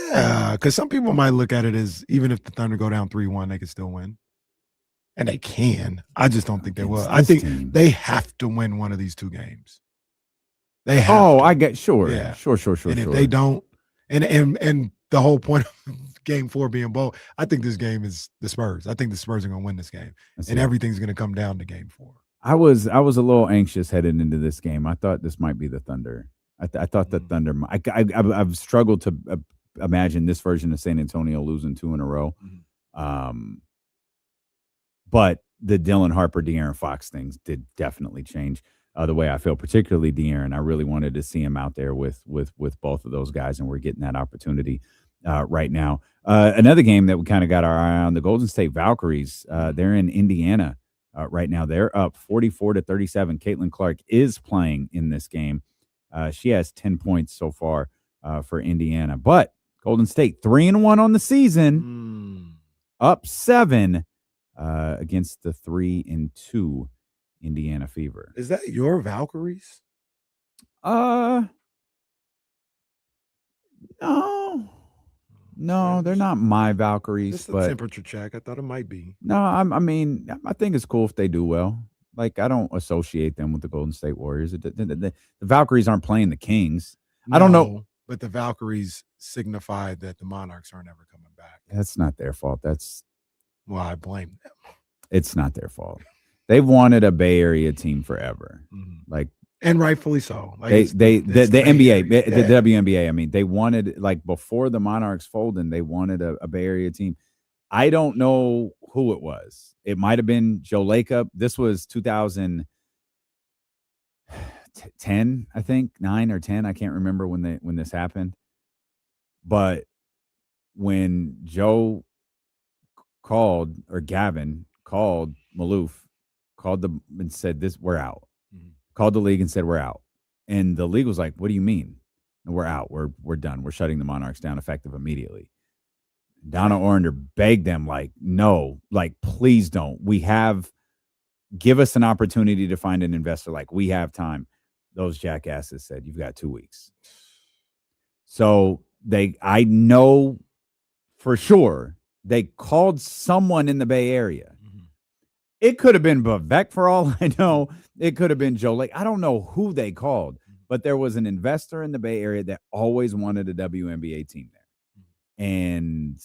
Yeah, because some people might look at it as even if the Thunder go down 3-1, they can still win. And they can. I just don't think they will. I think they have to win one of these 2 games. They have to. I get sure. Yeah. Sure. And if they don't, and the whole point of game 4 being bold, I think this game is the Spurs. I think the Spurs are going to win this game. And everything's going to come down to game 4. I was a little anxious headed into this game. I thought this might be the Thunder. I thought the Thunder. I've struggled to imagine this version of San Antonio losing 2 in a row. But the Dylan Harper, De'Aaron Fox things did definitely change the way I feel, particularly De'Aaron. I really wanted to see him out there with both of those guys, and we're getting that opportunity right now. Another game that we kind of got our eye on, the Golden State Valkyries. They're in Indiana right now. They're up 44-37. Caitlin Clark is playing in this game. She has 10 points so far for Indiana. But Golden State 3-1 on the season, up 7 against the 3-2 Indiana Fever. Is that your Valkyries? No, they're not my Valkyries. Just a but temperature check. I thought it might be. No, I mean, I think it's cool if they do well. Like, I don't associate them with the Golden State Warriors. The Valkyries aren't playing the Kings. I don't know. But the Valkyries signify that the Monarchs aren't ever coming back. That's not their fault. Well, I blame them. It's not their fault. They've wanted a Bay Area team forever. Like, and rightfully so. Like the NBA, Area. the WNBA. I mean, they wanted, like, before the Monarchs folded, they wanted a Bay Area team. I don't know who it was. It might have been Joe Lacob. This was 2010, I think, 9 or 10. I can't remember when this happened. But when Joe called, or Gavin called Maloof, called them and said, we're out. Called the league and said, we're out. And the league was like, what do you mean? We're out. We're done. We're shutting the Monarchs down effective immediately. Donna Orander begged them, like, no, like, please don't. Give us an opportunity to find an investor. Like, we have time. Those jackasses said, you've got 2 weeks. So I know for sure they called someone in the Bay Area. It could have been Vivek for all I know. It could have been Joe Lake. I don't know who they called, but there was an investor in the Bay Area that always wanted a WNBA team there. And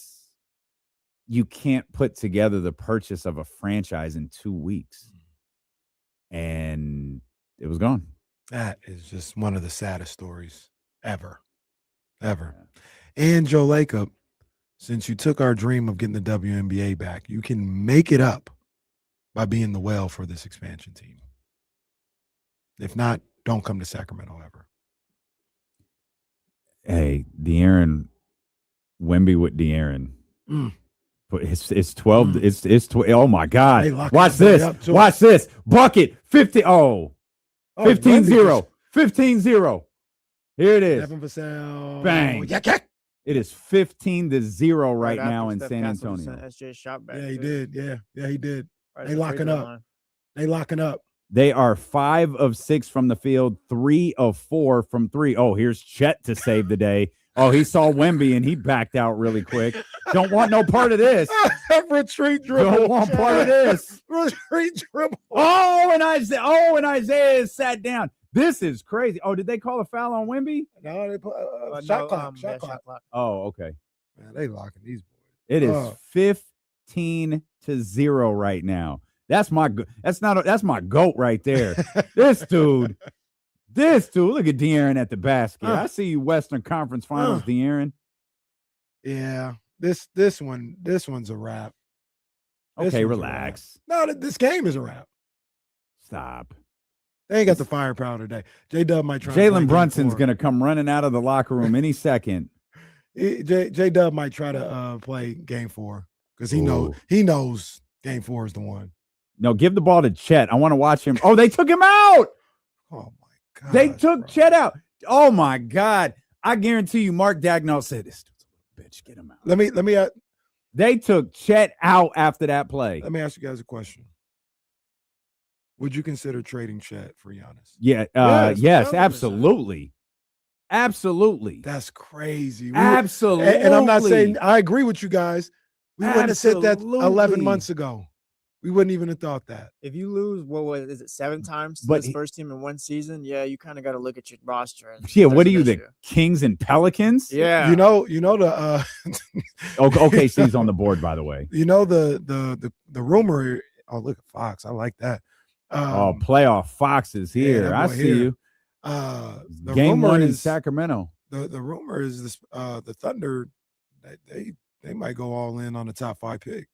you can't put together the purchase of a franchise in 2 weeks. And it was gone. That is just one of the saddest stories ever. And Joe Lacob since you took our dream of getting the WNBA back, you can make it up by being the well for this expansion team. If not, don't come to Sacramento ever. Hey, De'Aaron, Wemby with De'Aaron. Mm. But it's 12. It's 12. Oh my God. They locked Watch everybody this. up, too. Watch this. Bucket 50. Oh, Oh, 15-0. 15-0. Here it is. Devin Vassell. Bang. Yak, yak. It is 15-0 right after now in Steph San Castle Antonio. sent SJ shot back. Yeah, he too. did. Yeah, he did. Right at They the free locking throw up. line. They locking up. They are 5 of 6 from the field, 3 of 4 from 3. Oh, here's Chet to save the day. Oh, he saw Wemby and he backed out really quick. Don't want no part of this. Retreat dribble. Don't want part of this. Retreat dribble. Oh, and Isaiah sat down. This is crazy. Oh, did they call a foul on Wemby? No, they put Shot shot clock. Oh, okay. Man, they locking these boys. It is 15-0 right now. That's my goat right there. This dude. Look at De'Aaron at the basket. I see you Western Conference Finals, De'Aaron. Yeah, this one's a wrap. Okay, relax. No, this game is a wrap. Stop. They ain't got the firepower today. J-Dub might try. Jalen Brunson's gonna come running out of the locker room any second. J-Dub might try to play game 4 because he knows game 4 is the one. No, give the ball to Chet. I want to watch him. Oh, they took him out. Oh my God. They took Chet out. Oh my God. I guarantee you, Mark Dagnall said, "This dude's a little bitch. Get him out." Let me. They took Chet out after that play. Let me ask you guys a question. Would you consider trading Chet for Giannis? Yeah. Yes. Absolutely. Absolutely. That's crazy. Absolutely. And I'm not saying I agree with you guys. We wouldn't have said that 11 months ago. We wouldn't even have thought that. If you lose, is it 7 times to But this first team in one season? Yeah, you kind of got to look at your roster. And Yeah. there's What are an you, the issue. Kings and Pelicans? Yeah. You know the OKC's on the board, by the way. You know the rumor. Oh, look at Fox. I like that. Playoff Fox is here. that I boy see here. you. The Game rumor 1 in is Sacramento. The rumor is this the Thunder they might go all in on the top 5 pick.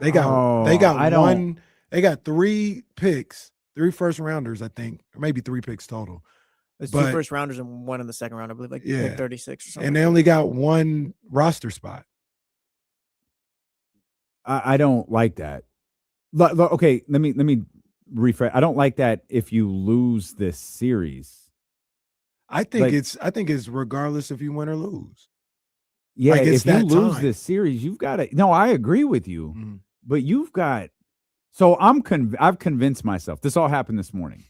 They got they got 3 picks, 3 first rounders, I think, or maybe 3 picks total. There's 2 first rounders and 1 in the second round, I believe, like pick 36 or something. And they only got 1 roster spot. I don't like that. Okay, let me rephrase. I don't like that if you lose this series. I think it's regardless if you win or lose. Yeah, Like, it's if you that lose time. this series, you've got to. No, I agree with you, Mhm. but you've got. So I've convinced myself. This all happened this morning.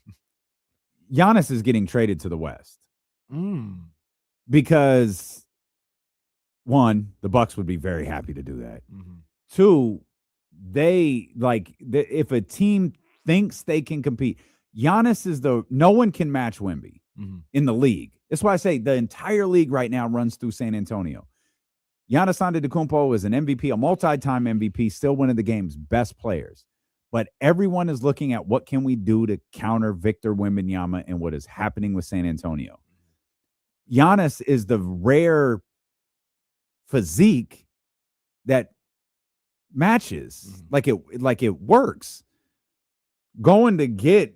Giannis is getting traded to the West because 1, the Bucks would be very happy to do that. 2, if a team thinks they can compete, Giannis is no one can match Wemby in the league. That's why I say the entire league right now runs through San Antonio. Giannis Antetokounmpo is an MVP, a multi-time MVP, still one of the game's best players. But everyone is looking at what can we do to counter Victor Wembanyama and what is happening with San Antonio. Giannis is the rare physique that matches, like it works. Going to get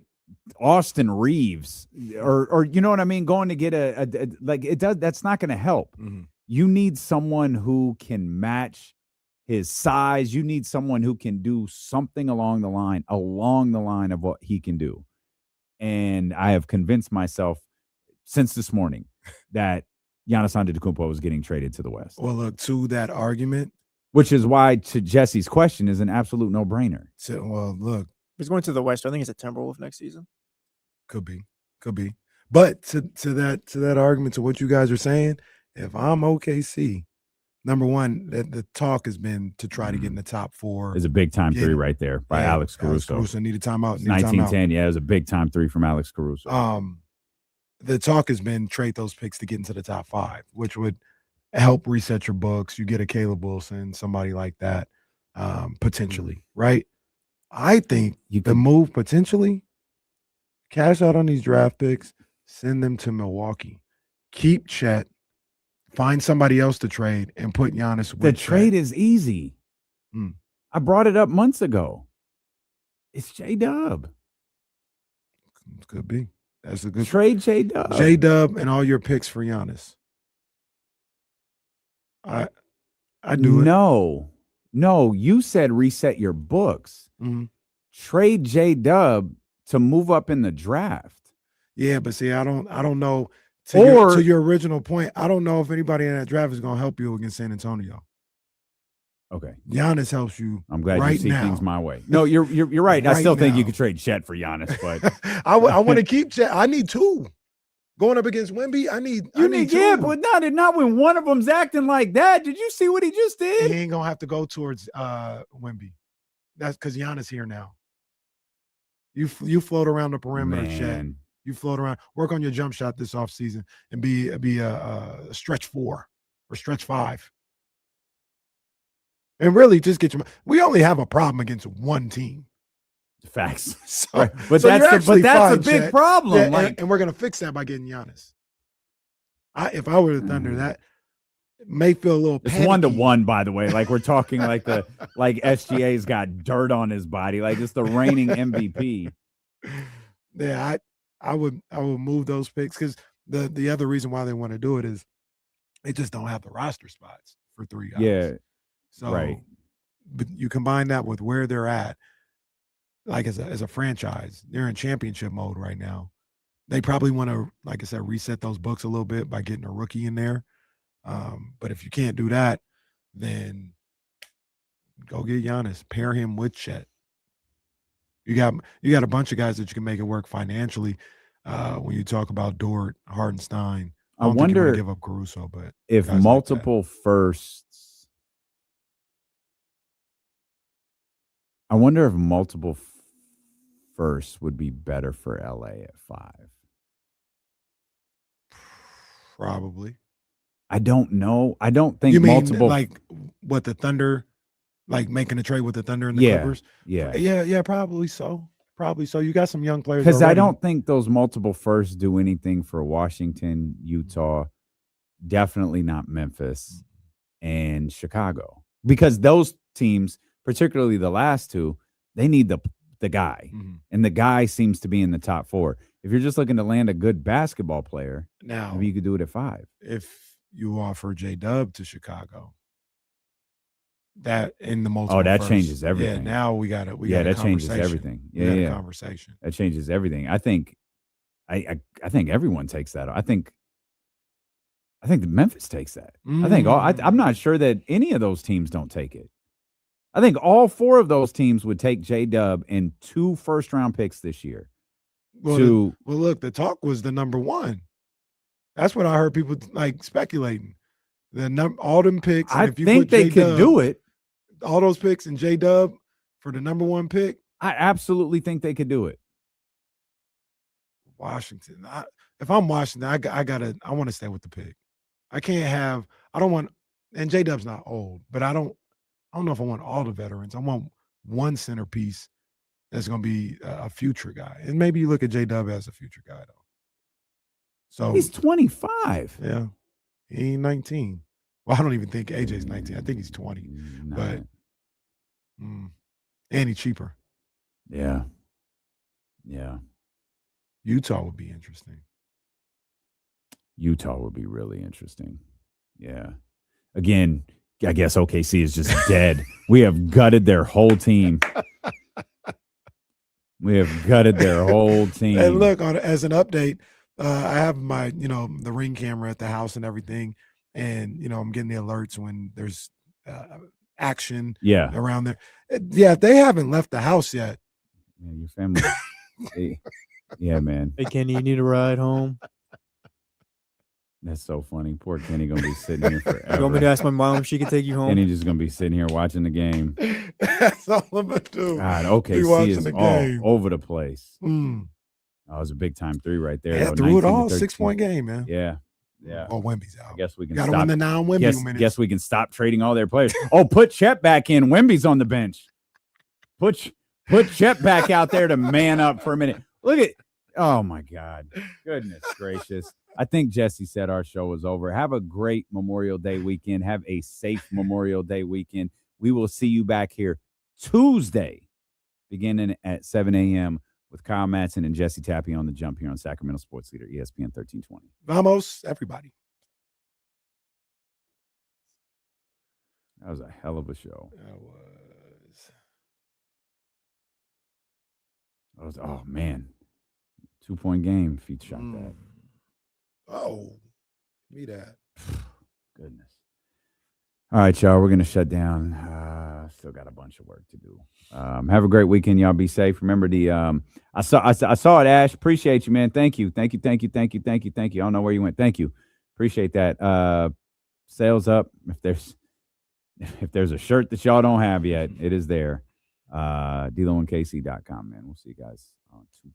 Austin Reaves or you know what I mean, going to get that's not going to help. You need someone who can match his size. You need someone who can do something along the line of what he can do. And I have convinced myself since this morning that Giannis Antetokounmpo is getting traded to the West. Well, look, to that argument, which is why, to Jesse's question, is an absolute no-brainer. So, well, look, he's going to the West. I think he's a Timberwolf next season. Could be. But to that argument, to what you guys are saying, if I'm OKC, number one, the talk has been to try to get in the top 4. There's a big time 3 right there by Alex Caruso. Alex Caruso need a timeout. 1910, yeah, it was a big time 3 from Alex Caruso. The talk has been trade those picks to get into the top 5, which would help reset your books. You get a Caleb Wilson, somebody like that, potentially, right? I think the move potentially, cash out on these draft picks, send them to Milwaukee, keep Chet Find somebody else to trade and put Giannis with The trade Chet. is easy. I brought it up months ago. It's J-Dub. Could be. That's a good trade. J-Dub. J-Dub and all your picks for Giannis. I do it. No. You said reset your books. Mhm. Trade J-Dub to move up in the draft. Yeah, but see, I don't know. Or- To your original point, I don't know if anybody in that draft is going to help you against San Antonio. Okay. Giannis helps you. I'm glad right you see now. things my way. No, you're right. I Right still think you now. could trade Chet for Giannis, but I want to keep Chet. I need two. Going up against Wemby, I need two. yeah, but not when one of them's acting like that. Did you see what he just did? He ain't gonna have to go towards Wemby. That's because Giannis here now. You float around the perimeter, Chet. Man. You float around. Work on your jump shot this offseason and be a stretch 4 or stretch 5. And really just get your. We only have a problem against one team. Facts. So, Right. But so you're that's actually a fine, big Chet. problem. Yeah, like, and we're gonna fix that by getting Giannis. If I were the Thunder, that may feel a little. it's panicky. 1-1, by the way. Like we're talking like SGA's got dirt on his body. Like it's the reigning MVP. Yeah, I would move those picks because the other reason why they want to do it is they just don't have the roster spots for 3 guys. Yeah. So right. But you combine that with where they're at, like as a franchise, they're in championship mode right now. They probably want to, like I said, reset those books a little bit by getting a rookie in there. But if you can't do that, then go get Giannis. Pair him with Chet. You got a bunch of guys that you can make it work financially. When you talk about Dort, Hardenstein, I don't think you wanna wonder give up Caruso, but if guys like multiple firsts. I wonder if multiple firsts would be better for LA at 5. probably. I don't know. I don't think You mean multiple. like what the Thunder, like making a trade with the Thunder and the Yeah, Clippers? yeah. Yeah, probably so. Probably so. You got some young players. Because I already. don't think those multiple firsts do anything for Washington, Utah, definitely not Memphis and Chicago. Because those teams, particularly the last two, they need the guy. Mhm. And the guy seems to be in the top 4. If you're just looking to land a good basketball player, Now, maybe you could do it at 5. if you offer J-Dub to Chicago, that in the multiple Oh, that firsts, changes everything. Yeah, now we got it. That changes everything. We got a Yeah. conversation. That changes everything. I think everyone takes that. I think that Memphis takes that. I'm not sure that any of those teams don't take it. I think all 4 of those teams would take J-Dub and 2 first-round picks this year. Well, look, the talk was the number 1. That's what I heard people like speculating. All them picks. And I if you think put they could J-Dub, do it. All those picks and J-Dub for the number 1 pick. I absolutely think they could do it. Washington. If I'm Washington, I want to stay with the pick. I don't want, and J-Dub's not old, but I don't know if I want all the veterans. I want one centerpiece that's going to be a future guy. And maybe you look at J-Dub as a future guy, though. So He's 25. Yeah. He ain't 19. Well, I don't even think AJ's 19. I think he's 20. But and he's cheaper. Yeah. Yeah. Utah would be interesting. Utah would be really interesting. Yeah. Again, I guess OKC is just dead. We have gutted their whole team. And look, as an update, I have my, the Ring camera at the house and everything. And, I'm getting the alerts when there's action around there. Yeah, they haven't left the house yet. Yeah, your family. Yeah, man. Hey, Kenny, you need a ride home? That's so funny. Poor Kenny going to be sitting here forever. You want me to ask my mom if she can take you home? Kenny just going to be sitting here watching the game. That's all I'm going to do. God, OKC is all over the place. Mm. Oh, it was a big time 3 right there. Yeah, threw it all. 6-point game, man. Yeah. Yeah. Oh, Wemby's out. I guess we can Gotta stop. win the non-Wemby minutes. Guess we can stop trading all their players. Oh, put Chet back in. Wemby's on the bench. Put Chet back out there to man up for a minute. Look at. Oh my God. Goodness gracious. I think Jesse said our show is over. Have a great Memorial Day weekend. Have a safe Memorial Day weekend. We will see you back here Tuesday, beginning at 7 a.m. with Kyle Madson and Jesse Tapia on the jump here on Sacramento Sports Leader, ESPN 1320. Vamos, everybody. That was a hell of a show. That was oh, man. 2-point game if he shot that. Oh, me that. Goodness. All right, y'all. We're going to shut down. Still got a bunch of work to do. Have a great weekend. Y'all be safe. Remember I saw it, Ash. Appreciate you, man. Thank you. I don't know where you went. Thank you. Appreciate that. Sales up. If there's a shirt that y'all don't have yet, it is there. DeLoandKC.com, man. We'll see you guys on Tuesday.